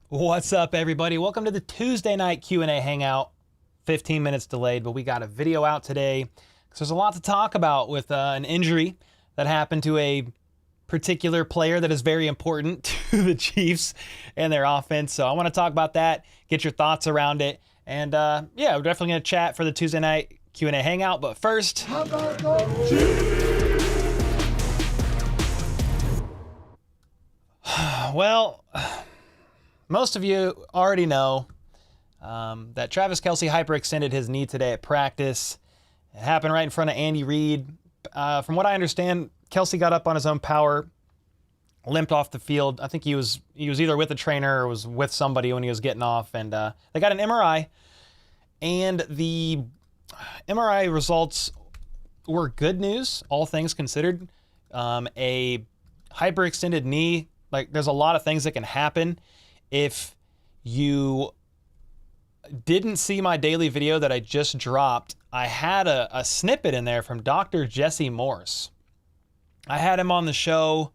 What's up, everybody? Welcome to the Tuesday night Q&A Hangout. 15 minutes delayed, but we got a video out today because there's a lot to talk about with an injury that happened to a particular player that is very important to the Chiefs and their offense. So I want to talk about that, get your thoughts around it, and yeah, we're definitely going to chat for the Tuesday night Q&A Hangout. But first, How about those Chiefs? well, most of you already know that Travis Kelce hyperextended his knee today at practice. It happened right in front of Andy Reid. From what I understand, Kelce got up on his own power, limped off the field. I think he was either with a trainer or was with somebody when he was getting off, and they got an MRI, and the MRI results were good news, all things considered. A hyperextended knee, like there's a lot of things that can happen. If you didn't see my daily video that I just dropped, I had a snippet in there from Dr. Jesse Morse. I had him on the show,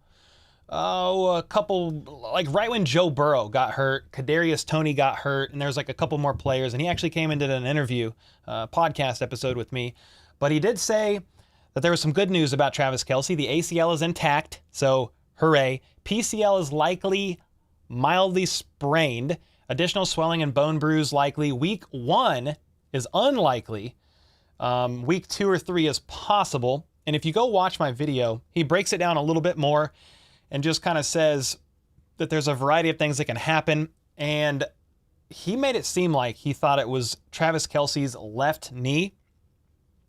a couple, like right when Joe Burrow got hurt, Kadarius Toney got hurt, and there's like a couple more players, and he actually came and did an interview, podcast episode with me. But he did say that there was some good news about Travis Kelce. The ACL is intact, so hooray. PCL is likely mildly sprained. Additional swelling and bone bruise likely. Week 1 is unlikely. Week 2 or 3 is possible. And if you go watch my video, he breaks it down a little bit more and just kind of says that there's a variety of things that can happen. And he made it seem like he thought it was Travis Kelce's left knee,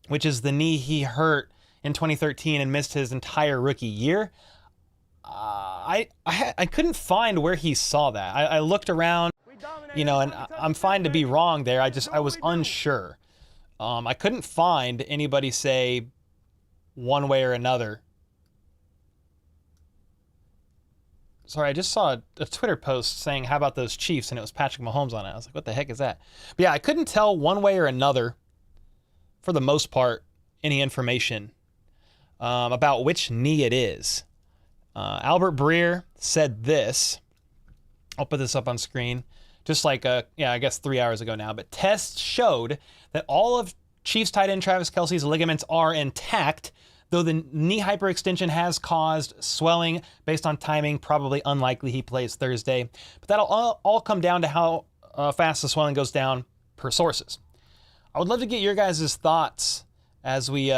which is the knee he hurt in 2013 and missed his entire rookie year. I couldn't find where he saw that. I looked around, you know, and I'm fine to be wrong there. I was unsure. I couldn't find anybody say one way or another. Sorry, I just saw a Twitter post saying, how about those Chiefs? And it was Patrick Mahomes on it. I was like, what the heck is that? But yeah, I couldn't tell one way or another, for the most part, any information about which knee it is. Albert Breer said this. I'll put this up on screen. Just like, I guess 3 hours ago now. But tests showed that all of Chiefs tight end Travis Kelce's ligaments are intact, though the knee hyperextension has caused swelling. Based on timing, probably unlikely he plays Thursday. But that'll all come down to how fast the swelling goes down per sources. I would love to get your guys' thoughts as we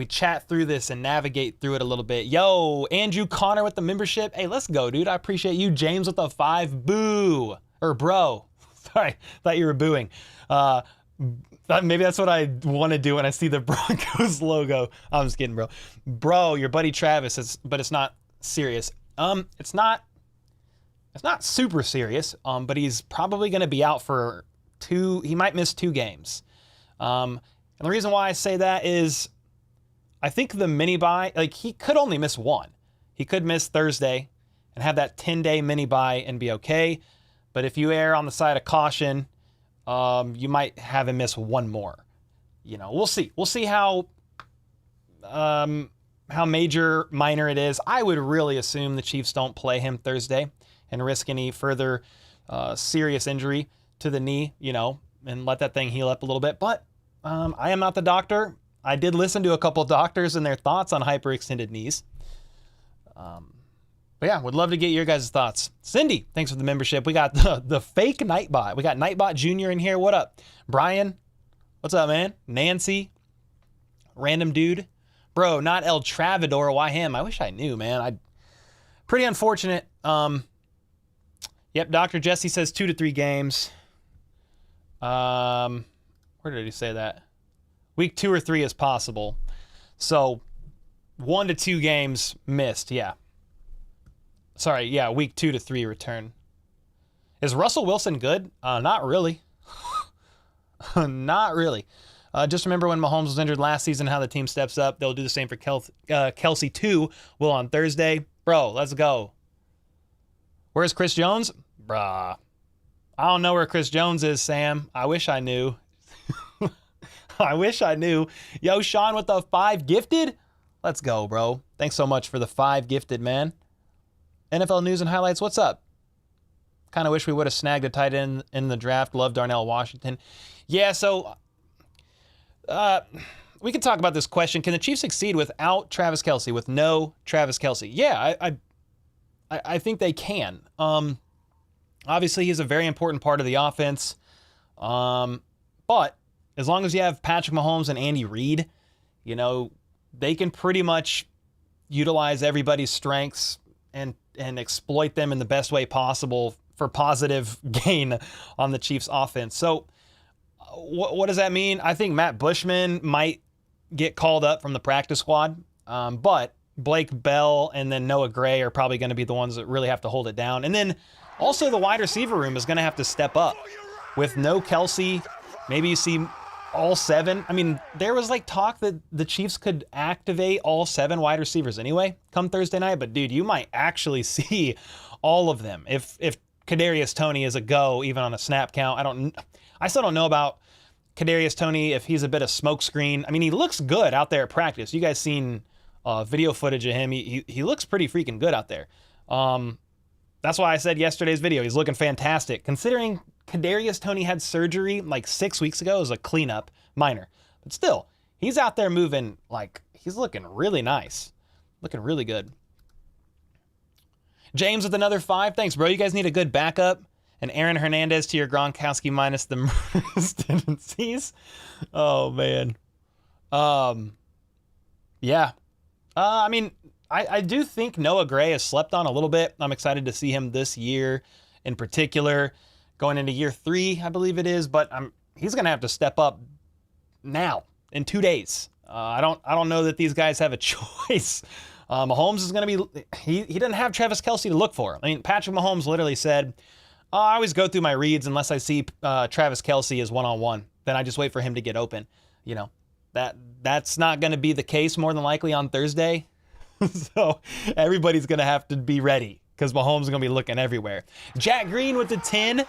chat through this and navigate through it a little bit. Yo, Andrew Connor with the membership. Hey, let's go, dude. I appreciate you. James with the 5. Boo. Or bro. Sorry, thought you were booing. Maybe that's what I want to do when I see the Broncos logo. I'm just kidding, bro. Bro, your buddy Travis, but it's not serious. It's not super serious, but he's probably going to be out for he might miss 2 games. And the reason why I say that is I think the mini bye, like he could only miss 1. He could miss Thursday and have that 10-day mini bye and be okay. But if you err on the side of caution, you might have him miss 1 more. You know, we'll see. We'll see how major, minor it is. I would really assume the Chiefs don't play him Thursday and risk any further serious injury to the knee, you know, and let that thing heal up a little bit. But I am not the doctor. I did listen to a couple doctors and their thoughts on hyperextended knees. But yeah, would love to get your guys' thoughts. Cindy, thanks for the membership. We got the fake Nightbot. We got Nightbot Jr. in here. What up? Brian, what's up, man? Nancy, random dude. Bro, not El Travador. Why him? I wish I knew, man. Pretty unfortunate. Yep, Dr. Jesse says 2 to 3 games. Where did he say that? Week 2 or 3 is possible. So 1 to 2 games missed, yeah. Sorry, yeah, week 2 to 3 return. Is Russell Wilson good? Not really. Not really. Just remember when Mahomes was injured last season, how the team steps up. They'll do the same for Kelce too. Will on Thursday. Bro, let's go. Where's Chris Jones? Bruh. I don't know where Chris Jones is, Sam. I wish I knew. I wish I knew. Yo, Sean with the 5 gifted. Let's go, bro. Thanks so much for the 5 gifted, man. NFL news and highlights, what's up? Kind of wish we would have snagged a tight end in the draft. Love Darnell Washington. Yeah, so we can talk about this question. Can the Chiefs succeed without Travis Kelce, with no Travis Kelce? Yeah, I think they can. Obviously, he's a very important part of the offense. But as long as you have Patrick Mahomes and Andy Reid, you know, they can pretty much utilize everybody's strengths and exploit them in the best way possible for positive gain on the Chiefs offense. So what does that mean? I think Matt Bushman might get called up from the practice squad, but Blake Bell and then Noah Gray are probably going to be the ones that really have to hold it down. And then also the wide receiver room is going to have to step up. With no Kelce, maybe you see all 7. I mean, there was like talk that the Chiefs could activate all 7 wide receivers anyway come Thursday night, but dude, you might actually see all of them if Kadarius Toney is a go, even on a snap count. I still don't know about Kadarius Toney, if he's a bit of smokescreen. I mean, he looks good out there at practice. You guys seen video footage of him. He looks pretty freaking good out there. That's why I said yesterday's video, he's looking fantastic. Considering Kadarius Toney had surgery like 6 weeks ago, it was a cleanup, minor. But still, he's out there moving, like, he's looking really nice. Looking really good. James with another 5. Thanks, bro. You guys need a good backup. And Aaron Hernandez to your Gronkowski minus the murderous tendencies. Oh, man. Yeah. I mean, I do think Noah Gray has slept on a little bit. I'm excited to see him this year in particular, going into year 3, I believe it is. But he's going to have to step up now in 2 days. I don't know that these guys have a choice. Mahomes is going to be, he doesn't have Travis Kelce to look for. I mean, Patrick Mahomes literally said, I always go through my reads unless I see Travis Kelce as one-on-one. Then I just wait for him to get open. You know, that's not going to be the case more than likely on Thursday. So everybody's going to have to be ready because Mahomes is going to be looking everywhere. Jack Green with the 10.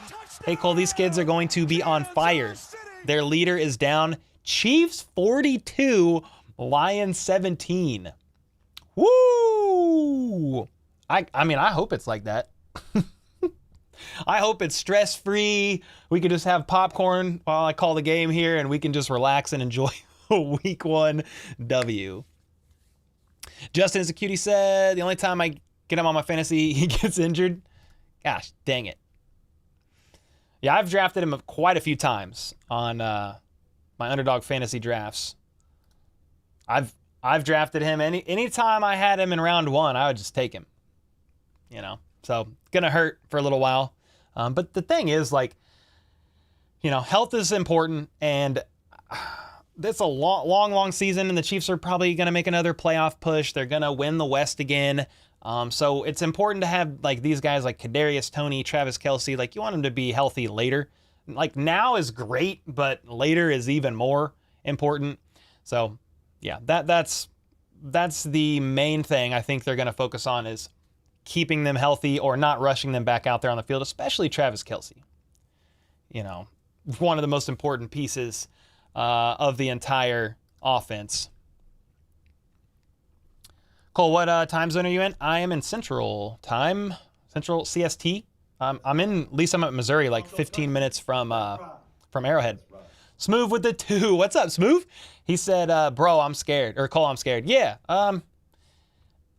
Hey, Cole, these kids are going to be on fire. Their leader is down. Chiefs 42, Lions 17. Woo! I mean, I hope it's like that. I hope it's stress-free. We can just have popcorn while I call the game here, and we can just relax and enjoy a week 1 W. Justin is a cutie said, the only time I get him on my fantasy, he gets injured. Gosh, dang it. Yeah, I've drafted him quite a few times on my underdog fantasy drafts. I've drafted him anytime I had him in round 1, I would just take him. You know, so gonna hurt for a little while. But the thing is, like, you know, health is important, and that's a long season, and the Chiefs are probably gonna make another playoff push. They're gonna win the West again. So it's important to have like these guys like Kadarius Toney, Travis Kelce. Like, you want them to be healthy later. Like, now is great, but later is even more important. So yeah, that's the main thing I think they're going to focus on, is keeping them healthy or not rushing them back out there on the field, especially Travis Kelce. You know, one of the most important pieces of the entire offense. Cole, what time zone are you in? I am in Central Time, Central CST. I'm in, at least I'm at Missouri, like 15 minutes from Arrowhead. Smooth with the 2. What's up, Smooth? He said, bro, I'm scared. Or Cole, I'm scared. Yeah. I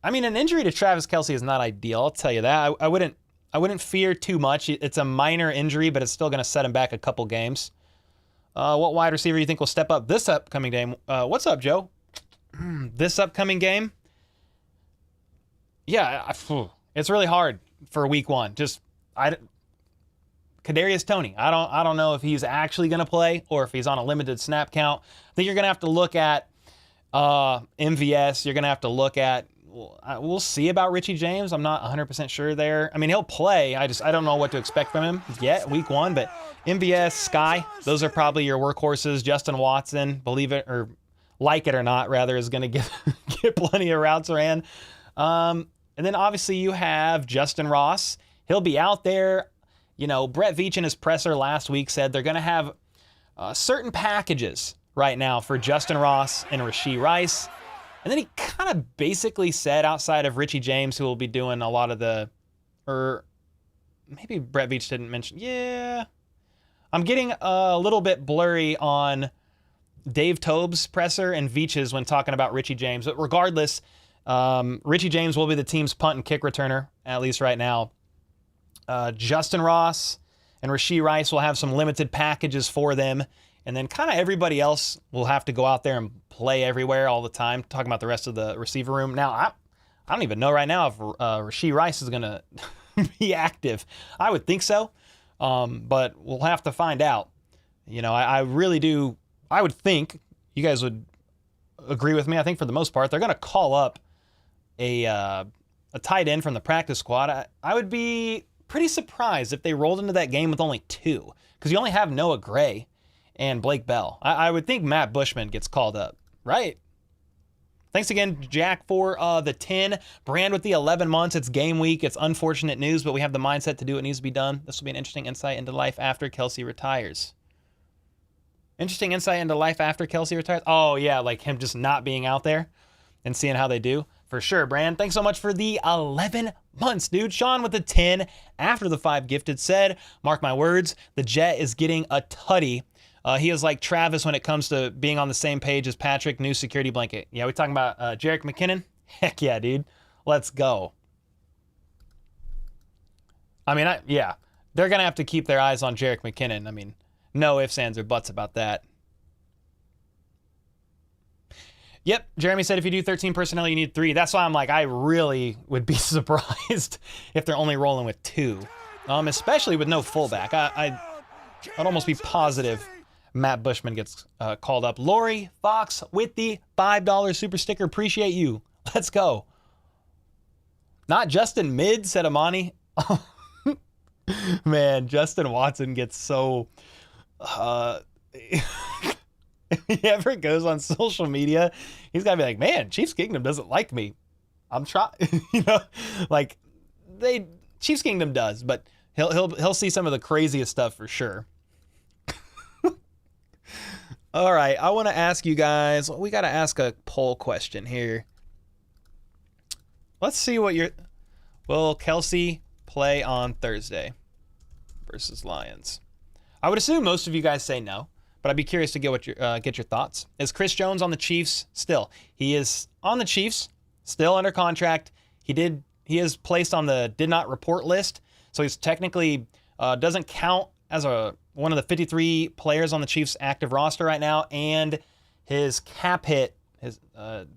mean, an injury to Travis Kelce is not ideal. I'll tell you that. I wouldn't fear too much. It's a minor injury, but it's still going to set him back a couple games. What wide receiver do you think will step up this upcoming game? What's up, Joe? This upcoming game? Yeah, it's really hard for week 1. Kadarius Toney. I don't know if he's actually going to play or if he's on a limited snap count. I think you're going to have to look at MVS. You're going to have to look at, we'll see about Richie James. I'm not 100% sure there. I mean, he'll play. I don't know what to expect from him yet, week 1. But MVS, Sky, those are probably your workhorses. Justin Watson, believe it or like it or not, rather, is going to get plenty of routes ran. And then obviously you have Justin Ross. He'll be out there. You know, Brett Veach in his presser last week said they're going to have certain packages right now for Justin Ross and Rashee Rice. And then he kind of basically said, outside of Richie James, who will be doing a lot of the, or maybe Brett Veach didn't mention. Yeah. I'm getting a little bit blurry on Dave Tobe's presser and Veach's when talking about Richie James. But regardless, Richie James will be the team's punt and kick returner, at least right now. Justin Ross and Rashee Rice will have some limited packages for them. And then kind of everybody else will have to go out there and play everywhere all the time. Talking about the rest of the receiver room. Now, I don't even know right now if Rashee Rice is going to be active. I would think so, but we'll have to find out. You know, I really do. I would think you guys would agree with me. I think for the most part, they're going to call up a tight end from the practice squad. I would be pretty surprised if they rolled into that game with only 2, because you only have Noah Gray and Blake Bell. I would think Matt Bushman gets called up, right? Thanks again, Jack, for the 10. Brand with the 11 months. It's game week. It's unfortunate news, but we have the mindset to do what needs to be done. This will be an interesting insight into life after Kelce retires. Interesting insight into life after Kelce retires? Oh, yeah, like him just not being out there and seeing how they do. For sure, Brand. Thanks so much for the 11 months, dude. Sean with the 10 after the 5 gifted said, mark my words, the Jet is getting a tutty. He is like Travis when it comes to being on the same page as Patrick, new security blanket. Yeah, we talking about Jerick McKinnon? Heck yeah, dude. Let's go. I mean, yeah, they're going to have to keep their eyes on Jerick McKinnon. I mean, no ifs, ands, or buts about that. Yep, Jeremy said if you do 13 personnel, you need 3. That's why I'm like, I really would be surprised if they're only rolling with 2, especially with no fullback. I'd almost be positive Matt Bushman gets called up. Lori Fox with the $5 super sticker. Appreciate you. Let's go. Not Justin Mid, said Amani. Man, Justin Watson gets so... if he ever goes on social media, he's got to be like, man, Chiefs Kingdom doesn't like me. I'm trying, you know, like Chiefs Kingdom does, but he'll see some of the craziest stuff for sure. All right, I want to ask you guys, we got to ask a poll question here. Let's see what will Kelce play on Thursday versus Lions? I would assume most of you guys say no, but I'd be curious to get your thoughts. Is Chris Jones on the Chiefs still? He is on the Chiefs, still under contract. He is placed on the did not report list, so he's technically doesn't count as one of the 53 players on the Chiefs active roster right now, and his cap hit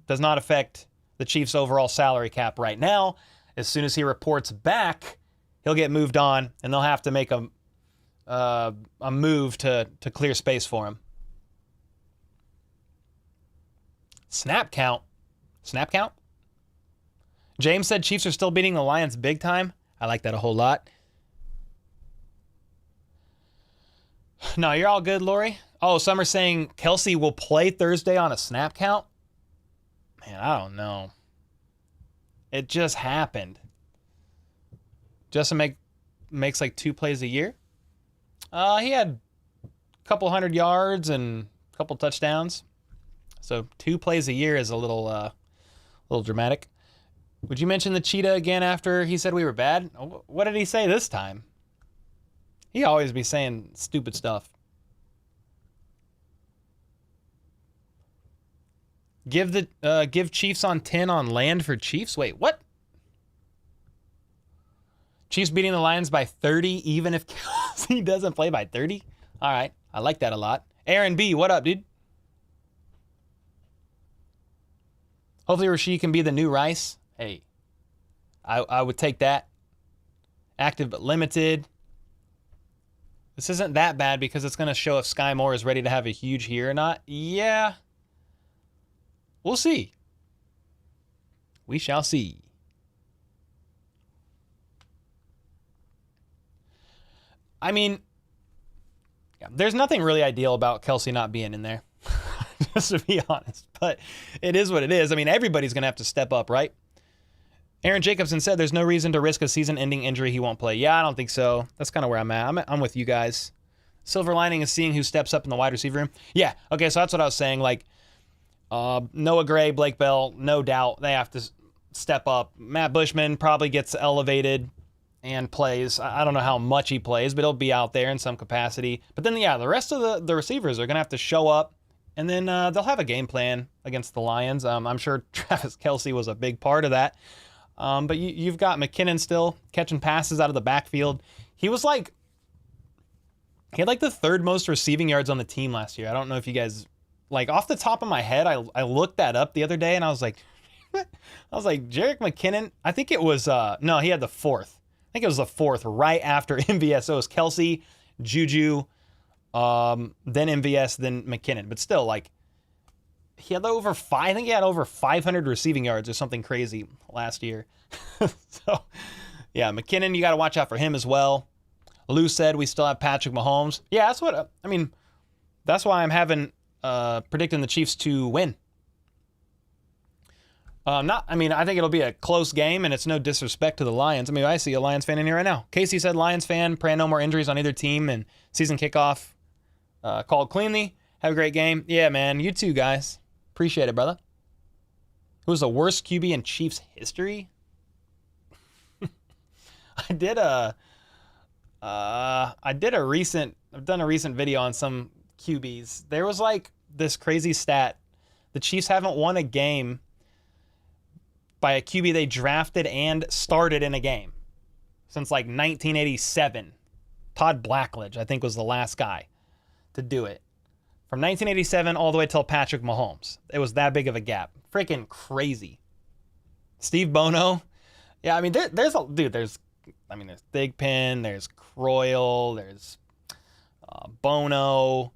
does not affect the Chiefs' overall salary cap right now. As soon as he reports back, he'll get moved on, and they'll have to make a move to clear space for him. Snap count. James said Chiefs are still beating the Lions big time. I like that a whole lot. No, you're all good, Lori. Oh, some are saying Kelce will play Thursday on a snap count. Man, I don't know. It just happened. Justin makes like 2 plays a year. He had a couple 100 yards and a couple touchdowns. So 2 plays a year is a little dramatic. Would you mention the cheetah again after he said we were bad? What did he say this time? He always be saying stupid stuff. Give Chiefs on 10 on land for Chiefs? Wait, what? Chiefs beating the Lions by 30 even if Kelce doesn't play by 30? All right, I like that a lot. Aaron B, what up, dude? Hopefully Rashee can be the new Rice. Hey, I would take that. Active but limited. This isn't that bad because it's going to show if Sky Moore is ready to have a huge year or not. Yeah. We'll see. We shall see. I mean, yeah, there's nothing really ideal about Kelce not being in there, just to be honest. But it is what it is. I mean, everybody's going to have to step up, right? Aaron Jacobson said there's no reason to risk a season-ending injury he won't play. Yeah, I don't think so. That's kind of where I'm at. I'm with you guys. Silver lining is seeing who steps up in the wide receiver room. Yeah, okay, so that's what I was saying. Like, Noah Gray, Blake Bell, no doubt they have to step up. Matt Bushman probably gets elevated, and plays. I don't know how much he plays, but he'll be out there in some capacity. But then, yeah, the rest of the receivers are going to have to show up, and then they'll have a game plan against the Lions. I'm sure Travis Kelce was a big part of that. But you've got McKinnon still catching passes out of the backfield. He had like the third most receiving yards on the team last year. I don't know if you guys, like, off the top of my head, I looked that up the other day, and I was like, Jerick McKinnon, I think it was, no, he had the fourth. I think it was the fourth right after MVS. So it was Kelce, Juju, then MVS, then McKinnon. But still, like, he had over 500 receiving yards or something crazy last year. So, yeah, McKinnon, you got to watch out for him as well. Lou said we still have Patrick Mahomes. Yeah, that's what, that's why I'm having, predicting the Chiefs to win. I think it'll be a close game, and it's no disrespect to the Lions. I see a Lions fan in here right now. Casey said Lions fan, praying no more injuries on either team, and season kickoff called cleanly. Have a great game. Yeah, man. You too, guys. Appreciate it, brother. Who's the worst QB in Chiefs history? I've done a recent video on some QBs. There was like this crazy stat. The Chiefs haven't won a game by a QB they drafted and started in a game since like 1987. Todd Blackledge, I think, was the last guy to do it. From 1987 all the way till Patrick Mahomes. It was that big of a gap. Freaking crazy. Steve Bono. Yeah, there's Thigpen, there's Croyle, there's Bono.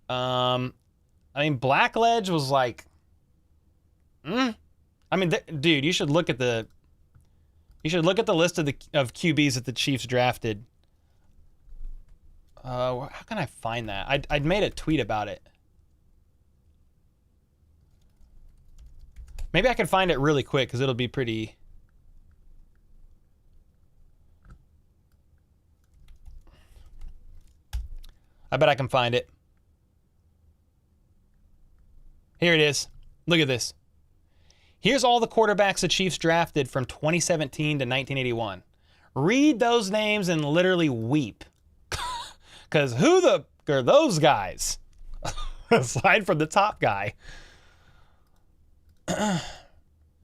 Blackledge was like, dude, you should look at the list of QBs that the Chiefs drafted. How can I find that? I'd made a tweet about it. Maybe I can find it really quick because it'll be pretty. I bet I can find it. Here it is. Look at this. Here's all the quarterbacks the Chiefs drafted from 2017 to 1981. Read those names and literally weep. Because who are those guys? Aside from the top guy.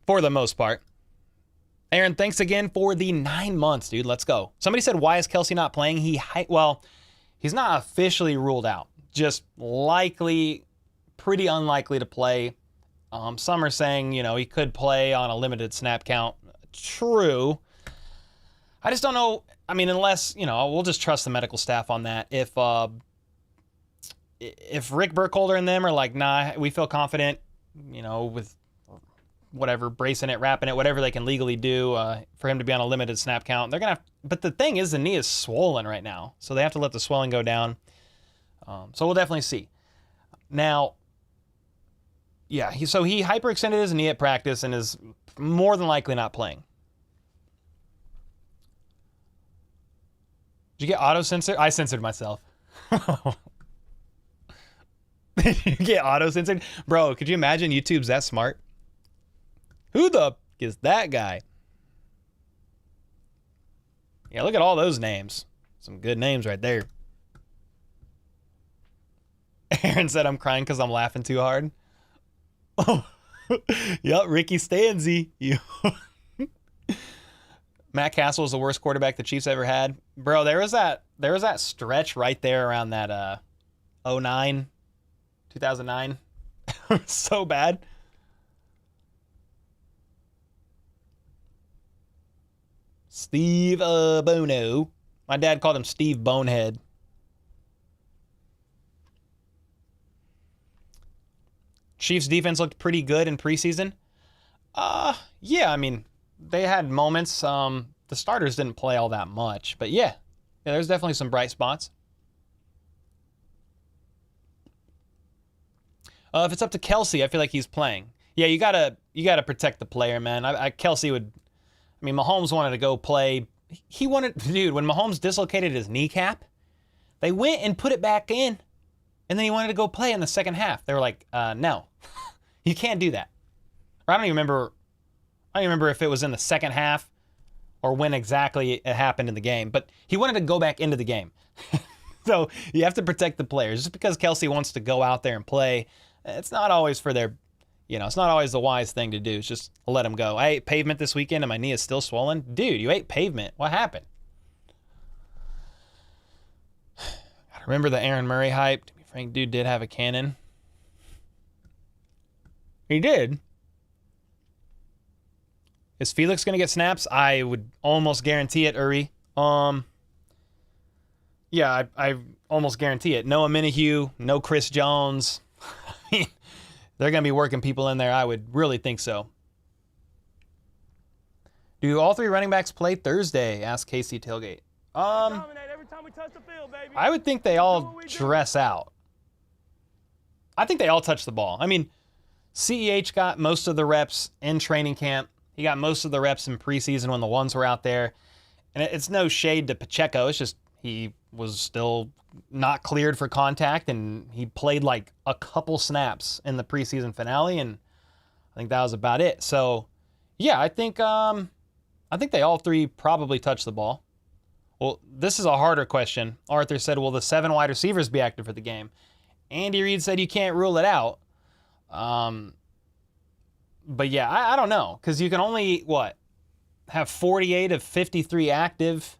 For the most part. Aaron, thanks again for the 9 months, dude. Let's go. Somebody said, why is Kelce not playing? He's not officially ruled out. Just pretty unlikely to play. Some are saying, he could play on a limited snap count. True. I just don't know. Unless, we'll just trust the medical staff on that. If Rick Burkholder and them are like, nah, we feel confident, with whatever, bracing it, wrapping it, whatever they can legally do for him to be on a limited snap count, they're going to but the thing is, the knee is swollen right now. So they have to let the swelling go down. So we'll definitely see. Now, yeah, he hyperextended his knee at practice and is more than likely not playing. Did you get auto-censored? I censored myself. Did you get auto-censored? Bro, could you imagine YouTube's that smart? Who the f*** is that guy? Yeah, look at all those names. Some good names right there. Aaron said I'm crying because I'm laughing too hard. Oh, yep, Ricky Stanzi. Matt Castle is the worst quarterback the Chiefs ever had. Bro, there was that stretch right there around that 2009. So bad. Steve Bono. My dad called him Steve Bonehead. Chiefs defense looked pretty good in preseason. Yeah, they had moments. The starters didn't play all that much, but yeah, there's definitely some bright spots. If it's up to Kelce, I feel like he's playing. Yeah, you gotta protect the player, man. Kelce would. Mahomes wanted to go play. Dude, when Mahomes dislocated his kneecap, they went and put it back in, and then he wanted to go play in the second half. They were like, no, you can't do that. Or I don't even remember if it was in the second half or when exactly it happened in the game, but he wanted to go back into the game. So you have to protect the players. Just because Kelce wants to go out there and play, it's not always for their, it's not always the wise thing to do. It's just let him go. I ate pavement this weekend and my knee is still swollen. Dude, you ate pavement. What happened? I remember the Aaron Murray hype. Frank dude did have a cannon. He did. Is Felix going to get snaps? I would almost guarantee it, Uri. Yeah, I almost guarantee it. No Minihue, no Chris Jones. They're going to be working people in there. I would really think so. Do all three running backs play Thursday? Asked KC Tailgate. I would think they all dress out. I think they all touch the ball. I mean, CEH got most of the reps in training camp. He got most of the reps in preseason when the ones were out there. And it's no shade to Pacheco. It's just he was still not cleared for contact, and he played like a couple snaps in the preseason finale, and I think that was about it. So, yeah, I think they all three probably touch the ball. Well, this is a harder question. Arthur said, will the 7 wide receivers be active for the game? Andy Reid said you can't rule it out. But yeah, I don't know, because you can only, have 48 of 53 active.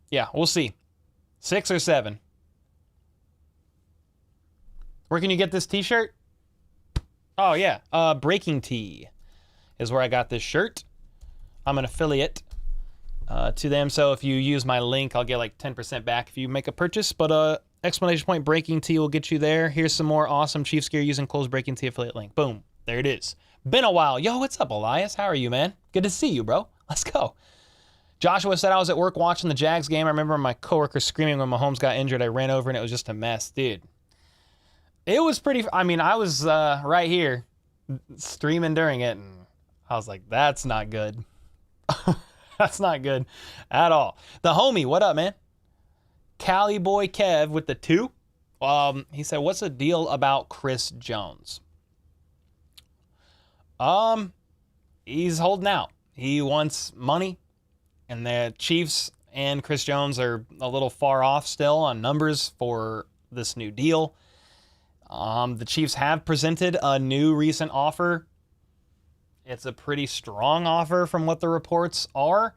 Yeah, we'll see. 6 or 7. Where can you get this t-shirt? Oh, yeah. Breaking Tee is where I got this shirt. I'm an affiliate to them, so if you use my link, I'll get like 10% back if you make a purchase. But exclamation point Breaking Tee will get you there. Here's some more awesome Chiefs gear using closed Breaking Tee affiliate link. Boom. There it is. Been a while. Yo, what's up, Elias? How are you, man? Good to see you, bro. Let's go. Joshua said, I was at work watching the Jags game. I remember my coworker screaming when Mahomes got injured. I ran over and it was just a mess. Dude, it was pretty, I was right here streaming during it, and I was like, that's not good. That's not good at all. The homie, what up, man? Cali boy Kev with the 2. He said, what's the deal about Chris Jones? He's holding out. He wants money, and the Chiefs and Chris Jones are a little far off still on numbers for this new deal. The Chiefs have presented a new recent offer. It's a pretty strong offer from what the reports are.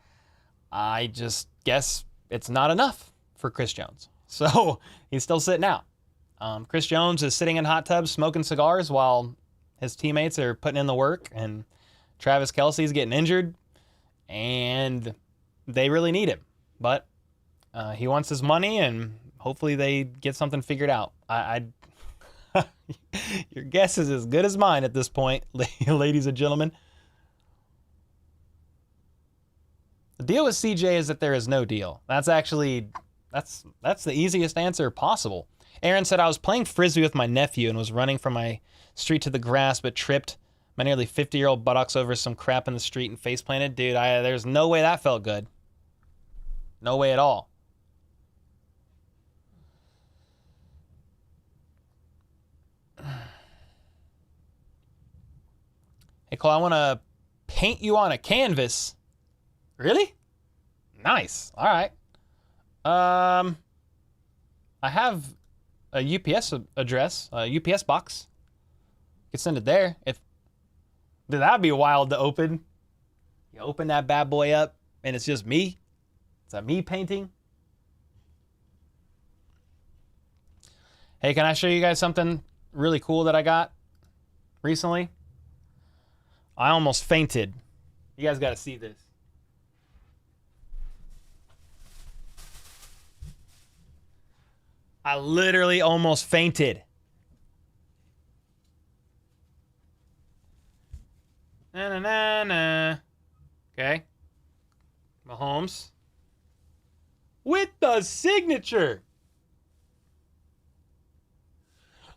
I just guess it's not enough for Chris Jones. So he's still sitting out. Chris Jones is sitting in hot tubs smoking cigars while his teammates are putting in the work, and Travis Kelce's getting injured, and they really need him. But he wants his money, and hopefully they get something figured out. Your guess is as good as mine at this point, ladies and gentlemen. The deal with CJ is that there is no deal. That's the easiest answer possible. Aaron said, I was playing Frisbee with my nephew and was running from my street to the grass, but tripped my nearly 50-year-old buttocks over some crap in the street and face planted. Dude, there's no way that felt good. No way at all. Hey, Cole, I want to paint you on a canvas. Really? Nice. All right. I have a UPS address, a UPS box. You can send it there. Dude, that'd be wild to open. You open that bad boy up, and it's just me. It's a me painting. Hey, can I show you guys something really cool that I got recently? I almost fainted. You guys got to see this. I literally almost fainted. Na-na-na-na. Okay. Mahomes. With the signature.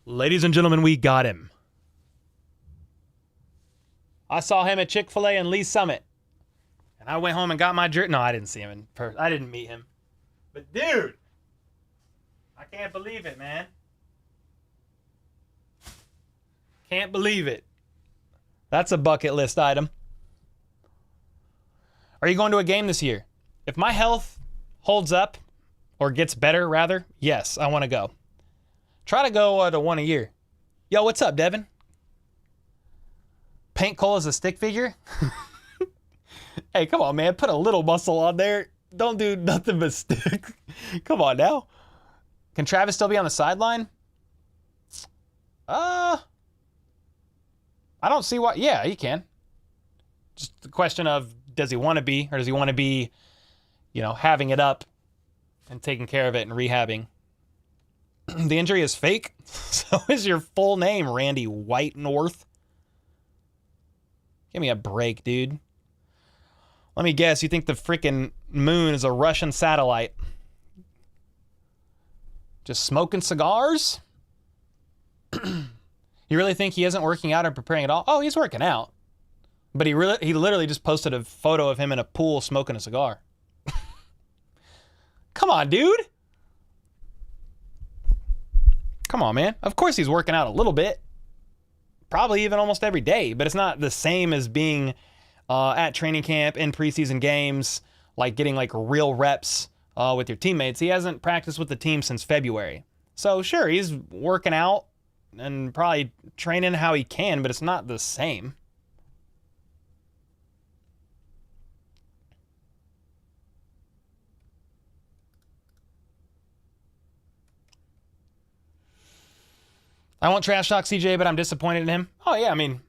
Ladies and gentlemen, we got him. I saw him at Chick-fil-A in Lee Summit. And I went home and got my jersey. No, I didn't see him in person. I didn't meet him. But dude, I can't believe it, man. Can't believe it. That's a bucket list item. Are you going to a game this year? If my health holds up, or gets better, rather, yes, I want to go. Try to go to one a year. Yo, what's up, Devin? Paint Cole as a stick figure? Hey, come on, man. Put a little muscle on there. Don't do nothing but stick. Come on now. Can Travis still be on the sideline? I don't see why. Yeah, he can. Just the question of, does he want to be, or does he want to be, having it up and taking care of it and rehabbing? The injury is fake. So is your full name, Randy White North. Give me a break, dude. Let me guess, you think the freaking moon is a Russian satellite? Just smoking cigars? You really think he isn't working out or preparing at all? Oh, he's working out. But he literally just posted a photo of him in a pool smoking a cigar. Come on, dude. Come on, man. Of course he's working out a little bit. Probably even almost every day, but it's not the same as being at training camp, in preseason games, like getting like real reps with your teammates. He hasn't practiced with the team since February. So sure, he's working out and probably training how he can, but it's not the same. I won't trash talk CJ, but I'm disappointed in him. Oh yeah, I mean,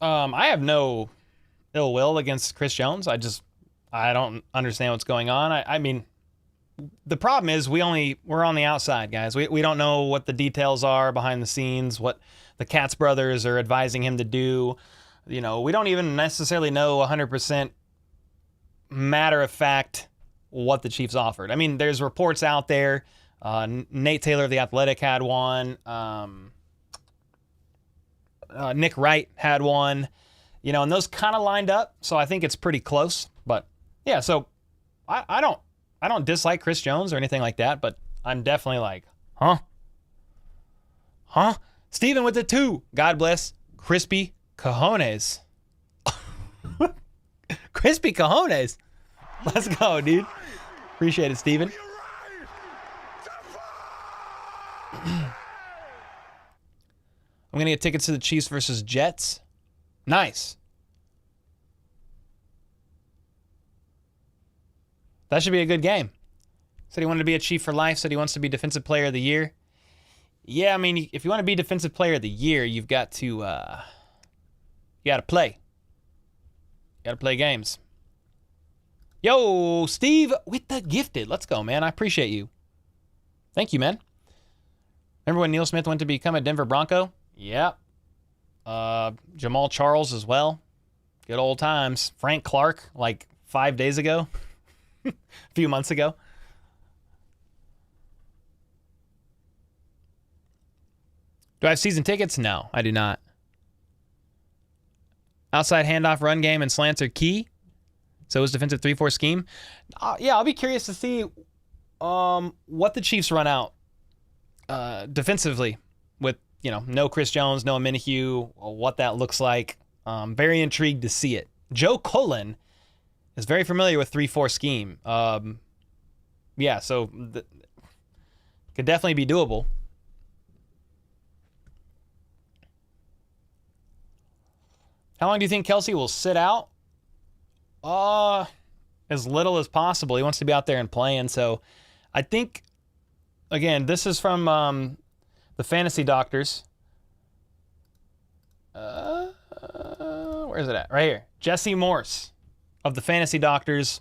I have no ill will against Chris Jones. I don't understand what's going on. I mean, the problem is we're on the outside, guys. We don't know what the details are behind the scenes, what the Katz brothers are advising him to do. We don't even necessarily know 100% matter of fact what the Chiefs offered. I mean, there's reports out there. Nate Taylor of The Athletic had one. Nick Wright had one. And those kind of lined up, so I think it's pretty close. But yeah, so I don't dislike Chris Jones or anything like that, but I'm definitely like, huh? Steven with the 2. God bless. Crispy cojones. Crispy cojones. Let's go, dude. Appreciate it, Steven. I'm going to get tickets to the Chiefs versus Jets. Nice. That should be a good game. Said he wanted to be a Chief for life. Said he wants to be Defensive Player of the Year. Yeah, I mean, if you want to be Defensive Player of the Year, you've got to, you got to play. You got to play games. Yo, Steve with the gifted. Let's go, man. I appreciate you. Thank you, man. Remember when Neil Smith went to become a Denver Bronco? Yep. Jamal Charles as well. Good old times. Frank Clark, like 5 days ago. A few months ago. Do I have season tickets? No, I do not. Outside handoff, run game, and slants are key. So is defensive 3-4 scheme. Yeah, I'll be curious to see what the Chiefs run out defensively with, no Chris Jones, no Minihue, what that looks like. Very intrigued to see it. Joe Cullen is very familiar with 3-4 scheme. Yeah, so could definitely be doable. How long do you think Kelce will sit out? As little as possible. He wants to be out there and playing. So I think, again, this is from the Fantasy Doctors. Where is it at? Right here. Jesse Morse of the Fantasy Doctors.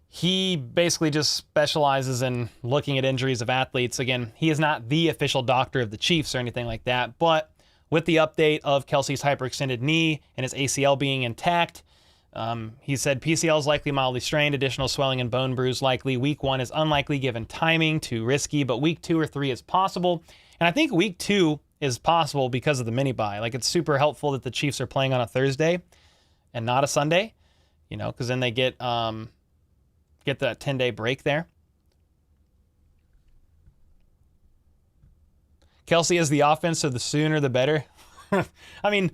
He basically just specializes in looking at injuries of athletes. Again, he is not the official doctor of the Chiefs or anything like that, but with the update of Kelce's hyperextended knee and his ACL being intact, he said PCL is likely mildly strained, additional swelling and bone bruise likely. Week 1 is unlikely given timing, too risky, but week 2 or 3 is possible. And I think week 2 is possible because of the mini bye. Like, it's super helpful that the Chiefs are playing on a Thursday and not a Sunday, because then they get that 10-day break there. Kelce is the offense, so the sooner the better. I mean,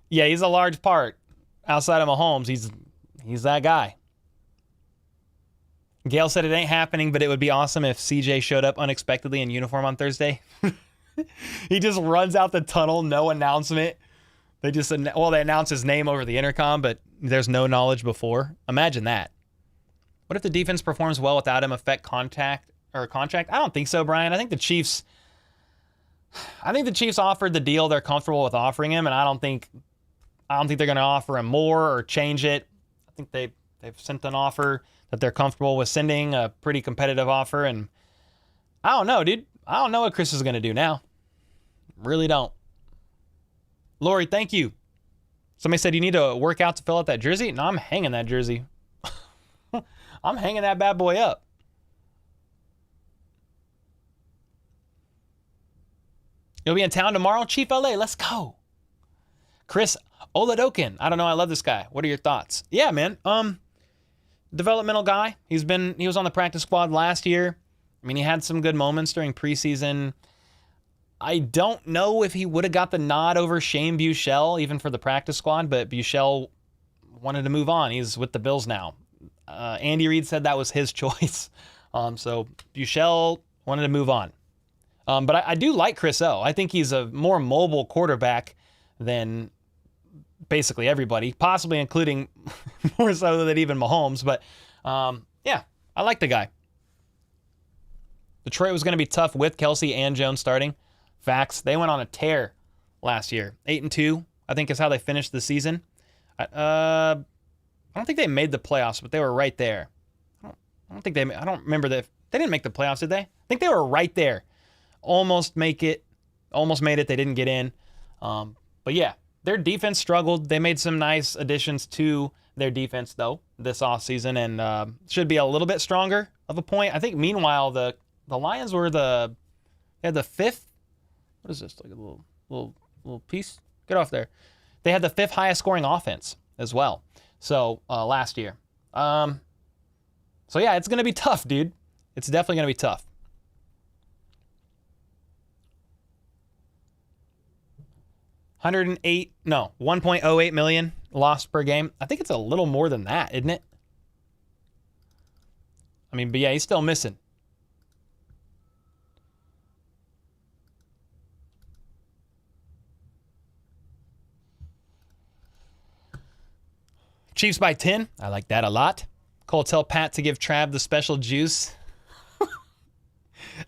yeah, he's a large part. Outside of Mahomes, He's that guy. Gail said it ain't happening, but it would be awesome if CJ showed up unexpectedly in uniform on Thursday. He just runs out the tunnel, no announcement. They announce his name over the intercom, but there's no knowledge before. Imagine that. What if the defense performs well without him? Affect contract? I don't think so, Brian. I think the Chiefs offered the deal they're comfortable with offering him, and I don't think they're going to offer him more or change it. I think they've sent an offer that they're comfortable with sending, a pretty competitive offer, and I don't know, dude. I don't know what Chris is going to do now. Really don't. Lori, thank you. Somebody said you need to work out to fill out that jersey. No, I'm hanging that jersey. I'm hanging that bad boy up. You'll be in town tomorrow? Chief LA, let's go. Chris Oladokin. I don't know. I love this guy. What are your thoughts? Yeah, man. Developmental guy. He was on the practice squad last year. I mean, he had some good moments during preseason. I don't know if he would have got the nod over Shane Buechele, even for the practice squad, but Buechele wanted to move on. He's with the Bills now. Andy Reid said that was his choice. So Buechele wanted to move on. But I do like Chris O. I think he's a more mobile quarterback than basically everybody, possibly including more so than even Mahomes. But yeah, I like the guy. Detroit was going to be tough with Kelce and Jones starting. Facts. They went on a tear last year. 8-2, I think, is how they finished the season. I don't think they made the playoffs, but they were right there. I don't remember that. They didn't make the playoffs, did they? I think they were right there. Almost made it. They didn't get in. But yeah, their defense struggled. They made some nice additions to their defense, though, this offseason, and should be a little bit stronger of a point. I think, meanwhile, the Lions were they had the fifth. What is this? Like a little piece? Get off there. They had the fifth highest scoring offense as well. So last year. So yeah, it's gonna be tough, dude. It's definitely gonna be tough. $1.08 million lost per game. I think it's a little more than that, isn't it? I mean, but yeah, he's still missing. Chiefs by 10. I like that a lot. Cole, tell Pat to give Trav the special juice.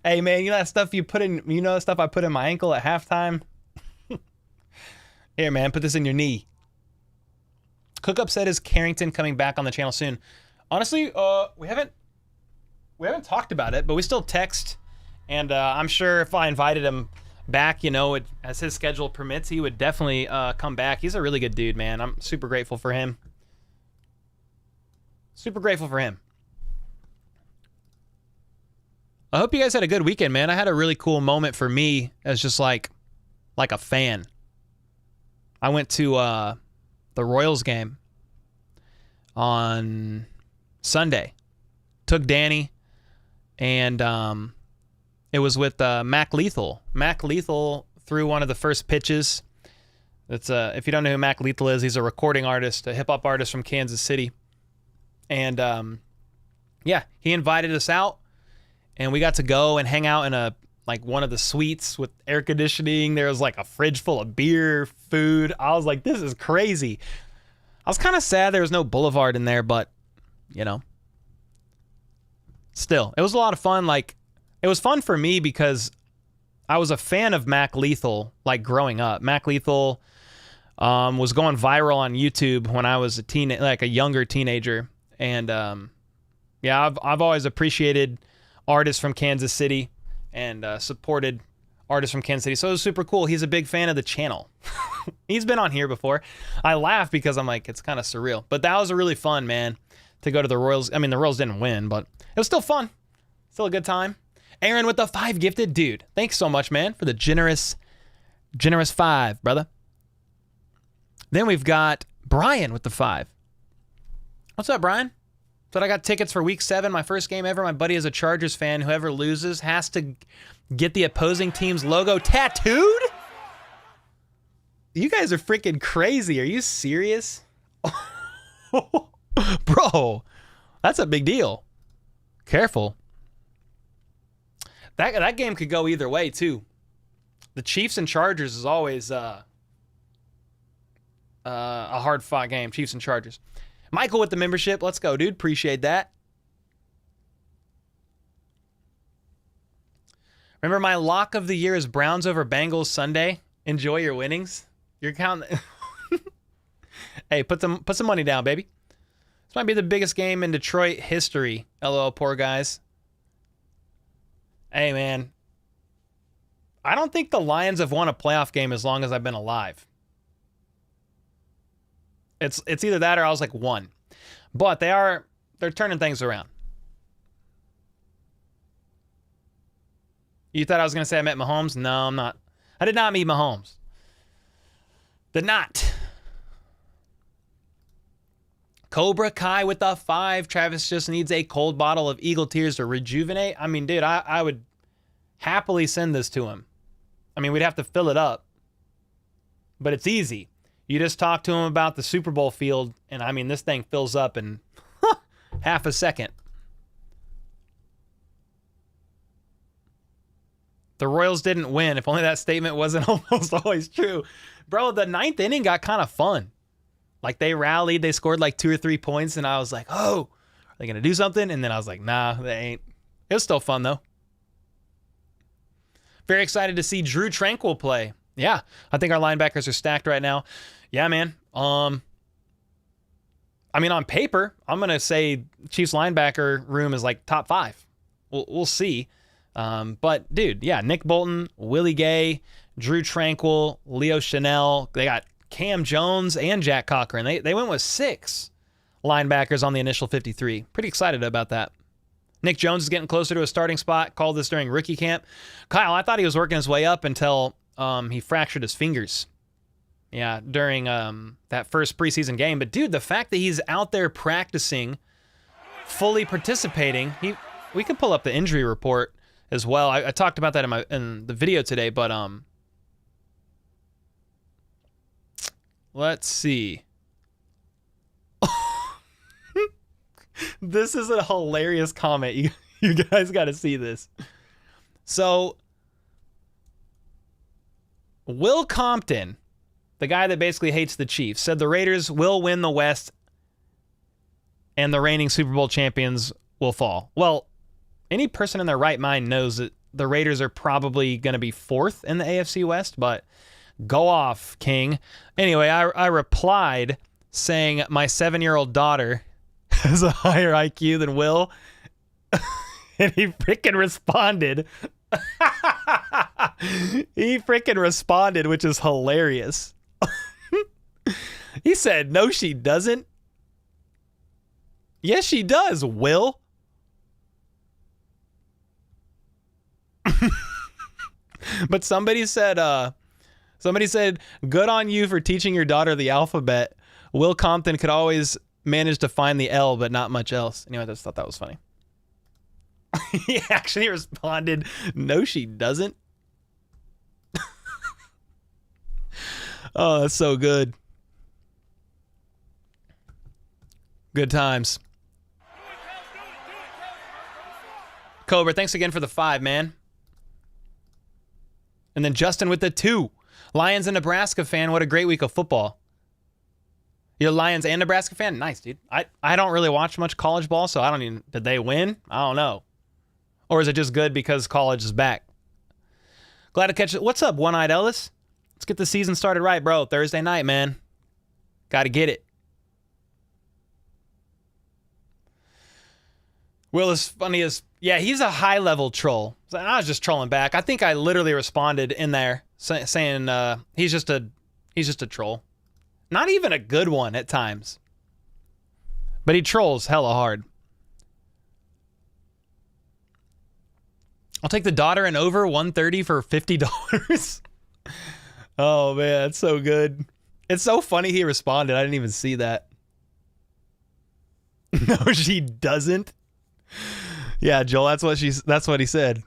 Hey, man, you know that stuff I put in my ankle at halftime? Here, man, put this in your knee. Cookup said, is Carrington coming back on the channel soon? Honestly, we haven't talked about it, but we still text. And I'm sure if I invited him back, as his schedule permits, he would definitely come back. He's a really good dude, man. I'm super grateful for him. Super grateful for him. I hope you guys had a good weekend, man. I had a really cool moment for me as just like a fan. I went to the Royals game on Sunday. Took Danny, and it was with Mac Lethal. Mac Lethal threw one of the first pitches. That's if you don't know who Mac Lethal is, he's a recording artist, a hip-hop artist from Kansas City. And yeah, he invited us out, and we got to go and hang out in one of the suites with air conditioning. There was like a fridge full of beer, food. I was like, this is crazy. I was kind of sad there was no Boulevard in there, but still, it was a lot of fun. Like, it was fun for me because I was a fan of Mac Lethal, like, growing up. Mac Lethal was going viral on YouTube when I was a younger teenager. And yeah, I've always appreciated artists from Kansas City and supported artists from Kansas City. So it was super cool. He's a big fan of the channel. He's been on here before. I laugh because I'm like, it's kind of surreal. But that was a really fun, man, to go to the Royals. I mean, the Royals didn't win, but it was still fun. Still a good time. Aaron with the 5 gifted. Dude, thanks so much, man, for the generous 5, brother. Then we've got Brian with the 5. What's up, Brian? So I got tickets for week 7, my first game ever. My buddy is a Chargers fan. Whoever loses has to get the opposing team's logo tattooed? You guys are freaking crazy. Are you serious? Bro, that's a big deal. Careful. That game could go either way, too. The Chiefs and Chargers is always a hard-fought game, Chiefs and Chargers. Michael with the membership. Let's go, dude. Appreciate that. Remember, my lock of the year is Browns over Bengals Sunday. Enjoy your winnings. You're counting. Hey, put some money down, baby. This might be the biggest game in Detroit history. LOL, poor guys. Hey, man. I don't think the Lions have won a playoff game as long as I've been alive. It's either that or I was like 1. But they're turning things around. You thought I was going to say I met Mahomes? No, I'm not. I did not meet Mahomes. Did not. Cobra Kai with the 5. Travis just needs a cold bottle of Eagle Tears to rejuvenate. I mean, dude, I would happily send this to him. I mean, we'd have to fill it up. But it's easy. You just talk to him about the Super Bowl field, and I mean, this thing fills up in half a second. The Royals didn't win. If only that statement wasn't almost always true. Bro, the 9th inning got kind of fun. Like, they rallied. They scored like 2 or 3 points, and I was like, oh, are they going to do something? And then I was like, nah, they ain't. It was still fun, though. Very excited to see Drew Tranquil play. Yeah, I think our linebackers are stacked right now. Yeah, man. I mean, on paper, I'm going to say Chiefs linebacker room is like top 5. We'll see. But, dude, yeah, Nick Bolton, Willie Gay, Drew Tranquil, Leo Chanel. They got Cam Jones and Jack Cochran. They went with 6 linebackers on the initial 53. Pretty excited about that. Nick Jones is getting closer to a starting spot. Called this during rookie camp. Kyle, I thought he was working his way up until he fractured his fingers. Yeah, during that first preseason game. But, dude, the fact that he's out there practicing, fully participating, we could pull up the injury report as well. I talked about that in the video today, but let's see. This is a hilarious comment. You guys got to see this. So, Will Compton, the guy that basically hates the Chiefs, said the Raiders will win the West and the reigning Super Bowl champions will fall. Well, any person in their right mind knows that the Raiders are probably going to be 4th in the AFC West, but go off, King. Anyway, I replied saying my 7-year-old daughter has a higher IQ than Will, and he freaking responded. He freaking responded, which is hilarious. He said, no, she doesn't. Yes, she does, Will. But somebody said, good on you for teaching your daughter the alphabet. Will Compton could always manage to find the L, but not much else. Anyway, I just thought that was funny. He actually responded, no, she doesn't. Oh, that's so good. Good times. Cobra, thanks again for the 5, man. And then Justin with the 2. Lions and Nebraska fan. What a great week of football. You're a Lions and Nebraska fan? Nice, dude. I don't really watch much college ball, so I don't even... Did they win? I don't know. Or is it just good because college is back? Glad to catch it. What's up, One-Eyed Ellis? Let's get the season started right, bro. Thursday night, man. Got to get it. Will is funny as... Yeah, he's a high-level troll. So I was just trolling back. I think I literally responded in there saying he's just a troll. Not even a good one at times. But he trolls hella hard. I'll take the daughter and over 130 for $50. Oh, man, that's so good. It's so funny he responded. I didn't even see that. No, she doesn't. Yeah, Joel, that's what he said.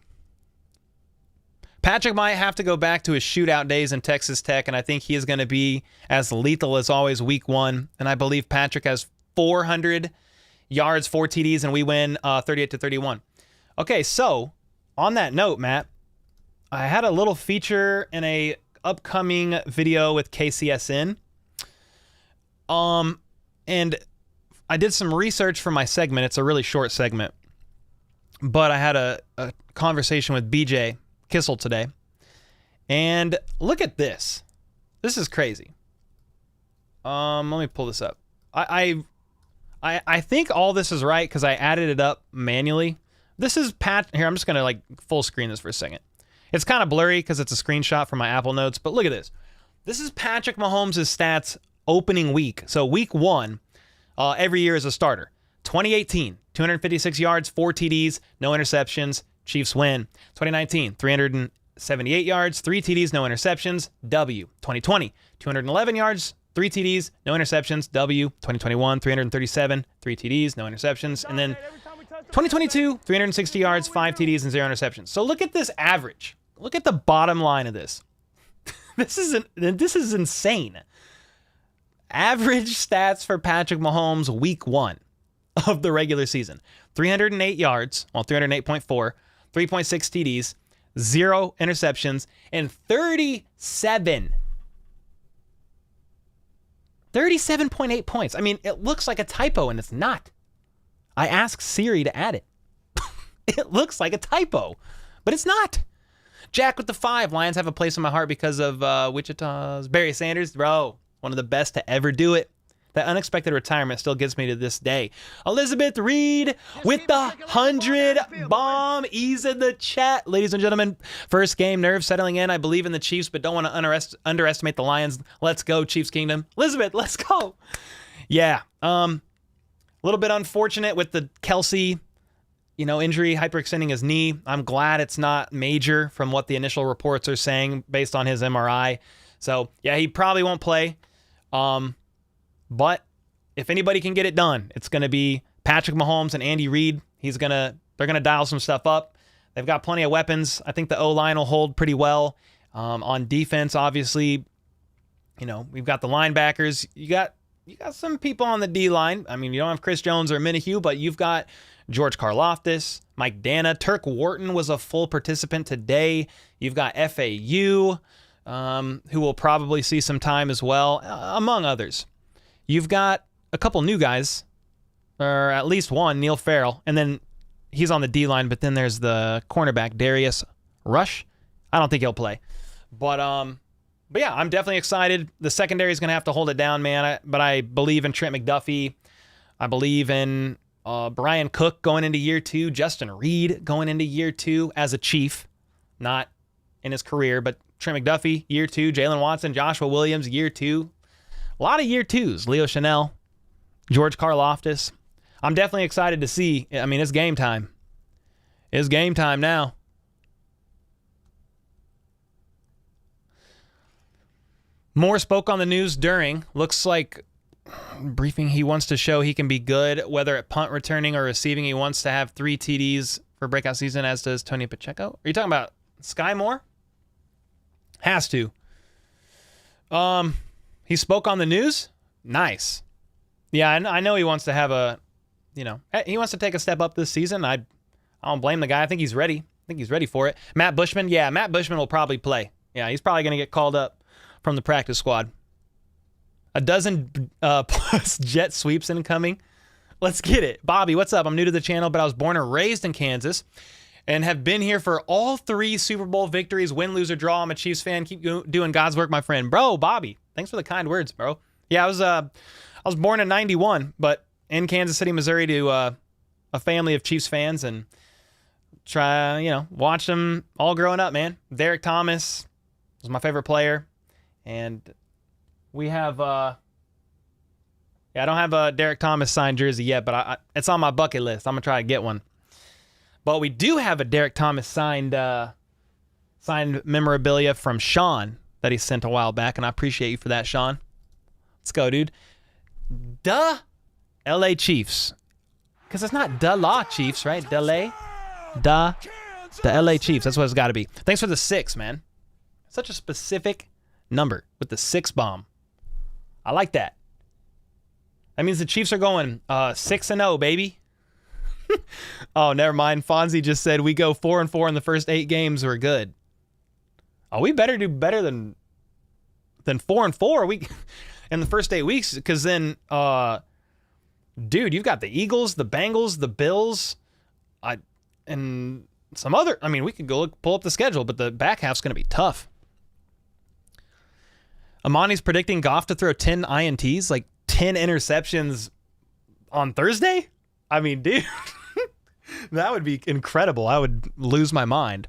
Patrick might have to go back to his shootout days in Texas Tech, and I think he is going to be as lethal as always week 1. And I believe Patrick has 400 yards, 4 TDs, and we win 38-31. Okay, so on that note, Matt, I had a little feature in a upcoming video with KCSN. And I did some research for my segment. It's a really short segment. But I had a conversation with BJ Kissel today. And look at this. This is crazy. Let me pull this up. I think all this is right because I added it up manually. This is Here, I'm just going to like full screen this for a second. It's kind of blurry because it's a screenshot from my Apple Notes, but look at this. This is Patrick Mahomes' stats opening week. So week 1, every year as a starter. 2018, 256 yards, 4 TDs, no interceptions. Chiefs win. 2019, 378 yards, 3 TDs, no interceptions. W. 2020, 211 yards, 3 TDs, no interceptions. W. 2021, 337, 3 TDs, no interceptions. And then 2022, 360 yards, 5 TDs, and 0 interceptions. So look at this average. Look at the bottom line of this. This is insane. Average stats for Patrick Mahomes week 1 of the regular season. 308 yards, 308.4, 3.6 TDs, 0 interceptions, and 37.8 points. I mean, it looks like a typo, and it's not. I asked Siri to add it. It looks like a typo, but it's not. Jack with the 5. Lions have a place in my heart because of Wichita's Barry Sanders. Bro, one of the best to ever do it. That unexpected retirement still gets me to this day. Elizabeth Reed with the 100 bomb. Ease in the chat. Ladies and gentlemen, first game, nerves settling in. I believe in the Chiefs, but don't want to underestimate the Lions. Let's go, Chiefs Kingdom. Elizabeth, let's go. Yeah. A little bit unfortunate with the Kelce, injury, hyperextending his knee. I'm glad it's not major from what the initial reports are saying based on his MRI. So, yeah, he probably won't play. But if anybody can get it done, it's going to be Patrick Mahomes and Andy Reid. They're going to dial some stuff up. They've got plenty of weapons. I think the O-line will hold pretty well. On defense, obviously, we've got the linebackers. You got some people on the D-line. I mean, you don't have Chris Jones or Minihue, but you've got George Karlaftis, Mike Dana. Turk Wharton was a full participant today. You've got FAU, who will probably see some time as well, among others. You've got a couple new guys, or at least one, Neil Farrell, and then he's on the D-line, but then there's the cornerback, Darius Rush. I don't think he'll play. But yeah, I'm definitely excited. The secondary is going to have to hold it down, man. But I believe in Trent McDuffie. I believe in Brian Cook going into year 2, Justin Reed going into year 2 as a Chief, not in his career, but Trent McDuffie, year 2, Jalen Watson, Joshua Williams, year 2. A lot of year 2s. Leo Chanel, George Karlaftis. I'm definitely excited to see. I mean, it's game time. It's game time now. Moore spoke on the news during. Looks like briefing he wants to show he can be good, whether at punt returning or receiving. He wants to have 3 TDs for breakout season, as does Tony Pacheco. Are you talking about Sky Moore? Has to. He spoke on the news. Nice. Yeah, I know he wants to have he wants to take a step up this season. I don't blame the guy. I think he's ready. I think he's ready for it. Matt Bushman. Yeah, Matt Bushman will probably play. Yeah, he's probably going to get called up from the practice squad. A dozen plus jet sweeps incoming. Let's get it. Bobby, what's up? I'm new to the channel, but I was born and raised in Kansas and have been here for all 3 Super Bowl victories, win, lose, or draw. I'm a Chiefs fan. Keep doing God's work, my friend. Bro, Bobby, thanks for the kind words, bro. Yeah, I was born in 91, but in Kansas City, Missouri to a family of Chiefs fans and watch them all growing up, man. Derek Thomas was my favorite player. And we have, I don't have a Derek Thomas signed jersey yet, but it's on my bucket list. I'm going to try to get one. But we do have a Derek Thomas signed memorabilia from Sean that he sent a while back, and I appreciate you for that, Sean. Let's go, dude. Duh, LA Chiefs. Because it's not the Law Chiefs, right? The LA Chiefs. That's what it's got to be. Thanks for the 6, man. Such a specific number with the 6 bomb. I like that. That means the Chiefs are going 6-0, baby. Oh, never mind. Fonzie just said we go 4-4 in the first 8 games. We're good. Oh, we better do better than 4-4 we in the first 8 weeks, because then, dude, you've got the Eagles, the Bengals, the Bills, and some other. I mean, we could go pull up the schedule, but the back half's going to be tough. Amani's predicting Goff to throw 10 INTs, like 10 interceptions on Thursday. I mean, dude, that would be incredible. I would lose my mind.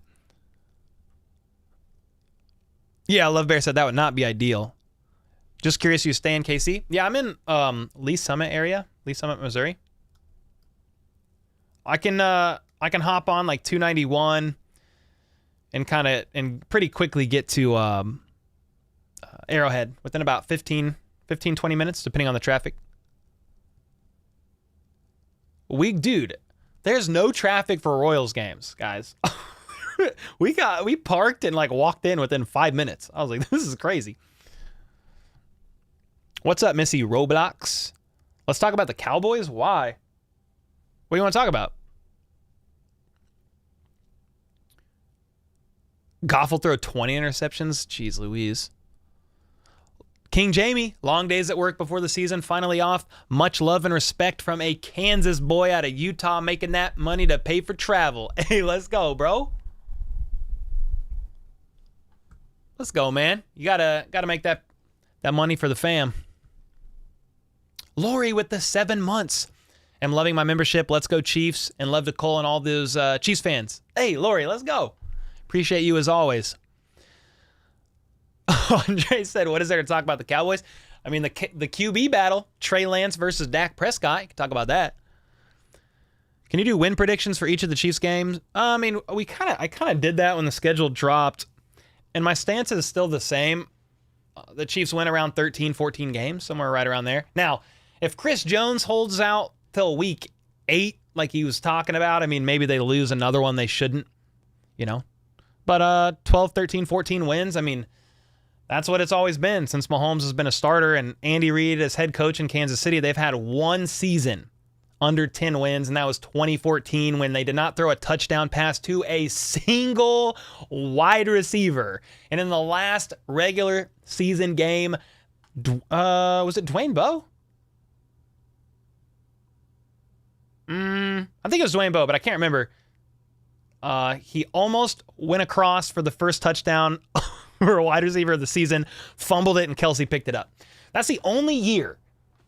Yeah, Love Bear said that would not be ideal. Just curious, you stay in KC? Yeah, I'm in Lee Summit area, Lee Summit, Missouri. I can hop on like 291 and pretty quickly get to Arrowhead within about 15, 20 minutes, depending on the traffic. Dude, there's no traffic for Royals games, guys. We parked and like walked in within 5 minutes. I was like, this is crazy. What's up, Missy Roblox? Let's talk about the Cowboys. Why? What do you want to talk about? Goff will throw 20 interceptions. Jeez Louise. King Jamie, long days at work before the season, finally off. Much love and respect from a Kansas boy out of Utah making that money to pay for travel. Hey, let's go, bro. Let's go, man. You gotta make that money for the fam. Lori with the 7 months. Am loving my membership. Let's go Chiefs, and love to Cole and all those Chiefs fans. Hey, Lori, let's go. Appreciate you as always. Andre said, what is there to talk about the Cowboys? I mean, the QB battle, Trey Lance versus Dak Prescott. You can talk about that. Can you do win predictions for each of the Chiefs games? I mean, I kind of did that when the schedule dropped, and my stance is still the same. The Chiefs win around 13, 14 games, somewhere right around there. Now, if Chris Jones holds out till week 8, like he was talking about, I mean, maybe they lose another one they shouldn't, you know. But 12, 13, 14 wins, I mean, that's what it's always been since Mahomes has been a starter, and Andy Reid as head coach in Kansas City. They've had one season under 10 wins, and that was 2014 when they did not throw a touchdown pass to a single wide receiver. And in the last regular season game, was it Dwayne Bowe? I think it was Dwayne Bowe, but I can't remember. He almost went across for the first touchdown for a wide receiver of the season, fumbled it, and Kelce picked it up. That's the only year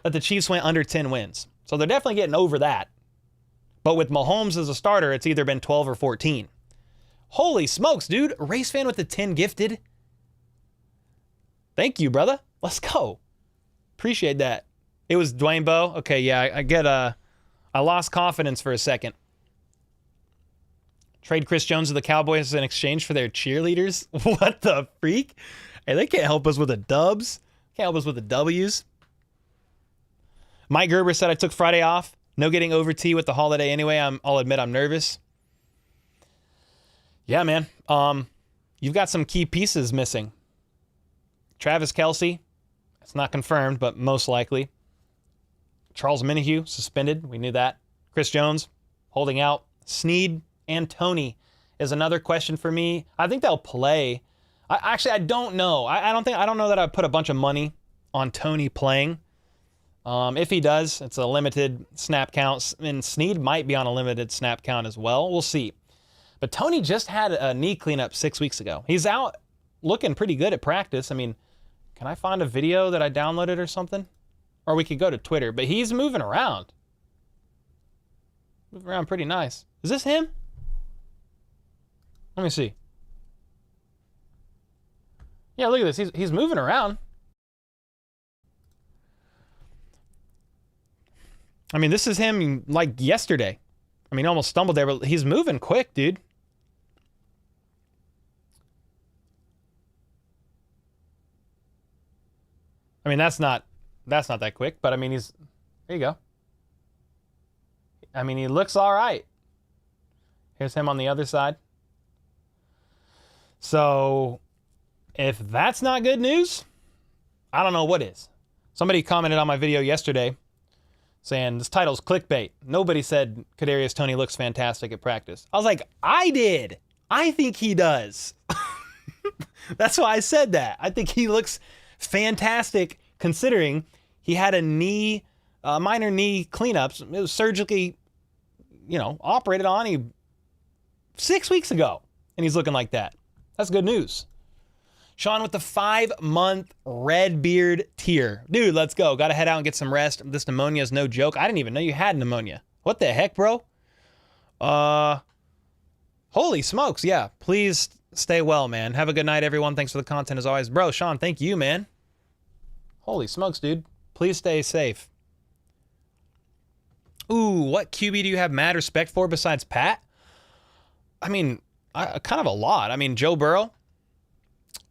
that the Chiefs went under 10 wins. So they're definitely getting over that. But with Mahomes as a starter, it's either been 12 or 14. Holy smokes, dude. A race fan with the 10 gifted. Thank you, brother. Let's go. Appreciate that. It was Dwayne Bowe. Okay, yeah, I lost confidence for a second. Trade Chris Jones to the Cowboys in exchange for their cheerleaders? What the freak? Hey, they can't help us with the dubs. Can't help us with the W's. Mike Gerber said, I took Friday off. No getting over tea with the holiday anyway. I'll admit I'm nervous. Yeah, man. You've got some key pieces missing. Travis Kelce. It's not confirmed, but most likely. Charles Minihue, suspended. We knew that. Chris Jones, holding out. Snead and Tony is another question for me. I think they'll play. I don't know. I don't know that I'd put a bunch of money on Tony playing. If he does, it's a limited snap count, and Snead might be on a limited snap count as well. We'll see. But Tony just had a knee cleanup 6 weeks ago. He's out looking pretty good at practice. I mean, can I find a video that I downloaded or something? Or we could go to Twitter, but he's moving around. Moving around pretty nice. Is this him? Let me see. Yeah, look at this. He's moving around. I mean, this is him like yesterday. I mean, almost stumbled there, but he's moving quick, dude. I mean, that's not that quick, but I mean, there you go. I mean, he looks all right. Here's him on the other side. So, if that's not good news, I don't know what is. Somebody commented on my video yesterday saying this title's clickbait. Nobody said Kadarius Toney looks fantastic at practice. I was like, I did. I think he does. That's why I said that. I think he looks fantastic considering he had a minor knee cleanups. It was surgically, operated on 6 weeks ago, and he's looking like that. That's good news. Sean with the 5-month red beard tier. Dude, let's go. Got to head out and get some rest. This pneumonia is no joke. I didn't even know you had pneumonia. What the heck, bro? Holy smokes. Yeah, please stay well, man. Have a good night, everyone. Thanks for the content as always. Bro, Sean, thank you, man. Holy smokes, dude. Please stay safe. Ooh, what QB do you have mad respect for besides Pat? I mean, kind of a lot. I mean, Joe Burrow,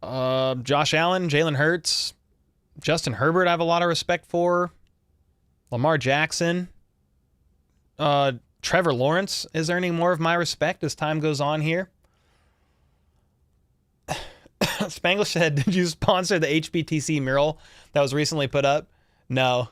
Josh Allen, Jalen Hurts, Justin Herbert I have a lot of respect for. Lamar Jackson. Trevor Lawrence is earning more of my respect as time goes on here. Spanglish said, did you sponsor the HBTC mural that was recently put up? No.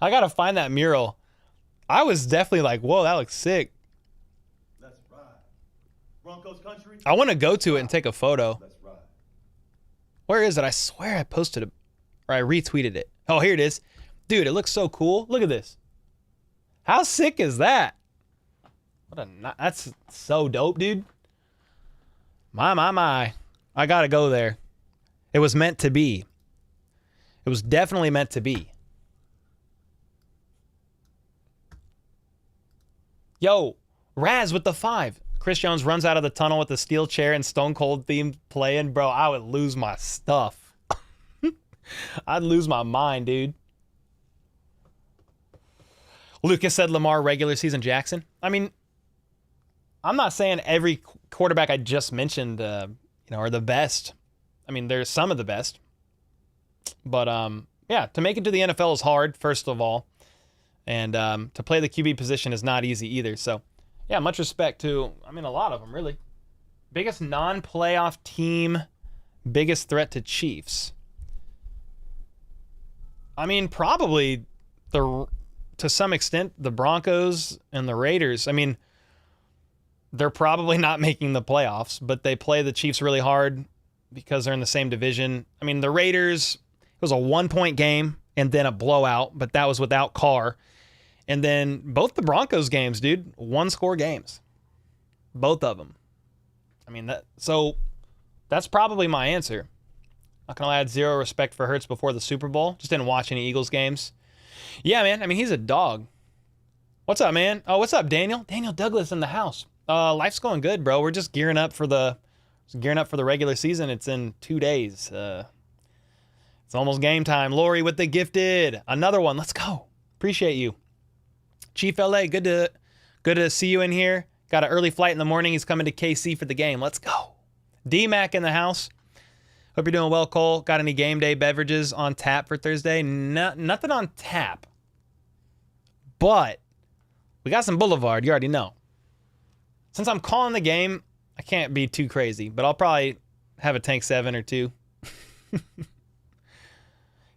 I gotta find that mural. I was definitely like, whoa, that looks sick. Let's ride. Broncos country. I want to go to it and take a photo. Let's ride. Where is it? I swear I posted it, or I retweeted it. Oh, here it is. Dude, it looks so cool. Look at this. How sick is that? That's so dope, dude. My. I gotta go there. It was meant to be. It was definitely meant to be. Yo, Raz with the 5. Chris Jones runs out of the tunnel with the steel chair and Stone Cold theme playing. Bro, I would lose my stuff. I'd lose my mind, dude. Lucas said Lamar regular season Jackson. I mean, I'm not saying every quarterback I just mentioned, are the best. I mean, there's some of the best. But, yeah, to make it to the NFL is hard, first of all. And to play the QB position is not easy either. So, yeah, much respect to, a lot of them, really. Biggest non-playoff team, biggest threat to Chiefs. Probably, to some extent, the Broncos and the Raiders. They're probably not making the playoffs, but they play the Chiefs really hard because they're in the same division. The Raiders, it was a 1-point game and then a blowout, but that was without Carr. And then both the Broncos games, dude, 1-score games. Both of them. So that's probably my answer. Not gonna lie, I had zero respect for Hurts before the Super Bowl. Just didn't watch any Eagles games. Yeah, man. He's a dog. What's up, man? Oh, what's up, Daniel? Daniel Douglas in the house. Life's going good, bro. We're just gearing up for the regular season. It's in 2 days. It's almost game time. Lori with the gifted. Another one. Let's go. Appreciate you. Chief LA, good to see you in here. Got an early flight in the morning. He's coming to KC for the game. Let's go. D-Mac in the house. Hope you're doing well, Cole. Got any game day beverages on tap for Thursday? Nothing on tap. But we got some Boulevard. You already know. Since I'm calling the game, I can't be too crazy, but I'll probably have a Tank 7 or 2.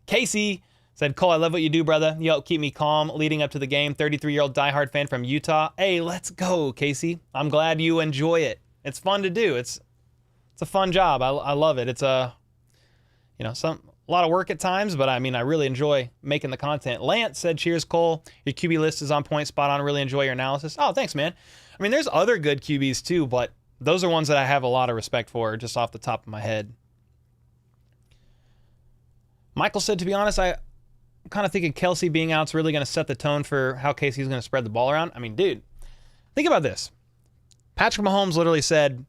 Casey said, Cole, I love what you do, brother. You help keep me calm leading up to the game. 33-year-old diehard fan from Utah. Hey, let's go, Casey. I'm glad you enjoy it. It's fun to do. It's a fun job. I love it. It's a lot of work at times, but I really enjoy making the content. Lance said, cheers, Cole. Your QB list is on point, spot on. Really enjoy your analysis. Oh, thanks, man. There's other good QBs too, but those are ones that I have a lot of respect for just off the top of my head. Michael said, to be honest, I'm kind of thinking Kelce being out is really going to set the tone for how Casey's going to spread the ball around. Dude, think about this. Patrick Mahomes literally said,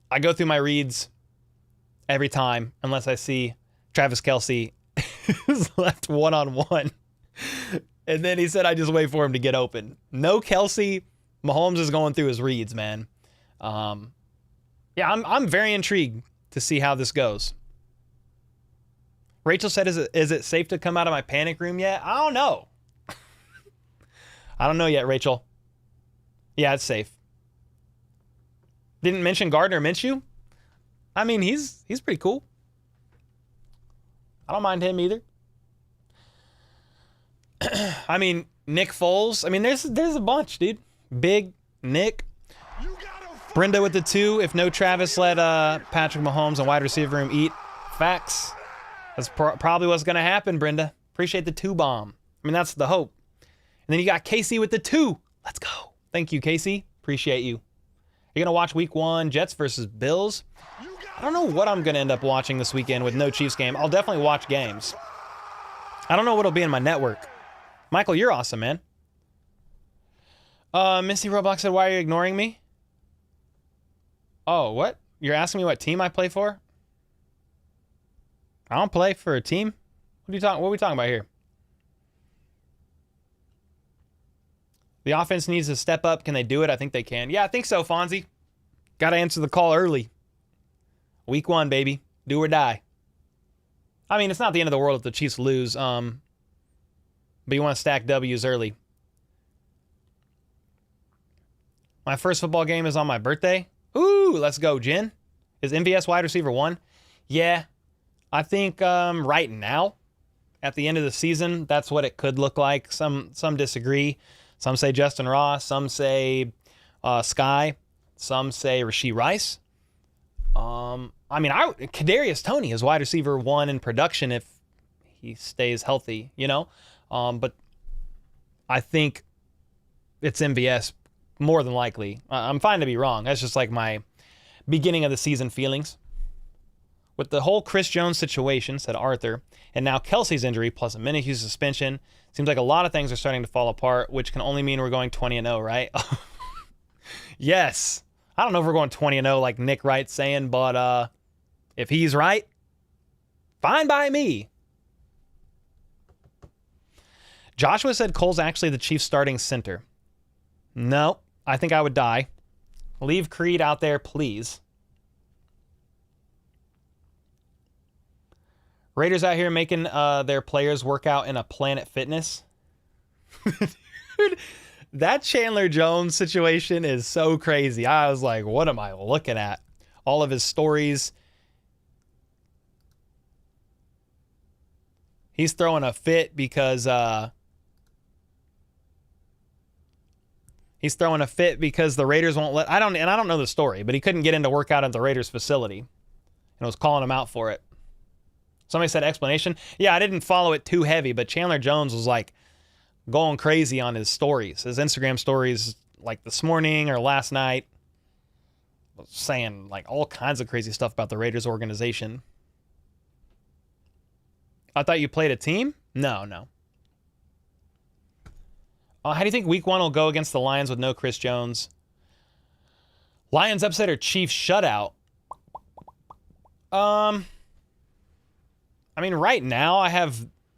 I go through my reads every time unless I see Travis Kelce is left one-on-one. And then he said, I just wait for him to get open. No Kelce, Mahomes is going through his reads, man. I'm very intrigued to see how this goes. Rachel said, is it safe to come out of my panic room yet? I don't know. I don't know yet, Rachel. Yeah, it's safe. Didn't mention Gardner Minshew. I mean, he's pretty cool. I don't mind him either. I mean, Nick Foles. I mean, there's a bunch, dude. Big Nick. Brenda with the 2. If no Travis let Patrick Mahomes and wide receiver room eat. Facts. That's probably what's going to happen, Brenda. Appreciate the 2 bomb. I mean, that's the hope. And then you got Casey with the 2. Let's go. Thank you, Casey. Appreciate you. You're going to watch week 1, Jets versus Bills. I don't know what I'm going to end up watching this weekend with no Chiefs game. I'll definitely watch games. I don't know what'll be in my network. Michael, you're awesome, man. Missy Roblox said, why are you ignoring me? Oh, what? You're asking me what team I play for? I don't play for a team. What are we talking about here? The offense needs to step up. Can they do it? I think they can. Yeah, I think so, Fonzie. Got to answer the call early. Week 1, baby. Do or die. I mean, it's not the end of the world if the Chiefs lose. But you want to stack W's early. My first football game is on my birthday. Ooh, let's go, Jen. Is MVS wide receiver 1? Yeah. I think right now, at the end of the season, that's what it could look like. Some disagree. Some say Justin Ross. Some say Sky. Some say Rashee Rice. I mean, Kadarius Toney is wide receiver 1 in production if he stays healthy, you know? But I think it's MVS more than likely. I'm fine to be wrong. That's just like my beginning of the season feelings. With the whole Chris Jones situation, said Arthur, and now Kelce's injury plus a Minihue suspension, seems like a lot of things are starting to fall apart, which can only mean we're going 20-0, right? Yes. I don't know if we're going 20-0 like Nick Wright's saying, but if he's right, fine by me. Joshua said Cole's actually the Chiefs starting center. No, I think I would die. Leave Creed out there, please. Raiders out here making their players work out in a Planet Fitness. Dude, that Chandler Jones situation is so crazy. I was like, what am I looking at? All of his stories. He's throwing a fit because the Raiders won't let. I don't know the story, but he couldn't get in to work out at the Raiders facility and was calling him out for it. Somebody said explanation. Yeah, I didn't follow it too heavy, but Chandler Jones was like going crazy on his stories, his Instagram stories, like this morning or last night, saying like all kinds of crazy stuff about the Raiders organization. I thought you played a team? No. How do you think week 1 will go against the Lions with no Chris Jones? Lions upset or Chiefs shutout? I mean, right now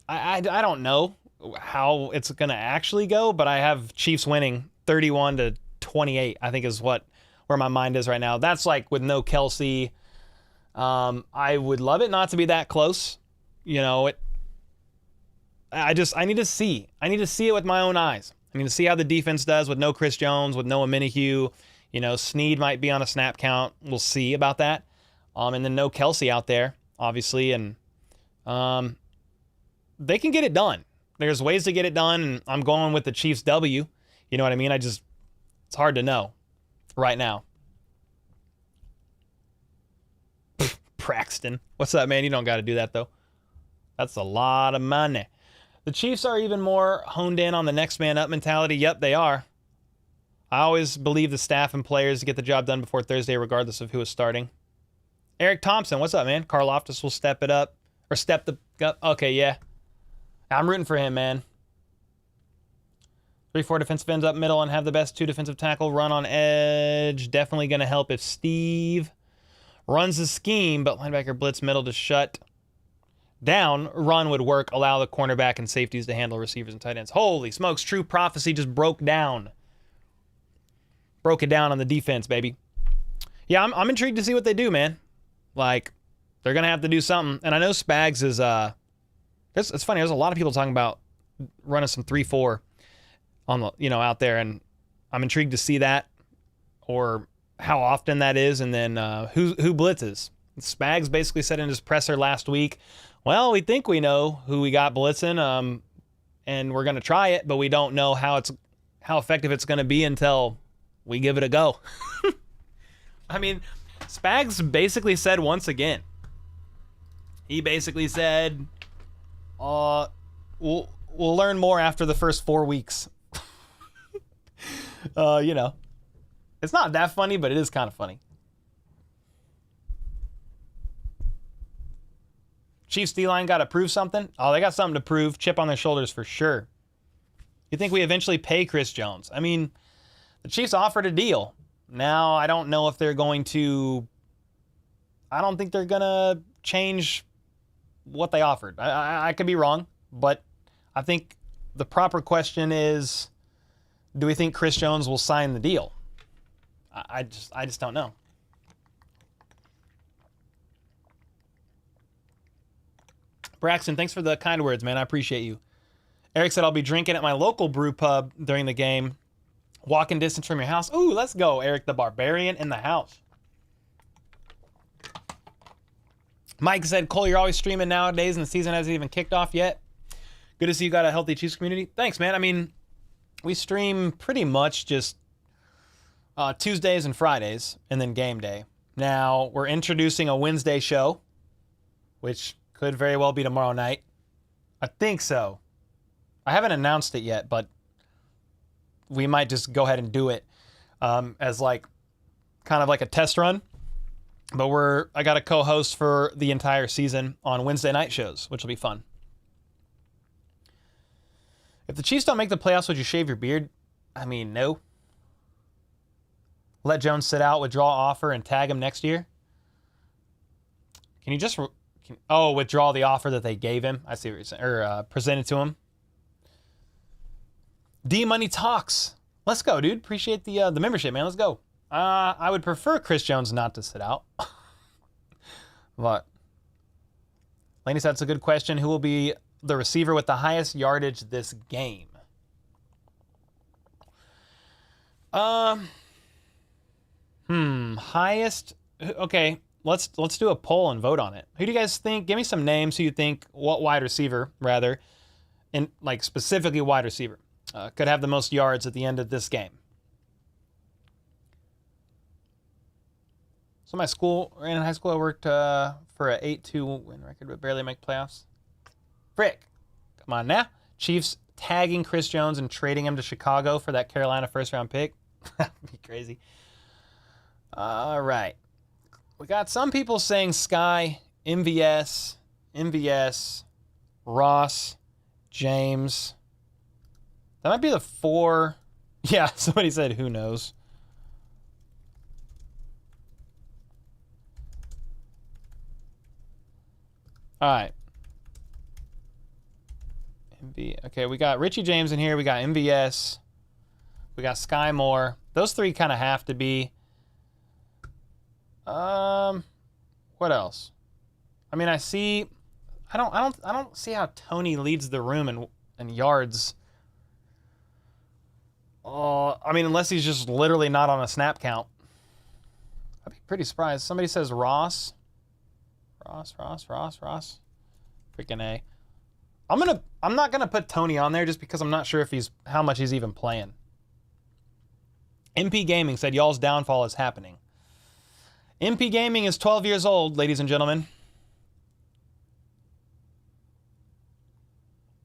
I don't know how it's going to actually go, but I have Chiefs winning 31-28, I think is where my mind is right now. That's like with no Kelce. I would love it not to be that close. You know, I need to see. I need to see it with my own eyes. I need to see how the defense does with no Chris Jones, with Noah Minihue. You know, Snead might be on a snap count. We'll see about that. And then no Kelce out there, obviously, and they can get it done. There's ways to get it done, and I'm going with the Chiefs W. You know what I mean? It's hard to know right now. Braxton. What's up, man? You don't got to do that, though. That's a lot of money. The Chiefs are even more honed in on the next man up mentality. Yep, they are. I always believe the staff and players to get the job done before Thursday, regardless of who is starting. Eric Thompson, what's up, man? Karlaftis will step it up. Or step the up. Okay, yeah. I'm rooting for him, man. 3-4 defensive ends up middle and have the best 2 defensive tackle run on edge. Definitely going to help if Steve runs the scheme, but linebacker blitz middle to shut down. Run would work. Allow the cornerback and safeties to handle receivers and tight ends. Holy smokes. True prophecy just broke down. Broke it down on the defense, baby. Yeah, I'm intrigued to see what they do, man. Like, they're going to have to do something. And I know Spags is, it's funny, there's a lot of people talking about running some 3-4. on the, out there, and I'm intrigued to see that, or how often that is, and then who blitzes. Spags basically said in his presser last week, well, we think we know who we got blitzing, and we're going to try it, but we don't know how effective it's going to be until we give it a go. I mean, Spags basically said once again, he basically said, we'll learn more after the first 4 weeks. It's not that funny, but it is kind of funny. Chiefs D-line got to prove something? Oh, they got something to prove. Chip on their shoulders for sure. You think we eventually pay Chris Jones? I mean, the Chiefs offered a deal. Now, I don't know if they're going to... I don't think they're going to change what they offered. I could be wrong, but I think the proper question is, do we think Chris Jones will sign the deal? I just don't know. Braxton, thanks for the kind words, man. I appreciate you. Eric said, I'll be drinking at my local brew pub during the game. Walking distance from your house. Ooh, let's go, Eric the Barbarian in the house. Mike said, Cole, you're always streaming nowadays and the season hasn't even kicked off yet. Good to see you got a healthy Chiefs community. Thanks, man. I mean, we stream pretty much just Tuesdays and Fridays and then game day. Now, we're introducing a Wednesday show, which could very well be tomorrow night. I think so. I haven't announced it yet, but we might just go ahead and do it as like kind of like a test run. But I got a co-host for the entire season on Wednesday night shows, which will be fun. If the Chiefs don't make the playoffs, would you shave your beard? I mean, no. Let Jones sit out, withdraw offer, and tag him next year? Can you just... withdraw the offer that they gave him? I see what you're saying. Or presented to him. D-Money Talks. Let's go, dude. Appreciate the membership, man. Let's go. I would prefer Chris Jones not to sit out. But Laney said, that's a good question. Who will be the receiver with the highest yardage this game? Highest... Okay, let's do a poll and vote on it. Who do you guys think? Give me some names who you think, what wide receiver, rather, and like specifically wide receiver, could have the most yards at the end of this game. So in high school, I worked for an 8-2 win record, but barely make playoffs. Frick. Come on now. Chiefs tagging Chris Jones and trading him to Chicago for that Carolina first-round pick. That'd be crazy. All right. We got some people saying Sky, MVS, Ross, James. That might be the 4. Yeah, somebody said, who knows? All right. Okay, we got Richie James in here. We got MVS. We got Sky Moore. Those 3 kind of have to be. What else? I mean, I don't see how Tony leads the room in yards. I mean, unless he's just literally not on a snap count. I'd be pretty surprised. Somebody says Ross. Ross. Freaking A. I'm not gonna put Tony on there just because I'm not sure how much he's even playing. MP Gaming said y'all's downfall is happening. MP Gaming is 12 years old, ladies and gentlemen.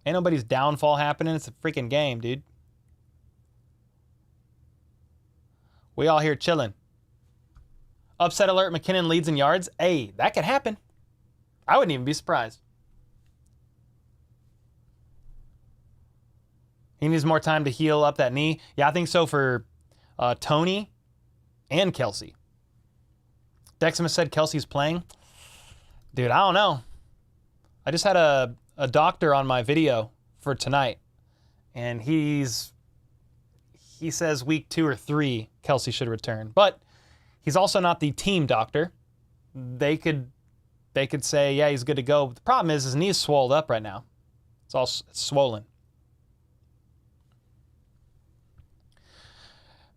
Ain't nobody's downfall happening. It's a freaking game, dude. We all here chilling. Upset alert, McKinnon leads in yards. Hey, that could happen. I wouldn't even be surprised. He needs more time to heal up that knee. Yeah, I think so for Tony and Kelce. Deximus said Kelce's playing. Dude, I don't know. I just had a doctor on my video for tonight, and he says week 2 or 3 Kelce should return. But he's also not the team doctor. They could say, yeah, he's good to go. But the problem is his knee's swelled up right now. It's swollen.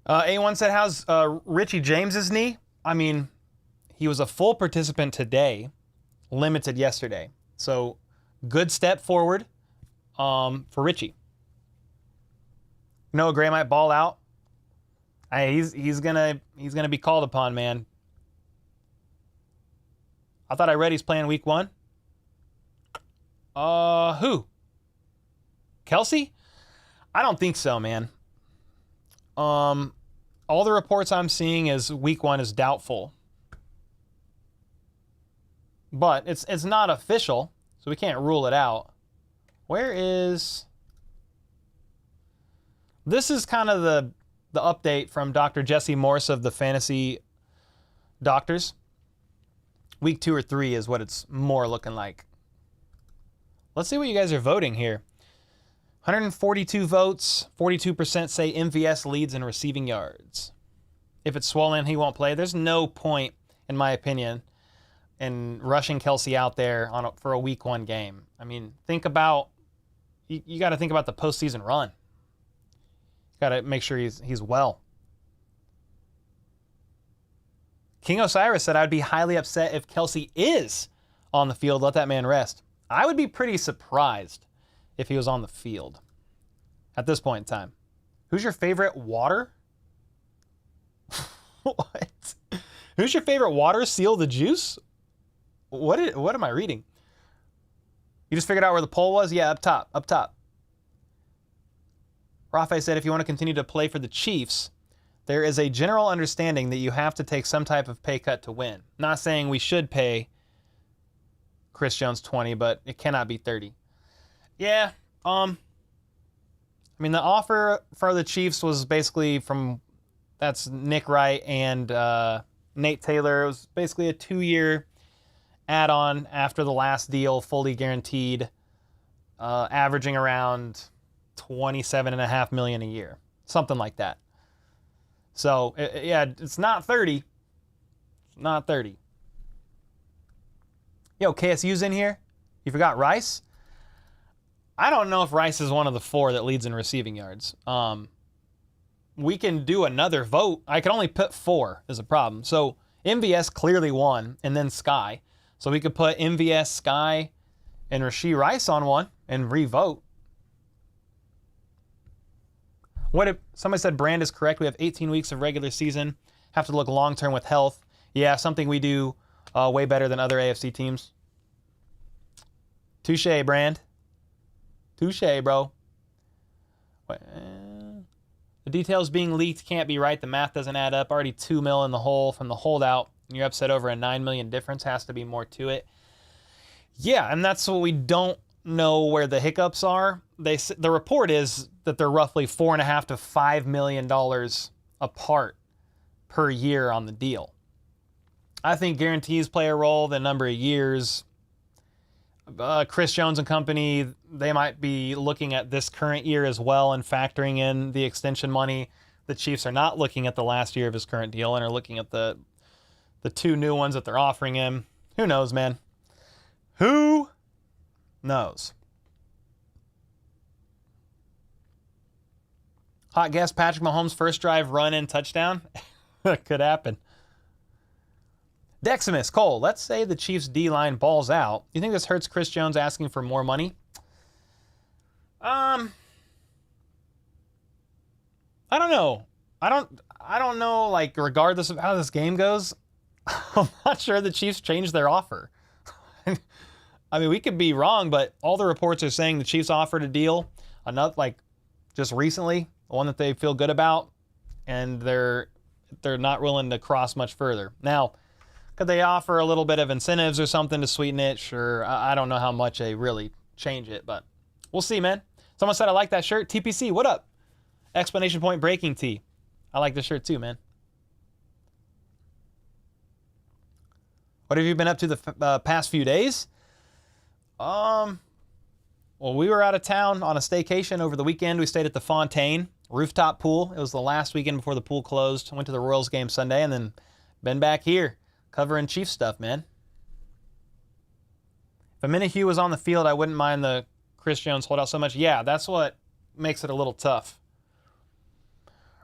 A1 said, how's Richie James's knee? I mean, he was a full participant today, limited yesterday. So good step forward for Richie. Noah Gray might ball out. He's gonna be called upon, man. I thought I read he's playing week 1. Who? Kelce? I don't think so, man. All the reports I'm seeing is week 1 is doubtful. But it's not official, so we can't rule it out. Where is... This is kind of the update from Dr. Jesse Morse of the Fantasy Doctors. Week 2 or 3 is what it's more looking like. Let's see what you guys are voting here. 142 votes, 42% say MVS leads in receiving yards. If it's swollen, he won't play. There's no point, in my opinion, in rushing Kelce out there for a week 1 game. I mean, think about, you got to think about the postseason run. Got to make sure he's well. King Osiris said, I'd be highly upset if Kelce is on the field. Let that man rest. I would be pretty surprised if he was on the field at this point in time. Who's your favorite water? What? Who's your favorite water? Seal the juice? What am I reading? You just figured out where the poll was? Yeah, up top. Up top. Rafa said, if you want to continue to play for the Chiefs, there is a general understanding that you have to take some type of pay cut to win. Not saying we should pay Chris Jones 20, but it cannot be 30. Yeah, I mean, the offer for the Chiefs was basically that's Nick Wright and Nate Taylor. It was basically a 2-year add-on after the last deal, fully guaranteed, averaging around $27.5 million a year, something like that. So yeah, it's not 30. It's not 30. Yo, KSU's in here. You forgot Rice? I don't know if Rice is one of the 4 that leads in receiving yards. We can do another vote. I can only put 4 is a problem. So MVS clearly won, and then Sky. So we could put MVS, Sky, and Rashee Rice on one and re-vote. What if somebody said Brand is correct? We have 18 weeks of regular season. Have to look long-term with health. Yeah, something we do way better than other AFC teams. Touche, Brand. Touche, bro. The details being leaked can't be right. The math doesn't add up. Already $2 million in the hole from the holdout. And you're upset over a $9 million difference. Has to be more to it. Yeah, and that's what we don't know where the hiccups are. The report is that they're roughly $4.5 to $5 million apart per year on the deal. I think guarantees play a role. The number of years. Chris Jones and company, they might be looking at this current year as well and factoring in the extension money. The Chiefs are not looking at the last year of his current deal and are looking at the 2 new ones that they're offering him. Who knows, man? Who knows? Hot guess, Patrick Mahomes' first drive run-in touchdown? Could happen. Deximus, Cole, let's say the Chiefs' D-line balls out. You think this hurts Chris Jones asking for more money? I don't know. I don't know, like, regardless of how this game goes, I'm not sure the Chiefs changed their offer. I mean, we could be wrong, but all the reports are saying the Chiefs offered a deal, enough, like, just recently, one that they feel good about, and they're not willing to cross much further. Now, could they offer a little bit of incentives or something to sweeten it? Sure. I don't know how much they really change it, but we'll see, man. Someone said, I like that shirt. TPC, what up? Explanation point breaking tee. I like this shirt too, man. What have you been up to the past few days? Well, we were out of town on a staycation over the weekend. We stayed at the Fontaine rooftop pool. It was the last weekend before the pool closed. Went to the Royals game Sunday and then been back here. Covering Chiefs stuff, man. If Minihue was on the field, I wouldn't mind the Chris Jones holdout so much. Yeah, that's what makes it a little tough.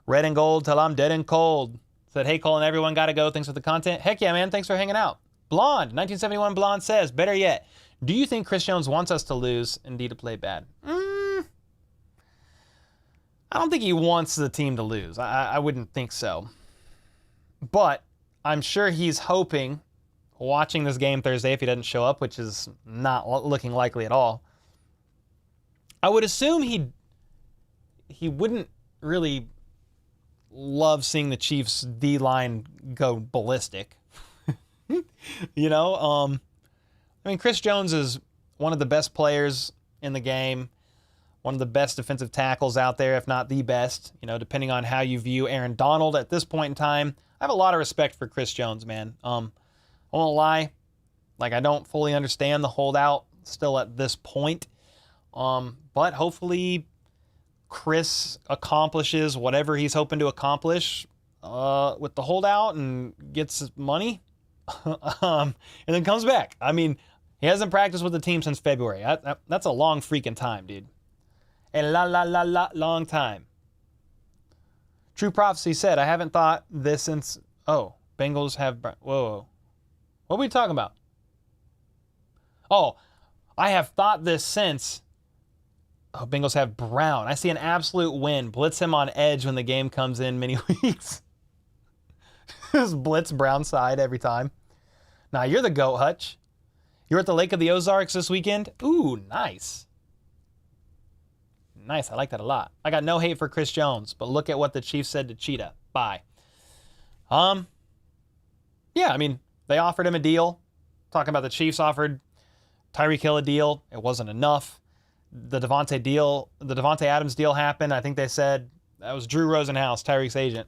Red and gold till I'm dead and cold. Said, hey, Cole and everyone got to go. Thanks for the content. Heck yeah, man. Thanks for hanging out. Blonde, 1971 Blonde says, better yet, do you think Chris Jones wants us to lose and D to play bad? I don't think he wants the team to lose. I wouldn't think so. But I'm sure he's hoping, watching this game Thursday, if he doesn't show up, which is not looking likely at all, I would assume he wouldn't really love seeing the Chiefs D-line go ballistic. You know, I mean, Chris Jones is one of the best players in the game, one of the best defensive tackles out there, if not the best, you know, depending on how you view Aaron Donald at this point in time. I have a lot of respect for Chris Jones, man. I won't lie, like, I don't fully understand the holdout still at this point, but hopefully Chris accomplishes whatever he's hoping to accomplish with the holdout and gets money. And then comes back. I mean, he hasn't practiced with the team since February. That's a long freaking time, dude. A long time. True Prophecy said, I haven't thought this since... Oh, Bengals have... Whoa. What are we talking about? Oh, I have thought this since... Oh, Bengals have Brown. I see an absolute win. Blitz him on edge when the game comes in many weeks. Just blitz Brown side every time. Nah, you're the GOAT, Hutch. You're at the Lake of the Ozarks this weekend? Ooh, nice. Nice, I like that a lot. I got no hate for Chris Jones, but look at what the Chiefs said to Cheetah. Bye. Yeah, I mean, they offered him a deal. Talking about the Chiefs offered Tyreek Hill a deal. It wasn't enough. The Devontae Adams deal happened. I think they said, that was Drew Rosenhaus, Tyreek's agent.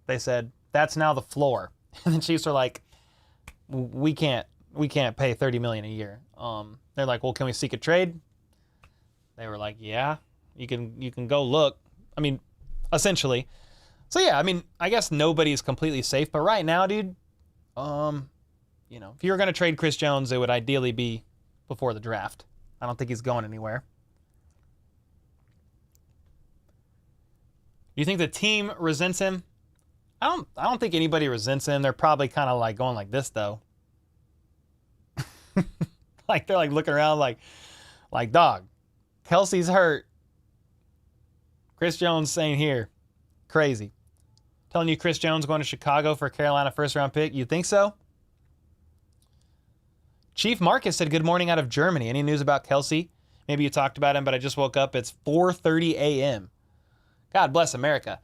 They said, that's now the floor. And the Chiefs are like, we can't pay $30 million a year. They're like, well, can we seek a trade? They were like, yeah, you can go look. I mean, essentially. So yeah, I mean, I guess nobody's completely safe, but right now, dude, you know, if you were going to trade Chris Jones, it would ideally be before the draft. I don't think he's going anywhere. You think the team resents him? I don't think anybody resents him. They're probably kind of like going like this though. Like they're like looking around like dog. Kelce's hurt. Chris Jones ain't here. Crazy. Telling you Chris Jones going to Chicago for Carolina first-round pick. You think so? Chief Marcus said good morning out of Germany. Any news about Kelce? Maybe you talked about him, but I just woke up. It's 4:30 a.m. God bless America.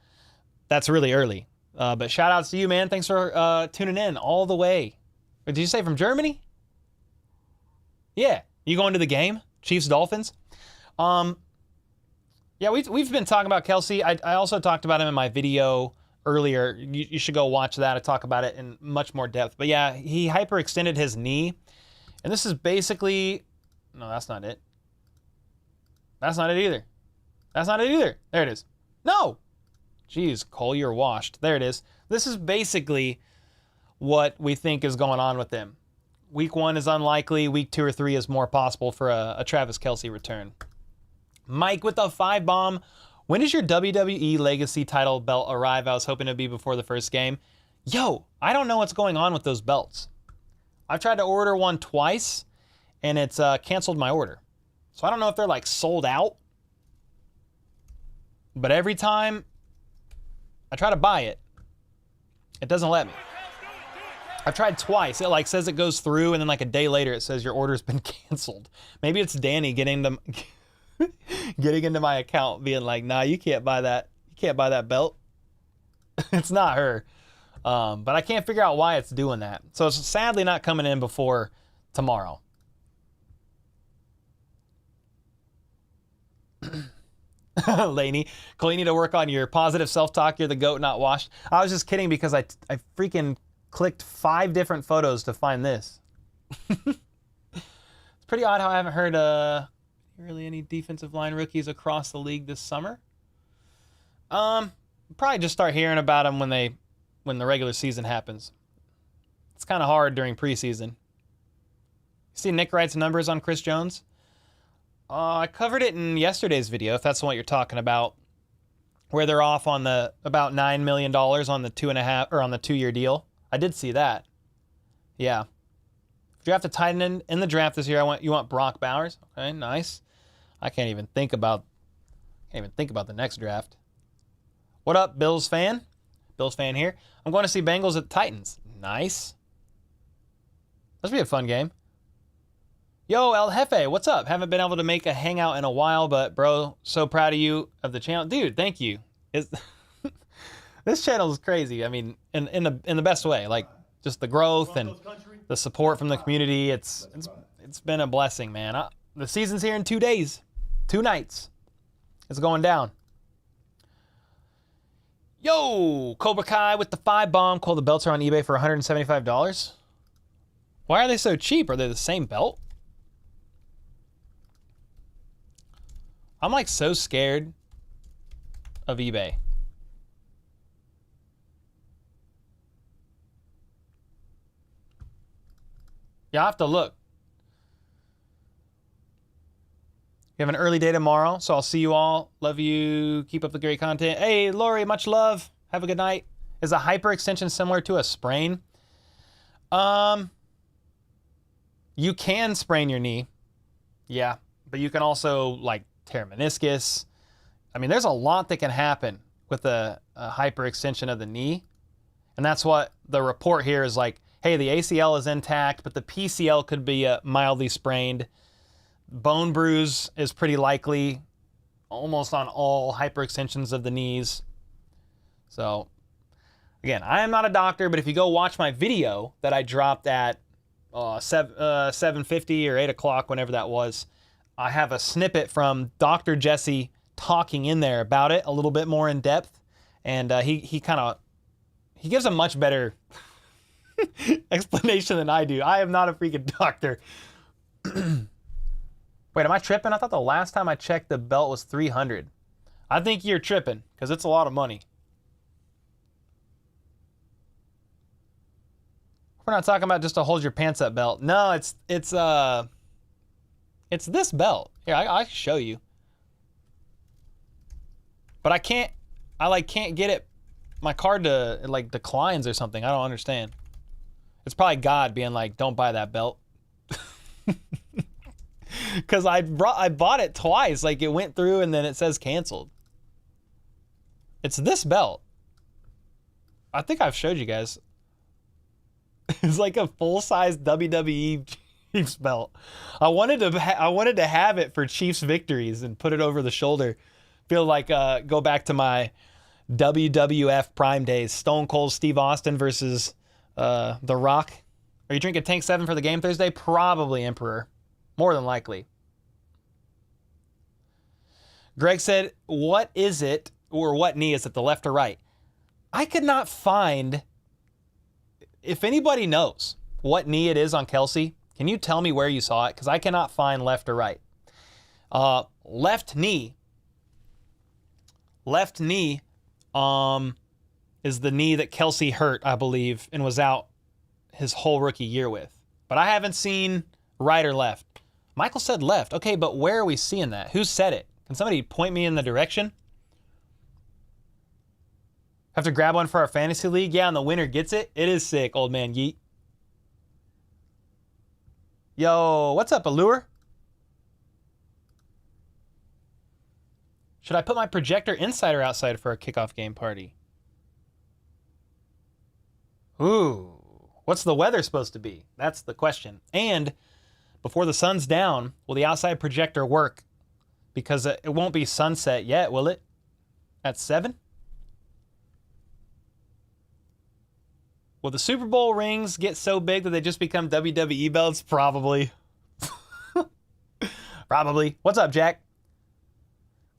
That's really early. But shout outs to you, man. Thanks for tuning in all the way. Did you say from Germany? Yeah. You going to the game? Chiefs Dolphins? Yeah, we've been talking about Kelce. I also talked about him in my video earlier. You should go watch that. I talk about it in much more depth. But yeah, he hyperextended his knee. And this is basically... No, that's not it. That's not it either. That's not it either. There it is. No! Jeez, Cole, you're washed. There it is. This is basically what we think is going on with him. Week 1 is unlikely. Week 2 or 3 is more possible for a Travis Kelce return. Mike with the 5-bomb. When does your WWE Legacy title belt arrive? I was hoping it'd be before the first game. Yo, I don't know what's going on with those belts. I've tried to order one twice, and it's canceled my order. So I don't know if they're like sold out. But every time I try to buy it, it doesn't let me. I've tried twice. It like says it goes through, and then like a day later it says your order's been canceled. Maybe it's Danny getting into my account being like, nah, you can't buy that. You can't buy that belt. It's not her. But I can't figure out why it's doing that. So it's sadly not coming in before tomorrow. Laney, Cole, you need to work on your positive self-talk. You're the GOAT, not washed. I was just kidding because I freaking clicked 5 different photos to find this. It's pretty odd how I haven't heard really any defensive line rookies across the league this summer. Probably just start hearing about them when the regular season happens. It's kind of hard during preseason. You see Nick Wright's numbers on Chris Jones? I covered it in yesterday's video, if that's the one you're talking about. where they're off on the about $9 million on the 2.5 or on the 2-year deal. I did see that. Yeah. Draft a tight end in the draft this year. You want Brock Bowers. Okay, nice. I can't even think about the next draft. What up, Bills fan? Bills fan here. I'm going to see Bengals at Titans. Nice. This will be a fun game. Yo, El Jefe, what's up? Haven't been able to make a hangout in a while, but bro, so proud of you of the channel. Dude, thank you. This channel is crazy. I mean, in the best way. Like, just the growth and the support from the community. It's been a blessing, man. The season's here in 2 days. 2 nights. It's going down. Yo, Cobra Kai with the 5 bomb. Call the belts are on eBay for $175. Why are they so cheap? Are they the same belt? I'm like so scared of eBay. Yeah, I have to look. You have an early day tomorrow, so I'll see you all. Love you. Keep up the great content. Hey, Lori, much love. Have a good night. Is a hyperextension similar to a sprain? You can sprain your knee. Yeah, but you can also like tear meniscus. I mean, there's a lot that can happen with a hyperextension of the knee. And that's what the report here is like, hey, the ACL is intact, but the PCL could be mildly sprained. Bone bruise is pretty likely almost on all hyperextensions of the knees. So, again, I am not a doctor, but if you go watch my video that I dropped at 7:50 or 8 o'clock, whenever that was, I have a snippet from Dr. Jesse talking in there about it a little bit more in depth. And he gives a much better explanation than I do. I am not a freaking doctor. Wait, am I tripping? I thought the last time I checked the belt was $300. I think you're tripping because it's a lot of money. We're not talking about just a hold your pants up belt. No, it's this belt. Here, I can show you. But I can't get it. My card it like declines or something. I don't understand. It's probably God being like, don't buy that belt. Because I bought it twice. Like, it went through and then it says canceled. It's this belt. I think I've showed you guys. It's like a full-size WWE Chiefs belt. I wanted to have it for Chiefs victories and put it over the shoulder. Feel like go back to my WWF prime days. Stone Cold Steve Austin versus The Rock. Are you drinking Tank 7 for the game Thursday? Probably Emperor. More than likely. Greg said, what is it, or what knee is it, the left or right? I could not find, if anybody knows what knee it is on Kelce, can you tell me where you saw it? Because I cannot find left or right. Left knee is the knee that Kelce hurt, I believe, and was out his whole rookie year with. But I haven't seen right or left. Michael said left. Okay, but where are we seeing that? Who said it? Can somebody point me in the direction? Have to grab one for our fantasy league? Yeah, and the winner gets it. It is sick, old man Yeet. Yo, what's up, Allure? Should I put my projector inside or outside for a kickoff game party? Ooh, what's the weather supposed to be? That's the question. And before the sun's down, will the outside projector work? Because it won't be sunset yet, will it? At 7? Will the Super Bowl rings get so big that they just become WWE belts? Probably. Probably. What's up, Jack?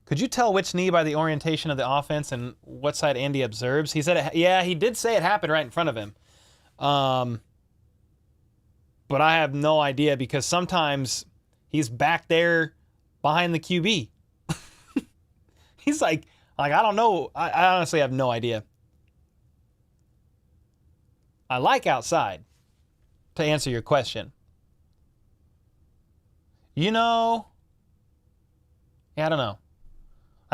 Could you tell which knee by the orientation of the offense and what side Andy observes? He said, yeah, he did say it happened right in front of him. But I have no idea because sometimes he's back there behind the QB. He's like, I don't know. I honestly have no idea. I like outside, to answer your question. You know, yeah, I don't know.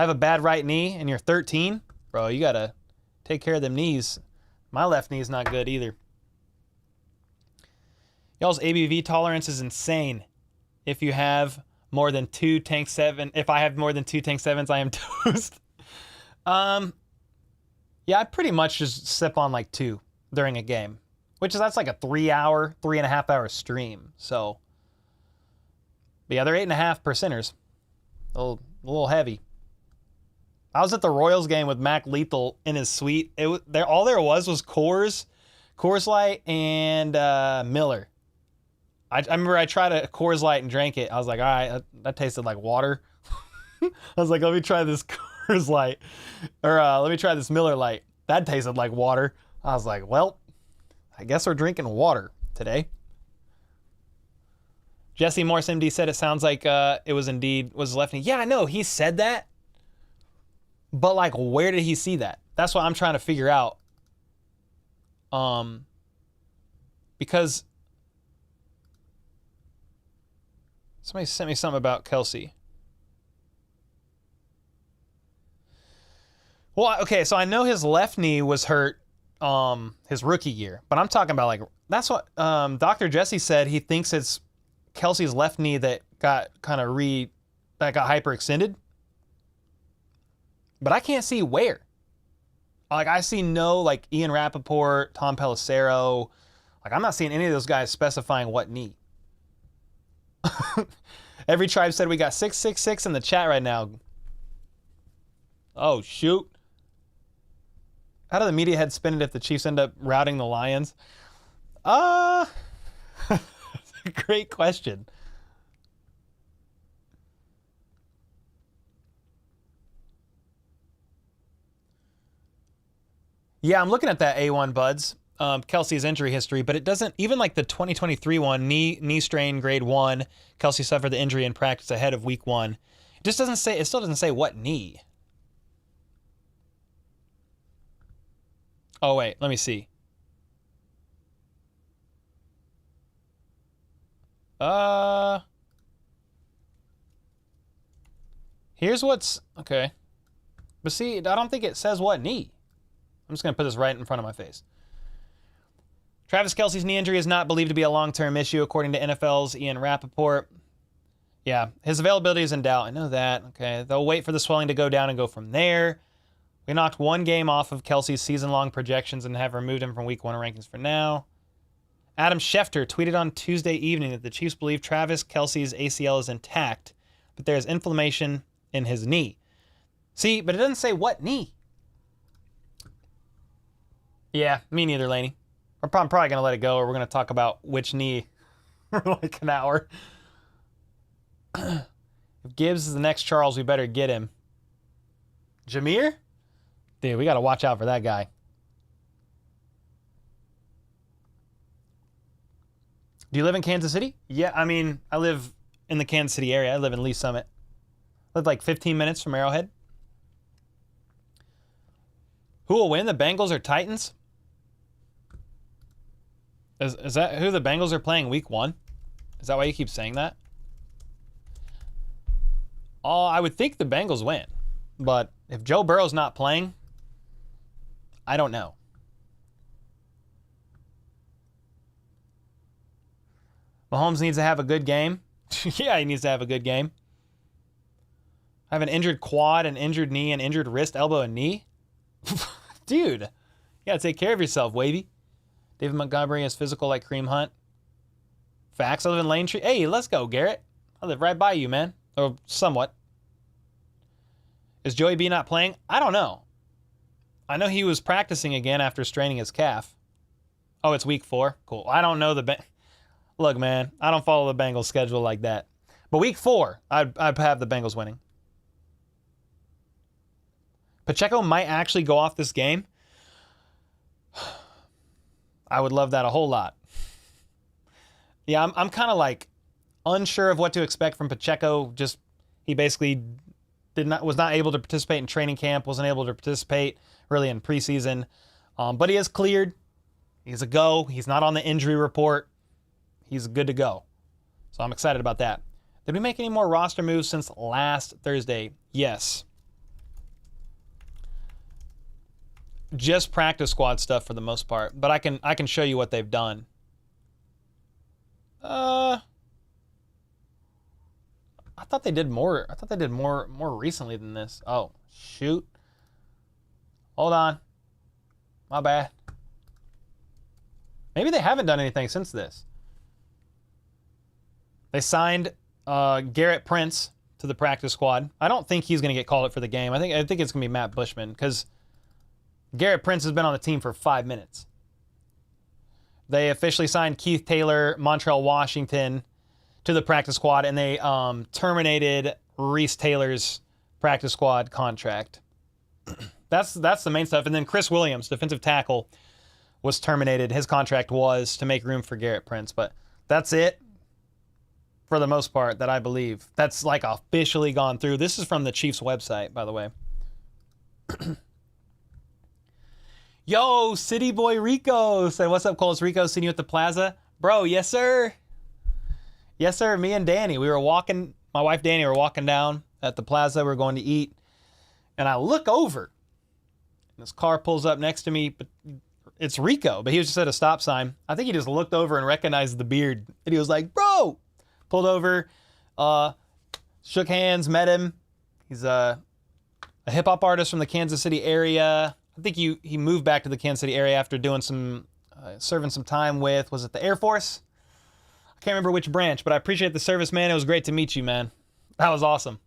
I have a bad right knee and you're 13? Bro, you got to take care of them knees. My left knee is not good either. Y'all's ABV tolerance is insane. If you have more than 2 tank 7, if I have more than 2 tank 7s, I am toast. Yeah, I pretty much just sip on like 2 during a game, that's like a 3.5 hour stream. So, but yeah, they're 8.5 percenters. A little heavy. I was at the Royals game with Mac Lethal in his suite. All there was Coors Light, and Miller. I remember I tried a Coors Light and drank it. I was like, all right, that tasted like water. I was like, let me try this Coors Light. Or let me try this Miller Light. That tasted like water. I was like, well, I guess we're drinking water today. Jesse Morse MD said it sounds like it was left knee. Yeah, I know. He said that. But, like, where did he see that? That's what I'm trying to figure out. Because somebody sent me something about Kelce. Well, okay, so I know his left knee was hurt his rookie year. But I'm talking about, like, that's what Dr. Jesse said. He thinks it's Kelce's left knee that got kind of hyperextended. But I can't see where. Like, I see no, like, Ian Rappaport, Tom Pelissero. Like, I'm not seeing any of those guys specifying what knee. Every tribe said we got 666 in the chat right now. Oh, shoot. How do the media heads spin it if the Chiefs end up routing the Lions? Great question. Yeah, I'm looking at that A1 Buds, Kelce's injury history, but it doesn't, even like the 2023 one, knee strain grade 1, Kelce suffered the injury in practice ahead of week 1. It still doesn't say what knee. Oh, wait, let me see. Here's what's, okay. But see, I don't think it says what knee. I'm just going to put this right in front of my face. Travis Kelce's knee injury is not believed to be a long-term issue, according to NFL's Ian Rappaport. Yeah, his availability is in doubt. I know that. Okay, they'll wait for the swelling to go down and go from there. We knocked 1 game off of Kelce's season-long projections and have removed him from Week 1 rankings for now. Adam Schefter tweeted on Tuesday evening that the Chiefs believe Travis Kelce's ACL is intact, but there is inflammation in his knee. See, but it doesn't say what knee. Yeah, me neither, Laney. I'm probably going to let it go, or we're going to talk about which knee for like an hour. If Gibbs is the next Charles, we better get him. Jameer? Dude, we got to watch out for that guy. Do you live in Kansas City? Yeah, I mean, I live in the Kansas City area. I live in Lee Summit. I live like 15 minutes from Arrowhead. Who will win, the Bengals or Titans? Is that who the Bengals are playing week 1? Is that why you keep saying that? I would think the Bengals win. But if Joe Burrow's not playing, I don't know. Mahomes needs to have a good game. Yeah, he needs to have a good game. I have an injured quad, an injured knee, an injured wrist, elbow, and knee. Dude, you gotta take care of yourself, Wavy. David Montgomery is physical like Kareem Hunt. Facts, I live in Lane Tree. Hey, let's go, Garrett. I live right by you, man. Or somewhat. Is Joey B not playing? I don't know. I know he was practicing again after straining his calf. Oh, it's week 4? Cool. I don't know Look, man, I don't follow the Bengals schedule like that. But week 4, I'd have the Bengals winning. Pacheco might actually go off this game. I would love that a whole lot. Yeah, I'm kind of like unsure of what to expect from Pacheco. Just he basically was not able to participate in training camp, wasn't able to participate really in preseason. But he is cleared. He's a go. He's not on the injury report. He's good to go. So I'm excited about that. Did we make any more roster moves since last Thursday? Yes. just practice squad stuff for the most part, but I can show you what they've done. I thought they did more. I thought they did more recently than this. Oh, shoot. Hold on. My bad. Maybe they haven't done anything since this. They signed Garrett Prince to the practice squad. I don't think he's going to get called up for the game. I think it's going to be Matt Bushman because Garrett Prince has been on the team for 5 minutes. They officially signed Keith Taylor, Montreal, Washington, to the practice squad, and they terminated Reese Taylor's practice squad contract. That's the main stuff. And then Chris Williams, defensive tackle, was terminated. His contract was to make room for Garrett Prince, but that's it for the most part that I believe. That's like officially gone through. This is from the Chiefs website, by the way. Yo, City Boy Rico said, what's up, Cole? It's Rico, seeing you at the plaza. Bro, yes, sir. Yes, sir. Me and Danny, we were walking, my wife Danny, were walking down at the plaza. We were going to eat. And I look over. And this car pulls up next to me, but it's Rico, but he was just at a stop sign. I think he just looked over and recognized the beard. And he was like, bro. Pulled over, shook hands, met him. He's a hip-hop artist from the Kansas City area. I think he moved back to the Kansas City area after doing serving some time with, was it the Air Force? I can't remember which branch, but I appreciate the service, man. It was great to meet you, man. That was awesome.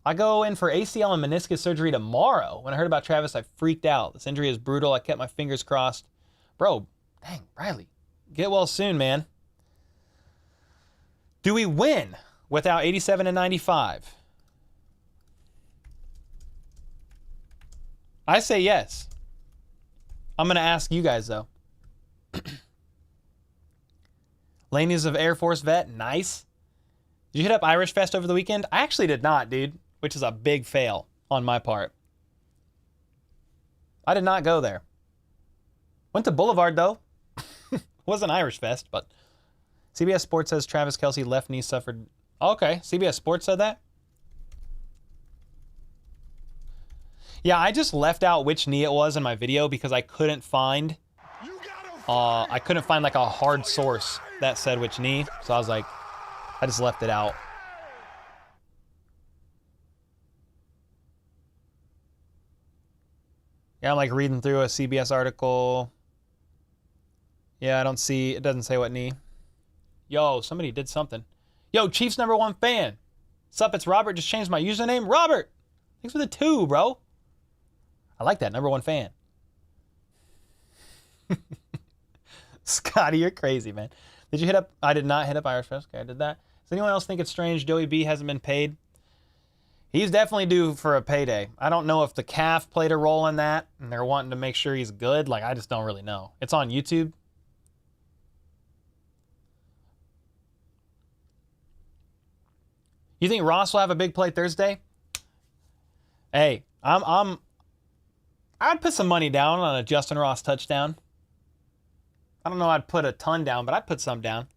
I go in for ACL and meniscus surgery tomorrow. When I heard about Travis, I freaked out. This injury is brutal. I kept my fingers crossed. Bro, dang, Riley, get well soon, man. Do we win without 87 and 95? I say yes. I'm going to ask you guys, though. Laney's of Air Force vet. Nice. Did you hit up Irish Fest over the weekend? I actually did not, dude, which is a big fail on my part. I did not go there. Went to Boulevard, though. Wasn't Irish Fest, but CBS Sports says Travis Kelce left knee suffered. Okay, CBS Sports said that? Yeah, I just left out which knee it was in my video because I couldn't find like a hard source that said which knee. So I was like, I just left it out. Yeah, I'm like reading through a CBS article. Yeah, I don't see, it doesn't say what knee. Yo, somebody did something. Yo, Chiefs #1 fan. Sup, it's Robert. Just changed my username. Robert! Thanks for the 2, bro. I like that, #1 fan. Scotty, you're crazy, man. Did you hit up? I did not hit up Irish Fest. Okay, I did that. Does anyone else think it's strange Joey B hasn't been paid? He's definitely due for a payday. I don't know if the calf played a role in that, and they're wanting to make sure he's good. Like, I just don't really know. It's on YouTube. You think Ross will have a big play Thursday? Hey, I'd put some money down on a Justin Ross touchdown. I don't know I'd put a ton down, but I'd put some down.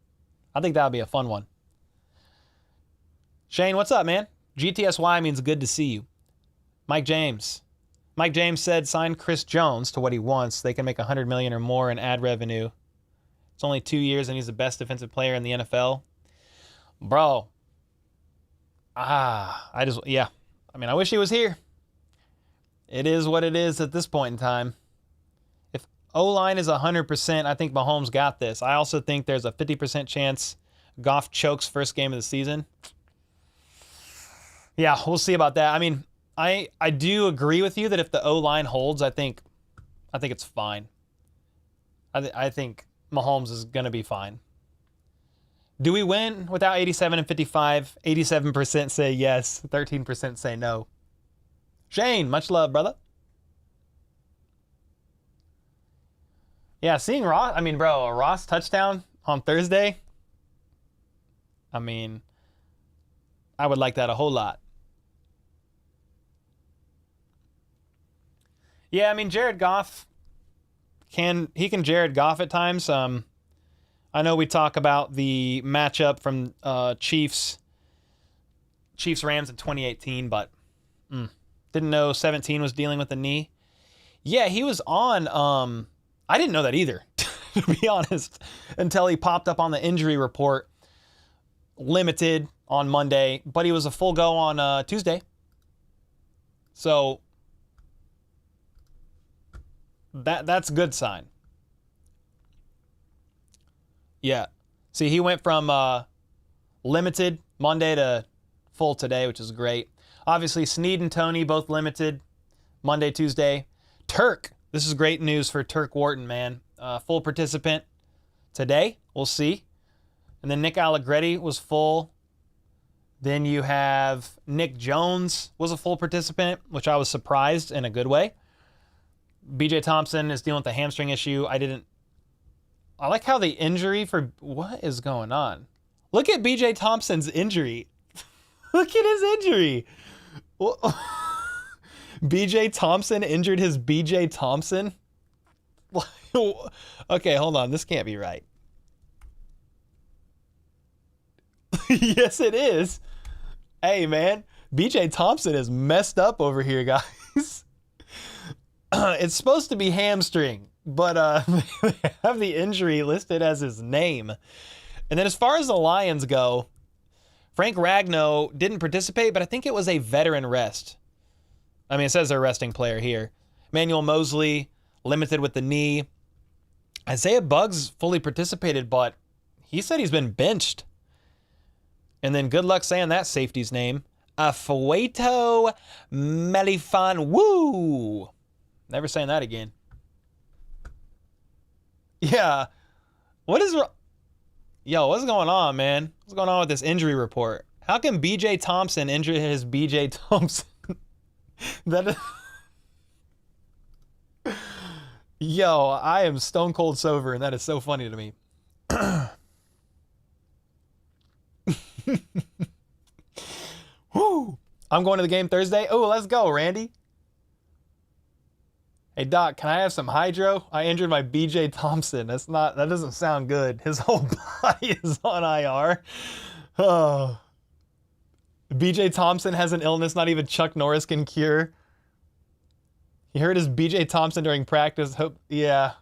I think that would be a fun one. Shane, what's up, man? GTSY means good to see you. Mike James. Mike James said sign Chris Jones to what he wants. They can make $100 million or more in ad revenue. It's only 2 years and he's the best defensive player in the NFL. Bro. I mean, I wish he was here. It is what it is at this point in time. If O-line is 100%, I think Mahomes got this. I also think there's a 50% chance Goff chokes first game of the season. Yeah, we'll see about that. I mean, I do agree with you that if the O-line holds, I think it's fine. I think Mahomes is going to be fine. Do we win without 87 and 55? 87% say yes, 13% say no. Shane, much love, brother. Yeah, seeing Ross, I mean, bro, a Ross touchdown on Thursday, I mean, I would like that a whole lot. Yeah, I mean, Jared Goff, can Jared Goff at times. I know we talk about the matchup from Chiefs-Rams in 2018, but didn't know 17 was dealing with the knee. Yeah, he was on. I didn't know that either, to be honest, until he popped up on the injury report. Limited on Monday, but he was a full go on Tuesday. So that's a good sign. Yeah. See, he went from limited Monday to full today, which is great. Obviously, Snead and Tony both limited Monday, Tuesday. Turk, this is great news for Turk Wharton, man. Full participant today. We'll see. And then Nick Allegretti was full. Then you have Nick Jones was a full participant, which I was surprised in a good way. BJ Thompson is dealing with a hamstring issue. I like how the injury for... What is going on? Look at BJ Thompson's injury. Look at his injury. BJ Thompson injured his BJ Thompson? Okay, hold on. This can't be right. Yes, it is. Hey, man. BJ Thompson is messed up over here, guys. It's supposed to be hamstring, but they have the injury listed as his name. And then as far as the Lions go, Frank Ragnow didn't participate, but I think it was a veteran rest. I mean, it says they're resting player here. Emmanuel Mosley, limited with the knee. Isaiah Buggs fully participated, but he said he's been benched. And then good luck saying that safety's name. Afueto Melifan Woo. Never saying that again. Yeah. What's going on, man? What's going on with this injury report? How can BJ Thompson injure his BJ Thompson? Yo, I am stone cold sober, and that is so funny to me. Woo! I'm going to the game Thursday. Oh, let's go, Randy. Hey, Doc, can I have some hydro? I injured my BJ Thompson. That doesn't sound good. His whole body is on IR. Oh. BJ Thompson has an illness not even Chuck Norris can cure. He hurt his BJ Thompson during practice. Yeah.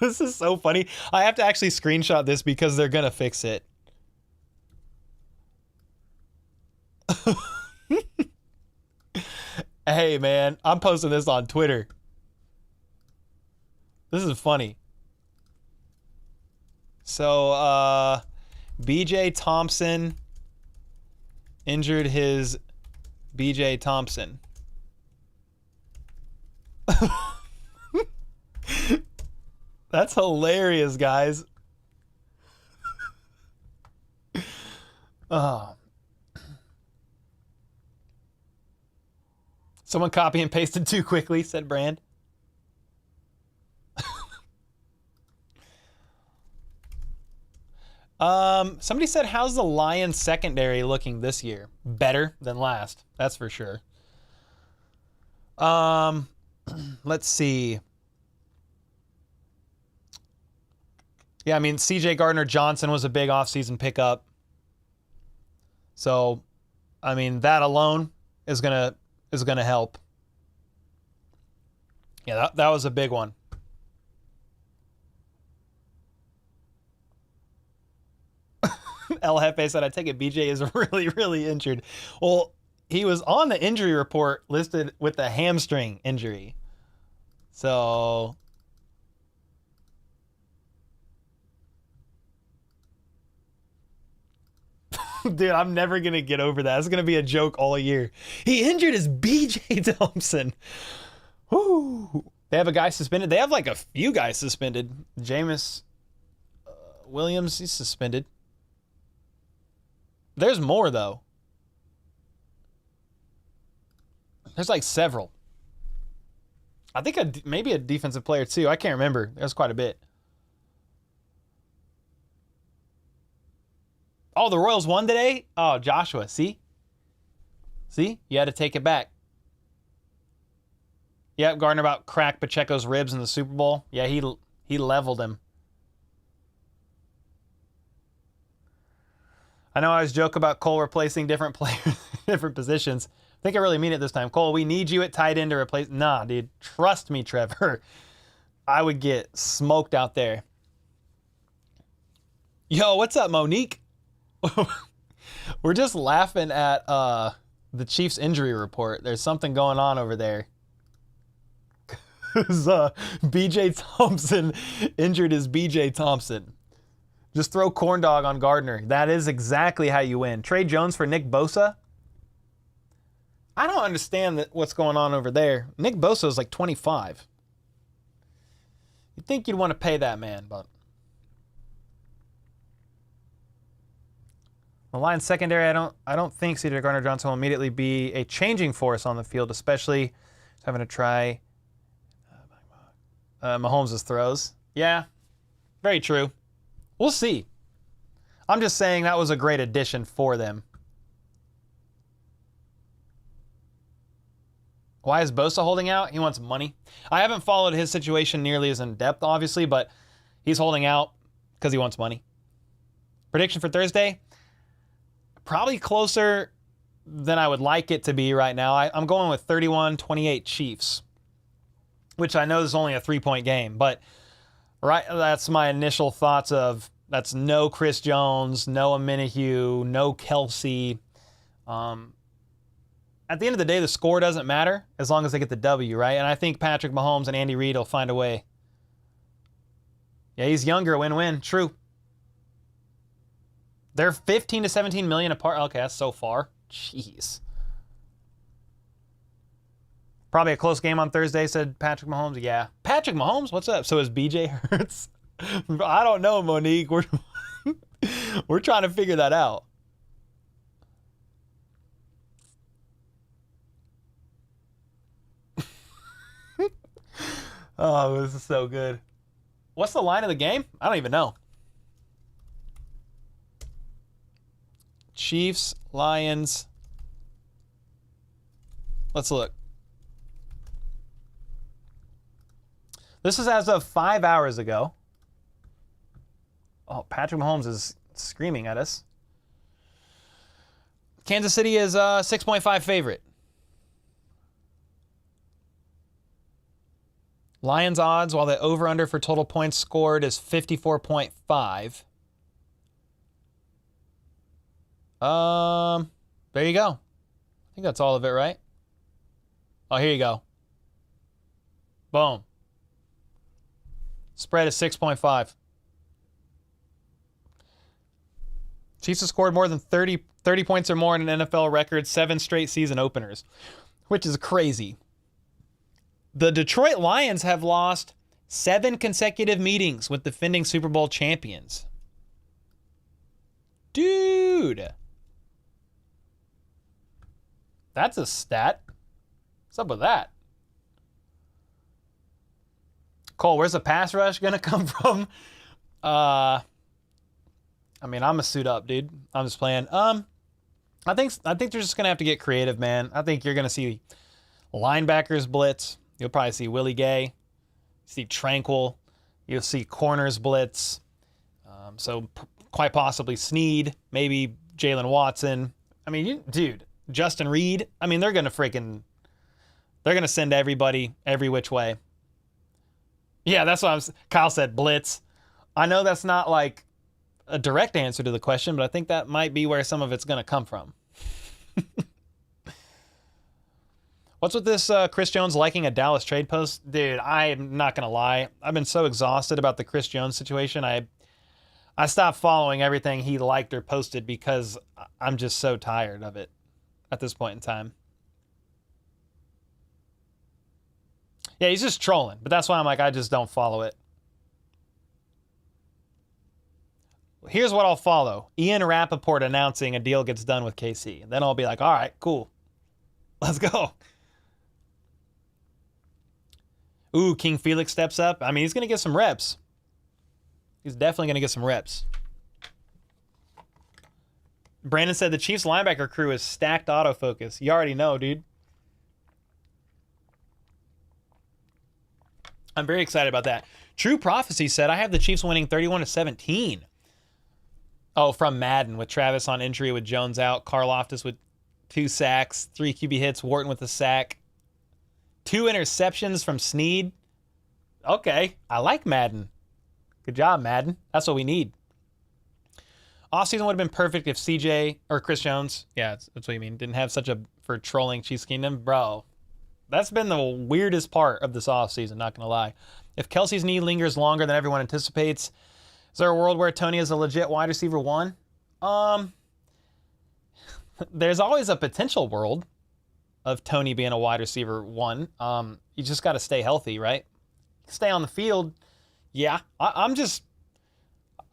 This is so funny. I have to actually screenshot this because they're going to fix it. Hey, man, I'm posting this on Twitter. This is funny. So, BJ Thompson injured his BJ Thompson. That's hilarious, guys. Someone copy and pasted too quickly, said Brand. Somebody said, how's the Lions secondary looking this year? Better than last, that's for sure. Let's see. Yeah, I mean, CJ Gardner-Johnson was a big offseason pickup. So, I mean, that alone is gonna help. Yeah, that was a big one. El Jefe said, I take it BJ is really, really injured. Well, he was on the injury report listed with a hamstring injury. So... Dude, I'm never going to get over that. It's going to be a joke all year. He injured his BJ Thompson. Woo. They have a guy suspended. They have like a few guys suspended. Jameis Williams, he's suspended. There's more, though. There's like several. I think maybe a defensive player, too. I can't remember. There's quite a bit. Oh, the Royals won today? Oh, Joshua, see? See? You had to take it back. Yep, Gardner about cracked Pacheco's ribs in the Super Bowl. Yeah, he leveled him. I know I always joke about Cole replacing different players, different positions, think I really mean it this time. Cole, we need you at tight end to replace. Nah, dude. Trust me, Trevor. I would get smoked out there. Yo, what's up, Monique? We're just laughing at the Chiefs injury report. There's something going on over there. Because B.J. Thompson injured his B.J. Thompson. Just throw corn dog on Gardner. That is exactly how you win. Trey Jones for Nick Bosa? I don't understand what's going on over there. Nick Bosa is like 25. You'd think you'd want to pay that man, but... The Lions secondary, I don't think Cedric Gardner-Johnson will immediately be a changing force on the field, especially having to try Mahomes' throws. Yeah, very true. We'll see. I'm just saying that was a great addition for them. Why is Bosa holding out? He wants money. I haven't followed his situation nearly as in depth, obviously, but he's holding out because he wants money. Prediction for Thursday? Probably closer than I would like it to be right now. I'm going with 31-28 Chiefs, which I know is only a 3-point game, but right, that's my initial thoughts of that's no Chris Jones, no Aminihu, no Kelce. At the end of the day, the score doesn't matter as long as they get the W, right? And I think Patrick Mahomes and Andy Reid will find a way. Yeah, he's younger, win-win, true. They're 15 to 17 million apart. Okay, that's so far. Jeez. Probably a close game on Thursday, said Patrick Mahomes. Yeah. Patrick Mahomes? What's up? So is BJ Hurts? I don't know, Monique. We're trying to figure that out. Oh, this is so good. What's the line of the game? I don't even know. Chiefs, Lions. Let's look. This is as of 5 hours ago. Oh, Patrick Mahomes is screaming at us. Kansas City is a 6.5 favorite. Lions odds, while the over-under for total points scored is 54.5. There you go. I think that's all of it, right? Oh, here you go. Boom. Spread is 6.5. Chiefs have scored more than 30 points or more in an NFL record, 7 straight season openers, which is crazy. The Detroit Lions have lost 7 consecutive meetings with defending Super Bowl champions. Dude. That's a stat. What's up with that? Cole, where's the pass rush going to come from? I mean, I'm a suit up, dude. I'm just playing. I think they're just going to have to get creative, man. I think you're going to see linebackers blitz. You'll probably see Willie Gay, see Tranquil. You'll see corners blitz. Quite possibly Snead, maybe Jalen Watson. I mean, dude, Justin Reed. I mean, they're going to send everybody every which way. Yeah, that's what Kyle said, blitz. I know that's not like a direct answer to the question, but I think that might be where some of it's going to come from. What's with this Chris Jones liking a Dallas trade post? Dude, I'm not going to lie. I've been so exhausted about the Chris Jones situation. I stopped following everything he liked or posted because I'm just so tired of it at this point in time. Yeah, he's just trolling, but that's why I'm like, I just don't follow it. Here's what I'll follow. Ian Rappaport announcing a deal gets done with KC. Then I'll be like, all right, cool. Let's go. Ooh, King Felix steps up. I mean, he's going to get some reps. He's definitely going to get some reps. Brandon said the Chiefs linebacker crew is stacked autofocus. You already know, dude. I'm very excited about that. True Prophecy said, I have the Chiefs winning 31-17. Oh, from Madden with Travis on injury with Jones out. Karlaftis with 2 sacks, 3 QB hits, Wharton with a sack, 2 interceptions from Snead. Okay, I like Madden. Good job, Madden. That's what we need. Offseason would have been perfect if CJ or Chris Jones, yeah, that's what you mean, didn't have such a, for trolling Chiefs Kingdom. Bro, that's been the weirdest part of this offseason, not going to lie. If Kelce's knee lingers longer than everyone anticipates, is there a world where Tony is a legit wide receiver 1? There's always a potential world of Tony being a wide receiver 1. You just got to stay healthy, right? Stay on the field. Yeah, I'm just,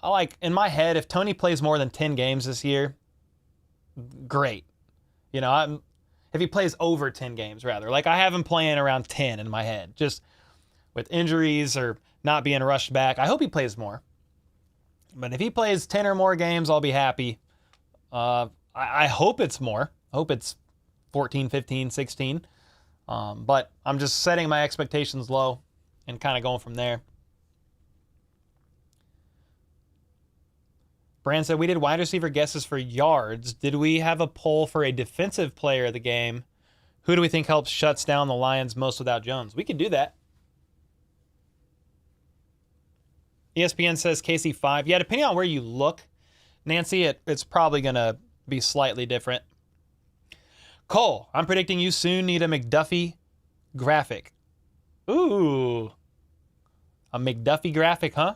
like, in my head, if Tony plays more than 10 games this year, great. You know, if he plays over 10 games, rather. Like, I have him playing around 10 in my head, just with injuries or not being rushed back. I hope he plays more. But if he plays 10 or more games, I'll be happy. I hope it's more. I hope it's 14, 15, 16. But I'm just setting my expectations low and kind of going from there. Brand said, we did wide receiver guesses for yards. Did we have a poll for a defensive player of the game? Who do we think shuts down the Lions most without Jones? We could do that. ESPN says Casey 5. Yeah, depending on where you look, Nancy, it's probably going to be slightly different. Cole, I'm predicting you soon need a McDuffie graphic. Ooh. A McDuffie graphic, huh?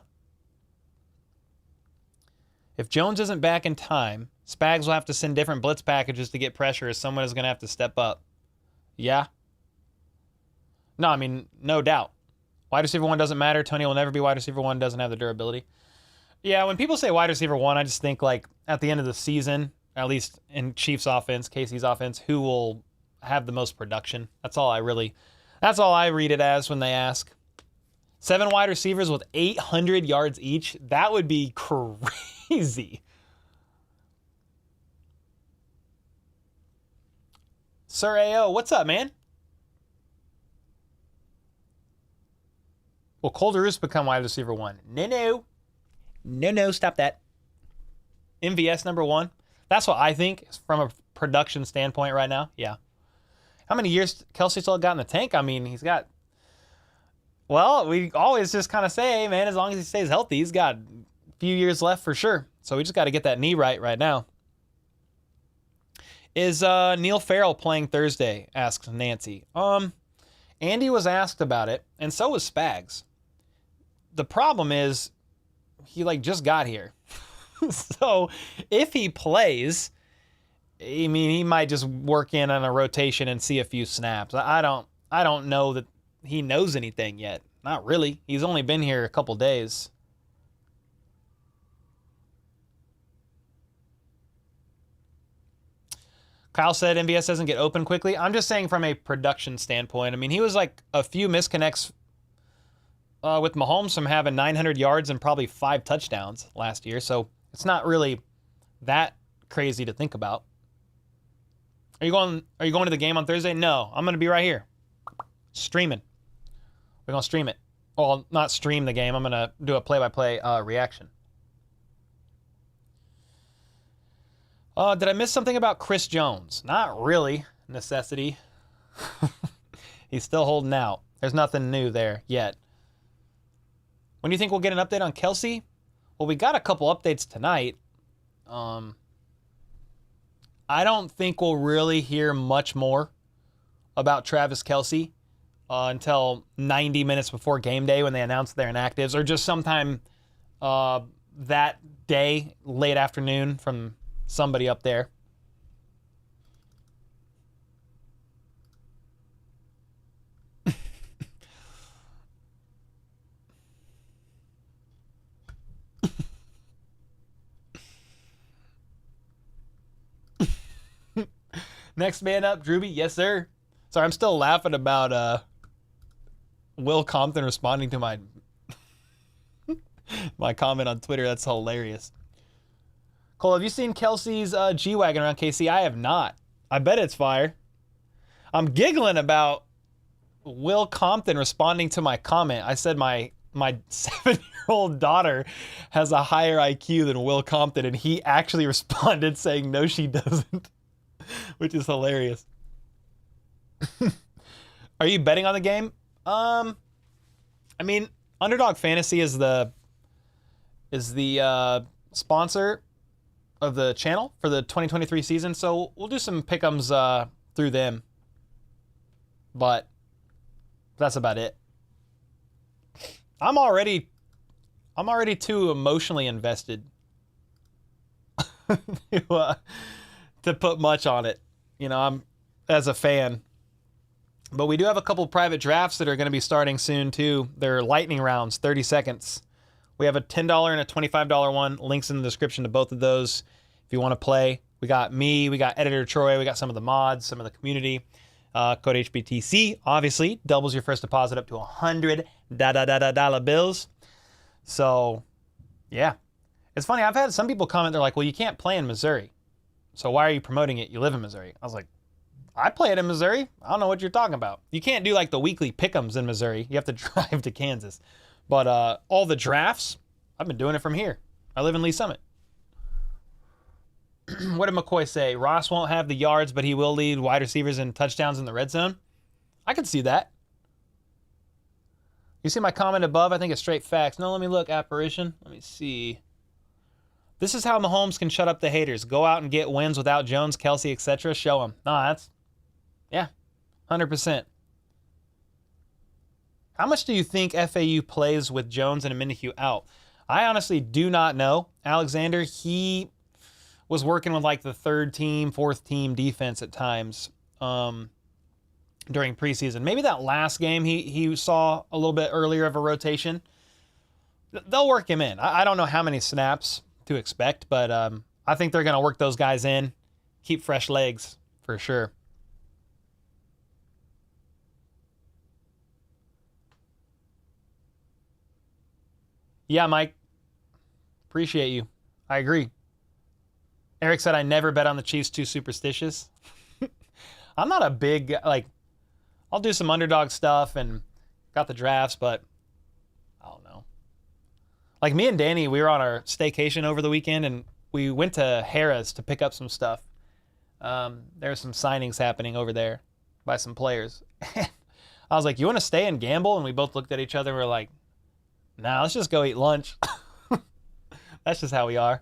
If Jones isn't back in time, Spags will have to send different blitz packages to get pressure, as someone is going to have to step up. Yeah? No, I mean, no doubt. Wide receiver 1 doesn't matter. Tony will never be wide receiver 1, doesn't have the durability. Yeah, when people say wide receiver 1, I just think, like, at the end of the season, at least in Chiefs offense, Casey's offense, who will have the most production. That's all I read it as when they ask. 7 wide receivers with 800 yards each. That would be crazy. Sir AO, what's up, man? Will Cole DeRuse become wide receiver 1? No, stop that. MVS number 1. That's what I think from a production standpoint right now. Yeah. How many years Kelce still got in the tank? I mean, he's got, well, we always just kind of say, hey, man, as long as he stays healthy, he's got a few years left for sure. So we just got to get that knee right now. Is Neil Farrell playing Thursday? Asks Nancy. Andy was asked about it, and so was Spags. The problem is he just got here. So if he plays, I mean, he might just work in on a rotation and see a few snaps. I don't know that he knows anything yet. Not really. He's only been here a couple days. Kyle said MVS doesn't get open quickly. I'm just saying from a production standpoint. I mean, he was like a few misconnects with Mahomes from having 900 yards and probably 5 touchdowns last year. So it's not really that crazy to think about. Are you going to the game on Thursday? No, I'm going to be right here streaming. We're going to stream it. Well, not stream the game. I'm going to do a play-by-play reaction. Did I miss something about Chris Jones? Not really. Necessity. He's still holding out. There's nothing new there yet. When do you think we'll get an update on Kelce? Well, we got a couple updates tonight. I don't think we'll really hear much more about Travis Kelce until 90 minutes before game day when they announce their inactives, or just sometime that day, late afternoon, from somebody up there. Next man up, Drewby. Yes, sir. Sorry, I'm still laughing about Will Compton responding to my my comment on Twitter. That's hilarious. Cole, have you seen Kelce's G-Wagon around KC? I have not. I bet it's fire. I'm giggling about Will Compton responding to my comment. I said my 7-year-old daughter has a higher IQ than Will Compton, and he actually responded saying, no, she doesn't. which is hilarious. Are you betting on the game? I mean, Underdog Fantasy is the sponsor of the channel for the 2023 season, so we'll do some pick'ems through them. But that's about it. I'm already too emotionally invested to put much on it. You know, I'm as a fan. But we do have a couple private drafts that are going to be starting soon too. They're lightning rounds, 30 seconds. We have a $10 and a $25 one. Links in the description to both of those if you want to play. We got me, we got Editor Troy, we got some of the mods, some of the community. Code HBTC, obviously, doubles your first deposit up to $100 bills. So, yeah. It's funny, I've had some people comment, they're like, well, you can't play in Missouri. So why are you promoting it? You live in Missouri. I was like, I play it in Missouri. I don't know what you're talking about. You can't do like the weekly pick'ems in Missouri. You have to drive to Kansas. But all the drafts, I've been doing it from here. I live in Lee Summit. What did McCoy say? Ross won't have the yards, but he will lead wide receivers and touchdowns in the red zone. I can see that. You see my comment above? I think it's straight facts. No, let me look. Apparition. Let me see. This is how Mahomes can shut up the haters. Go out and get wins without Jones, Kelce, etc. Show him. No, that's... Yeah, 100%. How much do you think FAU plays with Jones and Minihue out? I honestly do not know. Alexander, he was working with like the third team, fourth team defense at times during preseason. Maybe that last game he saw a little bit earlier of a rotation. They'll work him in. I don't know how many snaps to expect, but I think they're going to work those guys in, keep fresh legs for sure. Yeah, Mike. Appreciate you. I agree. Eric said, I never bet on the Chiefs, too superstitious. I'm not a big, like, I'll do some underdog stuff and got the drafts, but I don't know. Like me and Danny, we were on our staycation over the weekend and we went to Harrah's to pick up some stuff. There's some signings happening over there by some players. I was like, you want to stay and gamble? And we both looked at each other and we were like, nah, let's just go eat lunch. That's just how we are.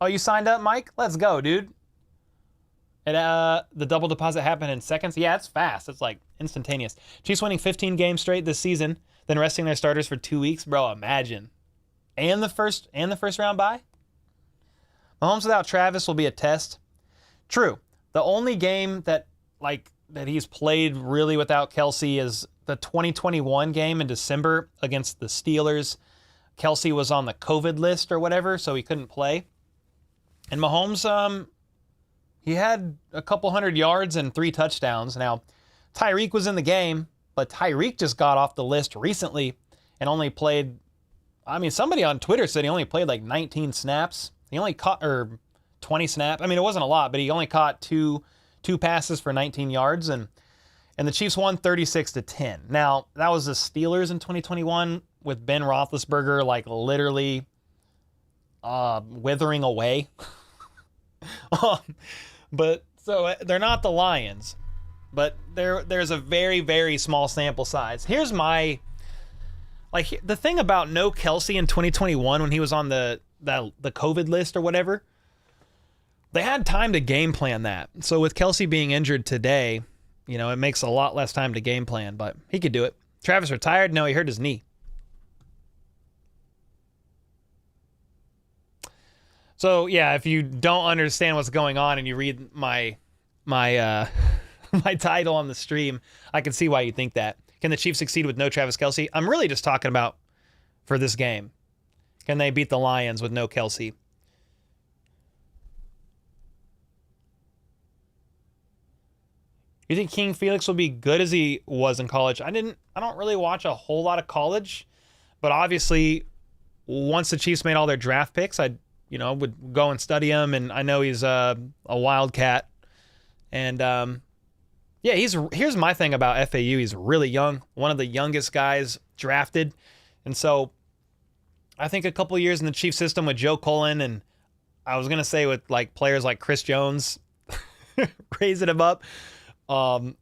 Oh, you signed up, Mike? Let's go, dude. And the double deposit happened in seconds. Yeah, it's fast. It's like instantaneous. Chiefs winning 15 games straight this season, then resting their starters for 2 weeks. Bro, imagine. And the first round bye? Mahomes without Travis will be a test. True. The only game that he's played really without Kelce is the 2021 game in December against the Steelers. Kelce was on the COVID list or whatever, so he couldn't play. And Mahomes, he had a couple hundred yards and 3 touchdowns. Now, Tyreek was in the game, but Tyreek just got off the list recently and only played, I mean, somebody on Twitter said he only played like 19 snaps. He only caught, or 20 snaps. I mean, it wasn't a lot, but he only caught two passes for 19 yards, and the Chiefs won 36-10. Now, that was the Steelers in 2021 with Ben Roethlisberger like literally withering away. But so they're not the Lions, but there's a very, very small sample size. Here's my, like, the thing about no Kelce in 2021 when he was on the COVID list or whatever, they had time to game plan that. So with Kelce being injured today, you know, it makes a lot less time to game plan, but he could do it. Travis retired? No, he hurt his knee. So yeah, if you don't understand what's going on and you read my my title on the stream, I can see why you think that. Can the Chiefs succeed with no Travis Kelce? I'm really just talking about for this game. Can they beat the Lions with no Kelce? You think King Felix will be good as he was in college? I don't really watch a whole lot of college, but obviously once the Chiefs made all their draft picks, I would go and study him, and I know he's a Wildcat. And yeah, here's my thing about FAU. He's really young, one of the youngest guys drafted. And so I think a couple of years in the Chiefs system with Joe Cullen and I was gonna say with like players like Chris Jones raising him up,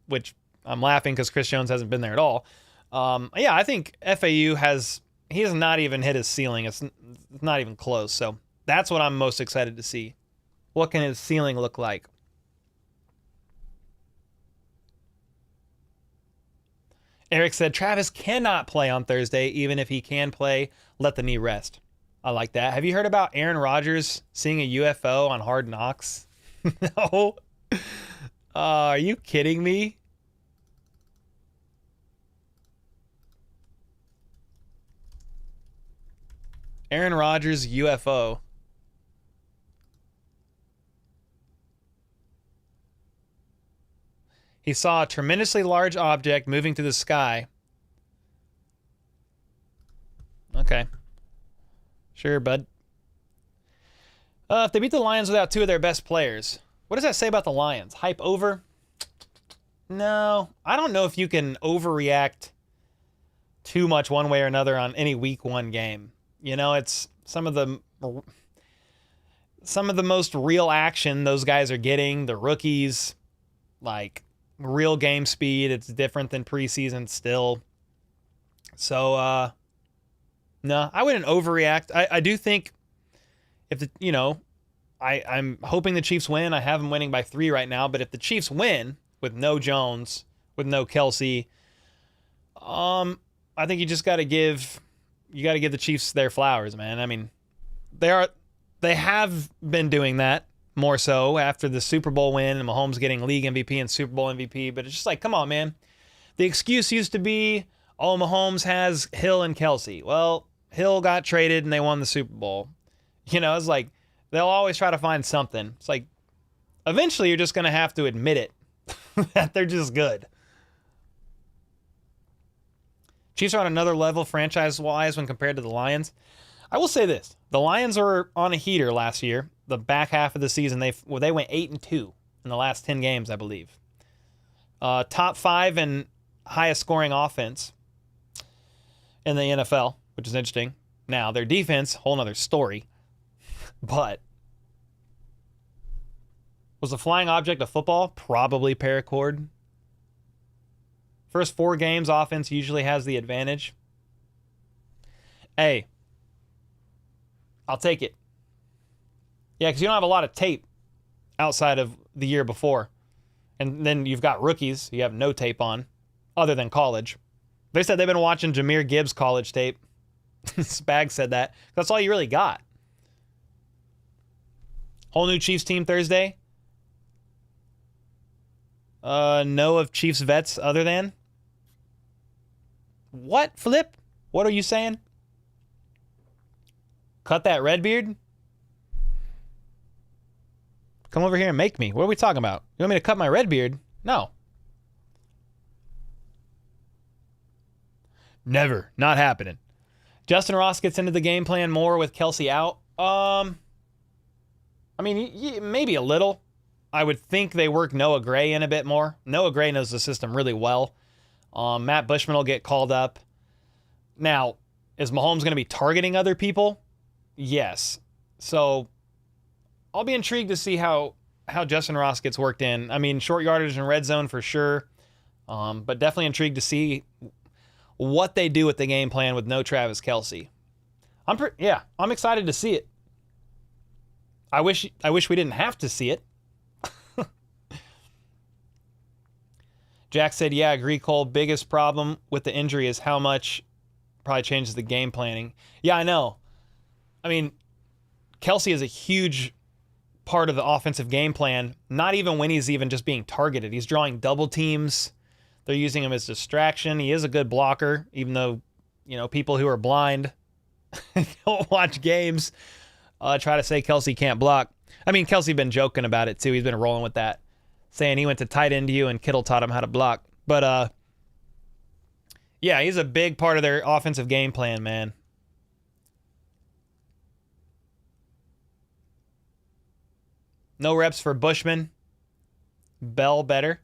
which I'm laughing because Chris Jones hasn't been there at all. Yeah, I think FAU he has not even hit his ceiling. It's not even close. So that's what I'm most excited to see. What can his ceiling look like? Eric said Travis cannot play on Thursday, even if he can play. Let the knee rest. I like that. Have you heard about Aaron Rodgers seeing a UFO on Hard Knocks? No. Are you kidding me? Aaron Rodgers UFO. He saw a tremendously large object moving through the sky. Okay. Sure, bud. If they beat the Lions without two of their best players, what does that say about the Lions? Hype over? No. I don't know if you can overreact too much one way or another on any week one game. You know, it's some of the most real action those guys are getting, the rookies, like real game speed. It's different than preseason still. So, no, I wouldn't overreact. I do think if I'm hoping the Chiefs win. I have them winning by 3 right now, but if the Chiefs win with no Jones, with no Kelce, I think you just got to give the Chiefs their flowers, man. I mean, they have been doing that more so after the Super Bowl win and Mahomes getting league MVP and Super Bowl MVP, but it's just like, come on, man. The excuse used to be, oh, Mahomes has Hill and Kelce. Well, Hill got traded and they won the Super Bowl. You know, it's like they'll always try to find something. It's like eventually you're just going to have to admit it that they're just good. Chiefs are on another level franchise-wise when compared to the Lions. I will say this. The Lions were on a heater last year. The back half of the season, they went 8-2 in the last 10 games, I believe. Top 5 in highest scoring offense in the NFL, which is interesting. Now, their defense, whole nother story. But was the flying object of football? Probably paracord. First 4 games, offense usually has the advantage. Hey, I'll take it. Yeah, because you don't have a lot of tape outside of the year before. And then you've got rookies you have no tape on, other than college. They said they've been watching Jahmyr Gibbs' college tape. Spag said that. That's all you really got. Whole new Chiefs team Thursday. No of Chiefs vets other than? What, Flip? What are you saying? Cut that red beard? Come over here and make me. What are we talking about? You want me to cut my red beard? No. Never. Not happening. Justin Ross gets into the game plan more with Kelce out. I mean, maybe a little. I would think they work Noah Gray in a bit more. Noah Gray knows the system really well. Matt Bushman will get called up. Now, is Mahomes going to be targeting other people? Yes. So I'll be intrigued to see how Justin Ross gets worked in. I mean, short yardage and red zone for sure. But definitely intrigued to see what they do with the game plan with no Travis Kelce. I'm excited to see it. I wish we didn't have to see it. Jack said, yeah, agree, Cole. Biggest problem with the injury is how much probably changes the game planning. Yeah, I know. I mean, Kelce is a huge part of the offensive game plan, not even when he's even just being targeted. He's drawing double teams. They're using him as distraction. He is a good blocker, even though, people who are blind don't watch games try to say Kelce can't block. I mean, Kelce been joking about it, too. He's been rolling with that, saying he went to tight end to you and Kittle taught him how to block. But, yeah, he's a big part of their offensive game plan, man. No reps for Bushman. Bell better.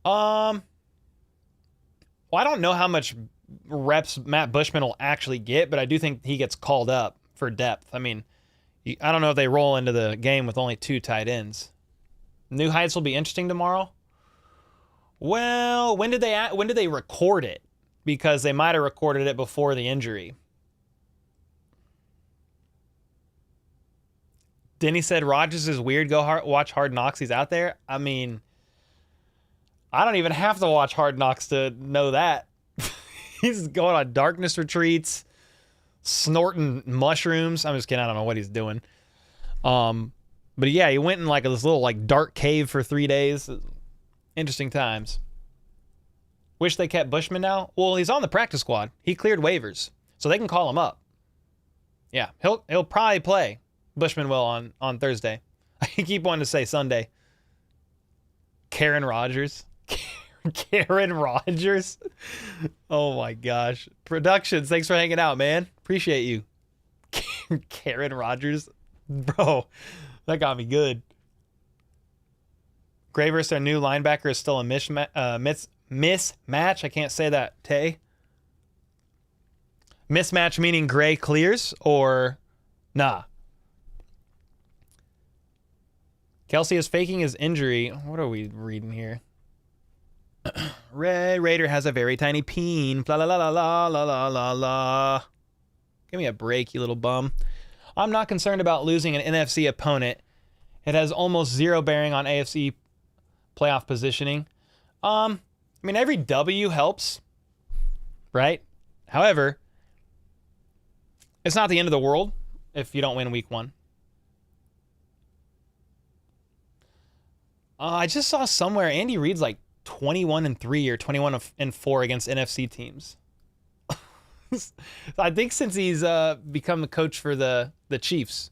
Well, I don't know how much reps Matt Bushman will actually get, but I do think he gets called up for depth. I mean, I don't know if they roll into the game with only 2 tight ends. New Heights will be interesting tomorrow. Well, when did they record it? Because they might have recorded it before the injury. Denny said Rodgers is weird. Go watch Hard Knocks. He's out there. I mean, I don't even have to watch Hard Knocks to know that. He's going on darkness retreats, snorting mushrooms. I'm just kidding. I don't know what he's doing. But yeah, he went in like this little like dark cave for 3 days. Interesting times. Wish they kept Bushman now. Well, he's on the practice squad. He cleared waivers, so they can call him up. Yeah, he'll probably play. Bushman will on Thursday. I keep wanting to say Sunday. Karen Rogers. Karen Rogers. Oh my gosh. Productions, thanks for hanging out, man. Appreciate you. Karen Rogers. Bro, that got me good. Gray versus their new linebacker is still a mismatch. I can't say that, Tay. Mismatch meaning Gray clears or nah? Kelce is faking his injury. What are we reading here? Red Raider has a very tiny peen. La la la la la la la la la. Give me a break, you little bum. I'm not concerned about losing an NFC opponent. It has almost zero bearing on AFC playoff positioning. I mean, every W helps, right? However, it's not the end of the world if you don't win week 1. I just saw somewhere Andy Reid's like 21-3 or 21-4 against NFC teams. I think since he's become the coach for the Chiefs.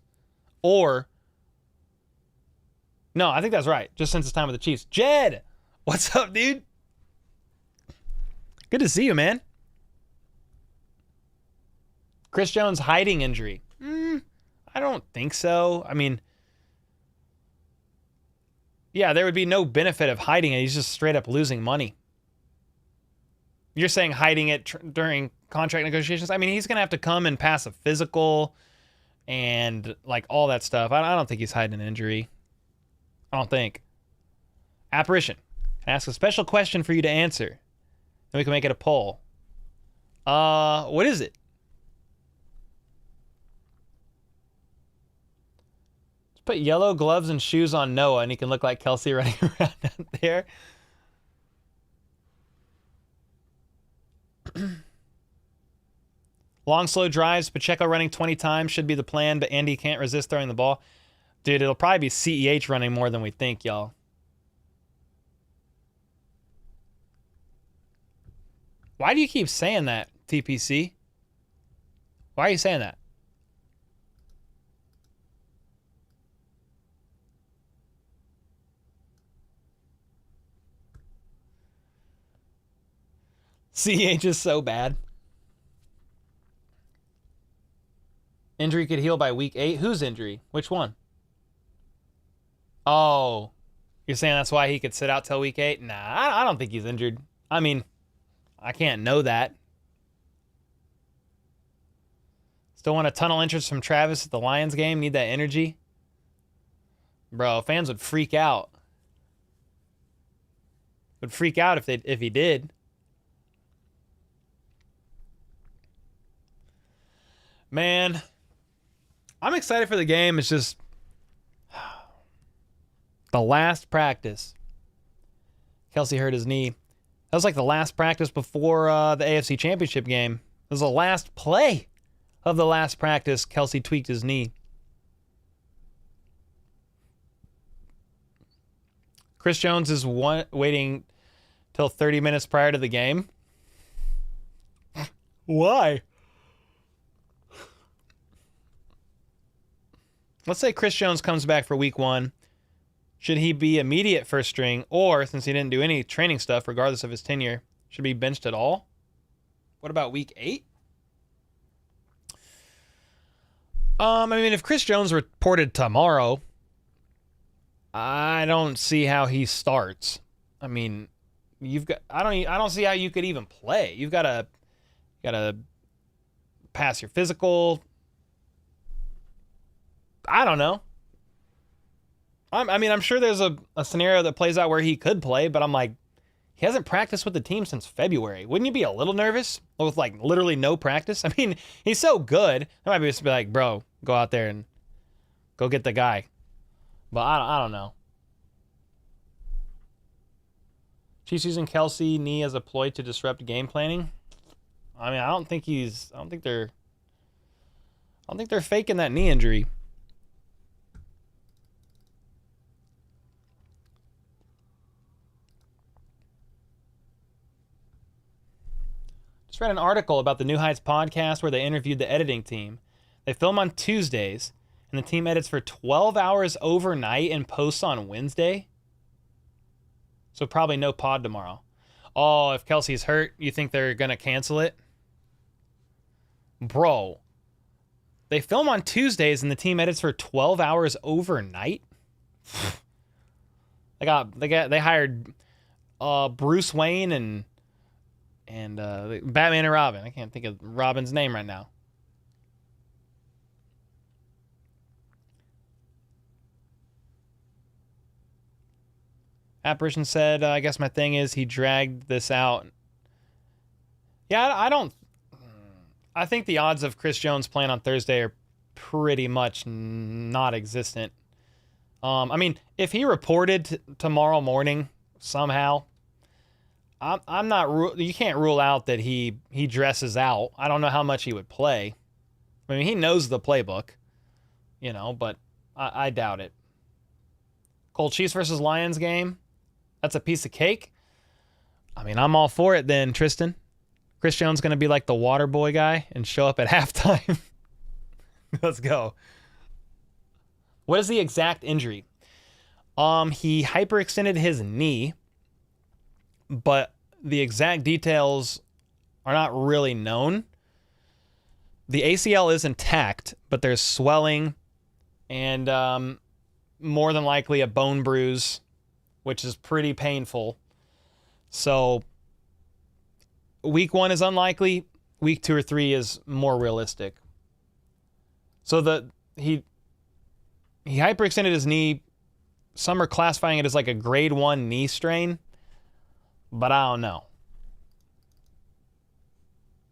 Or, no, I think that's right. Just since his time with the Chiefs. Jed, what's up, dude? Good to see you, man. Chris Jones hiding injury. I don't think so. I mean, yeah, there would be no benefit of hiding it. He's just straight up losing money. You're saying hiding it during contract negotiations? I mean, he's going to have to come and pass a physical and like all that stuff. I don't think he's hiding an injury. I don't think. Apparition. Can I ask a special question for you to answer? Then we can make it a poll. What is it? Put yellow gloves and shoes on Noah, and he can look like Kelce running around out there. Long, slow drives. Pacheco running 20 times should be the plan, but Andy can't resist throwing the ball. Dude, it'll probably be CEH running more than we think, y'all. Why do you keep saying that, TPC? Why are you saying that? CH is so bad. Injury could heal by week 8. Whose injury? Which one? Oh, you're saying that's why he could sit out till week 8? Nah, I don't think he's injured. I mean, I can't know that. Still want a tunnel interest from Travis at the Lions game. Need that energy. Bro, fans would freak out. Would freak out if he did. Man, I'm excited for the game. It's just the last practice. Kelce hurt his knee. That was like the last practice before the AFC Championship game. It was the last play of the last practice. Kelce tweaked his knee. Chris Jones is waiting till 30 minutes prior to the game. Why? Let's say Chris Jones comes back for week 1. Should he be immediate first string, or since he didn't do any training stuff, regardless of his tenure, should he be benched at all? What about week 8? I mean, if Chris Jones reported tomorrow, I don't see how he starts. I mean, I don't see how you could even play. You've got to pass your physical. I don't know. I mean, I'm sure there's a scenario that plays out where he could play, but I'm like, he hasn't practiced with the team since February. Wouldn't you be a little nervous with like literally no practice? I mean, he's so good. I might be just be like, bro, go out there and go get the guy. But I don't know. Chiefs using Kelce knee as a ploy to disrupt game planning. I mean, I don't think they're faking that knee injury. Just read an article about the New Heights podcast where they interviewed the editing team. They film on Tuesdays, and the team edits for 12 hours overnight and posts on Wednesday. So probably no pod tomorrow. Oh, if Kelce's hurt, you think they're going to cancel it? Bro, they film on Tuesdays and the team edits for 12 hours overnight? They hired Bruce Wayne and Batman and Robin. I can't think of Robin's name right now. Apparition said, I guess my thing is he dragged this out. Yeah, I think the odds of Chris Jones playing on Thursday are pretty much not existent. I mean, if he reported tomorrow morning somehow, I'm not. You can't rule out that he dresses out. I don't know how much he would play. I mean, he knows the playbook, but I doubt it. Cold Chiefs versus Lions game. That's a piece of cake. I mean, I'm all for it then, Tristan. Chris Jones going to be like the water boy guy and show up at halftime. Let's go. What is the exact injury? He hyperextended his knee, but the exact details are not really known. The ACL is intact, but there's swelling and more than likely a bone bruise, which is pretty painful. So week 1 is unlikely. Week 2 or 3 is more realistic. So he hyperextended his knee. Some are classifying it as like a grade 1 knee strain, but I don't know.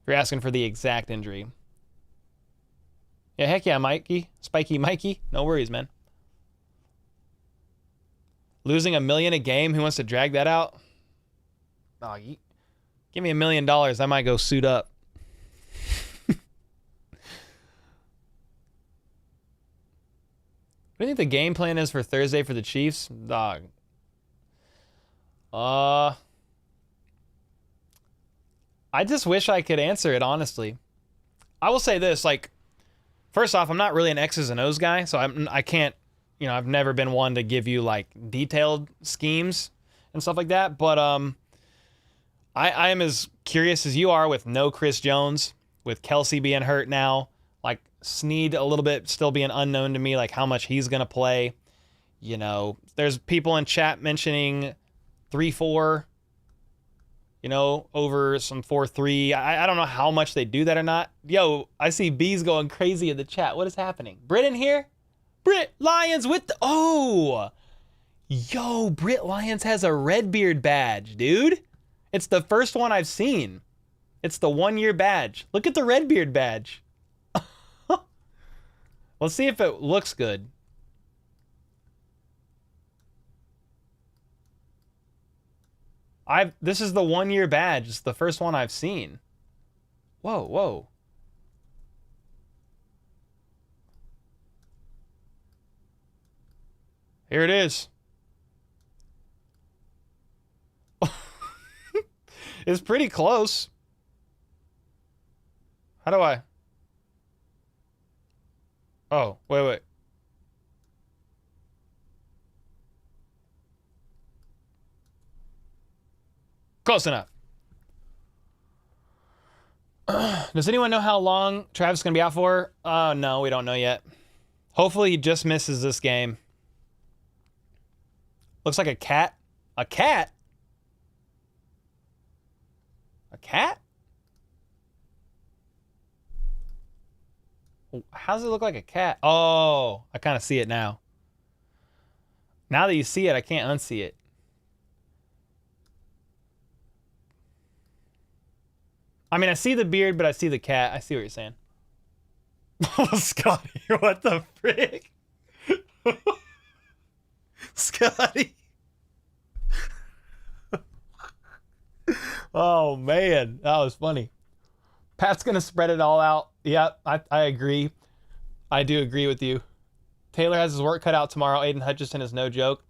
You're asking for the exact injury. Yeah, heck yeah, Mikey. Spiky Mikey. No worries, man. Losing $1 million a game. Who wants to drag that out? Oh, give me $1 million. I might go suit up. What do you think the game plan is for Thursday for the Chiefs? Dog. I just wish I could answer it, honestly. I will say this, like, first off, I'm not really an X's and O's guy, so I can't, I've never been one to give you, like, detailed schemes and stuff like that, but I am as curious as you are with no Chris Jones, with Kelce being hurt now, like, Snead a little bit still being unknown to me, like how much he's going to play. There's people in chat mentioning 3-4, over some 4-3. I don't know how much they do that or not. Yo, I see B's going crazy in the chat. What is happening? Brit in here? Brit Lyons with the... Oh! Yo, Brit Lyons has a Redbeard badge, dude. It's the first one I've seen. It's the 1-year badge. Look at the Redbeard badge. Let's see if it looks good. This is the 1-year badge. It's the first one I've seen. Whoa. Here it is. It's pretty close. How do I? Oh, wait. Close enough. Does anyone know how long Travis is going to be out for? No, we don't know yet. Hopefully he just misses this game. Looks like a cat. A cat? A cat? How does it look like a cat? Oh, I kind of see it now. Now that you see it, I can't unsee it. I mean, I see the beard, but I see the cat. I see what you're saying. Oh, Scotty, what the frick? Scotty. Oh, man. That was funny. Pat's going to spread it all out. Yep, I agree. I do agree with you. Taylor has his work cut out tomorrow. Aiden Hutchinson is no joke.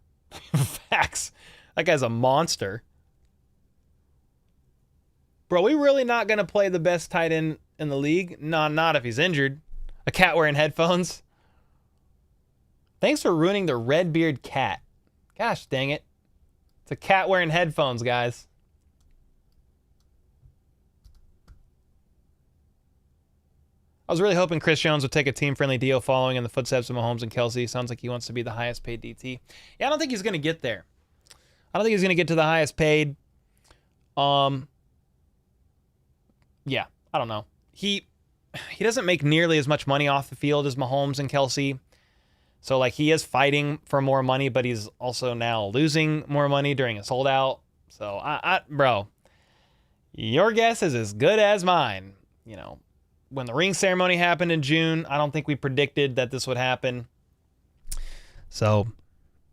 Facts. That guy's a monster. Bro, we really not going to play the best tight end in the league? No, not if he's injured. A cat wearing headphones. Thanks for ruining the red-beard cat. Gosh dang it. It's a cat wearing headphones, guys. I was really hoping Chris Jones would take a team-friendly deal following in the footsteps of Mahomes and Kelce. Sounds like he wants to be the highest-paid DT. Yeah, I don't think he's going to get there. I don't think he's going to get to the highest paid. Yeah, I don't know. He doesn't make nearly as much money off the field as Mahomes and Kelce. So, like, he is fighting for more money, but he's also now losing more money during a sold-out. So, bro, your guess is as good as mine. You know, when the ring ceremony happened in June, I don't think we predicted that this would happen. So,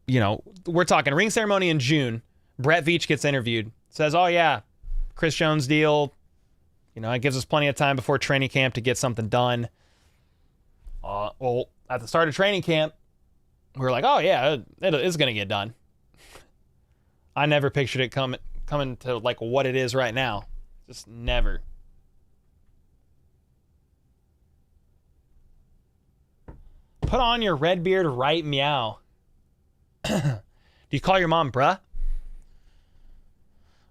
you know, we're talking ring ceremony in June. Brett Veach gets interviewed. Says, oh, yeah, Chris Jones deal. You know, it gives us plenty of time before training camp to get something done. Well, at the start of training camp, we were like, oh, yeah, it's going to get done. I never pictured it coming to, like, what it is right now. Just never. Put on your red beard right meow. Do you call your mom bruh?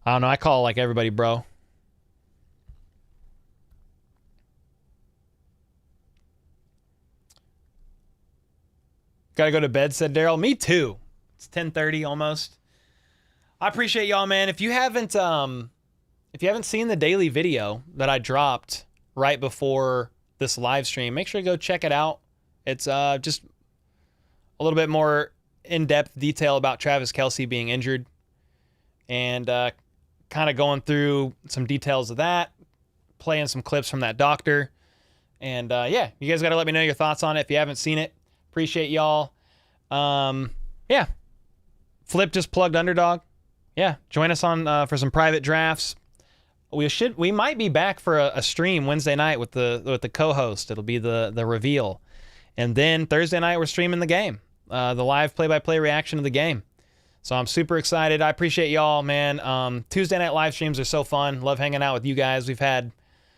I don't know. I call, like, everybody bro. Gotta go to bed, said Daryl. Me too. It's 10:30 almost. I appreciate y'all, man. If you haven't seen the daily video that I dropped right before this live stream, make sure to go check it out. It's just a little bit more in-depth detail about Travis Kelce being injured and kind of going through some details of that, playing some clips from that doctor. And yeah, you guys got to let me know your thoughts on it if you haven't seen it. Appreciate y'all. Yeah. Flip just plugged Underdog. Yeah, join us on for some private drafts. We might be back for a stream Wednesday night with the co-host. It'll be the reveal. And then Thursday night we're streaming the game. The live play-by-play reaction of the game. So I'm super excited. I appreciate y'all, man. Tuesday night live streams are so fun. Love hanging out with you guys. We've had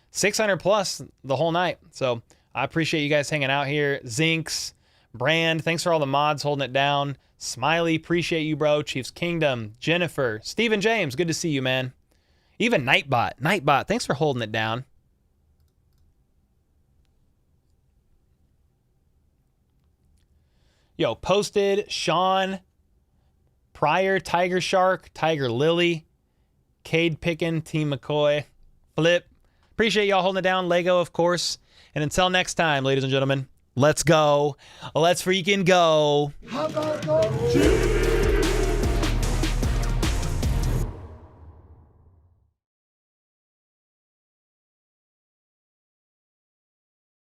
600 plus the whole night. So I appreciate you guys hanging out here. Zinks, Brand, thanks for all the mods holding it down. Smiley, appreciate you, bro. Chiefs Kingdom, Jennifer, Stephen James, good to see you, man. Even Nightbot, thanks for holding it down. Yo, Posted, Sean, Pryor, Tiger Shark, Tiger Lily, Cade Pickin, Team McCoy, Flip. Appreciate y'all holding it down. Lego, of course. And until next time, ladies and gentlemen, let's go. Let's freaking go. How about those Chiefs?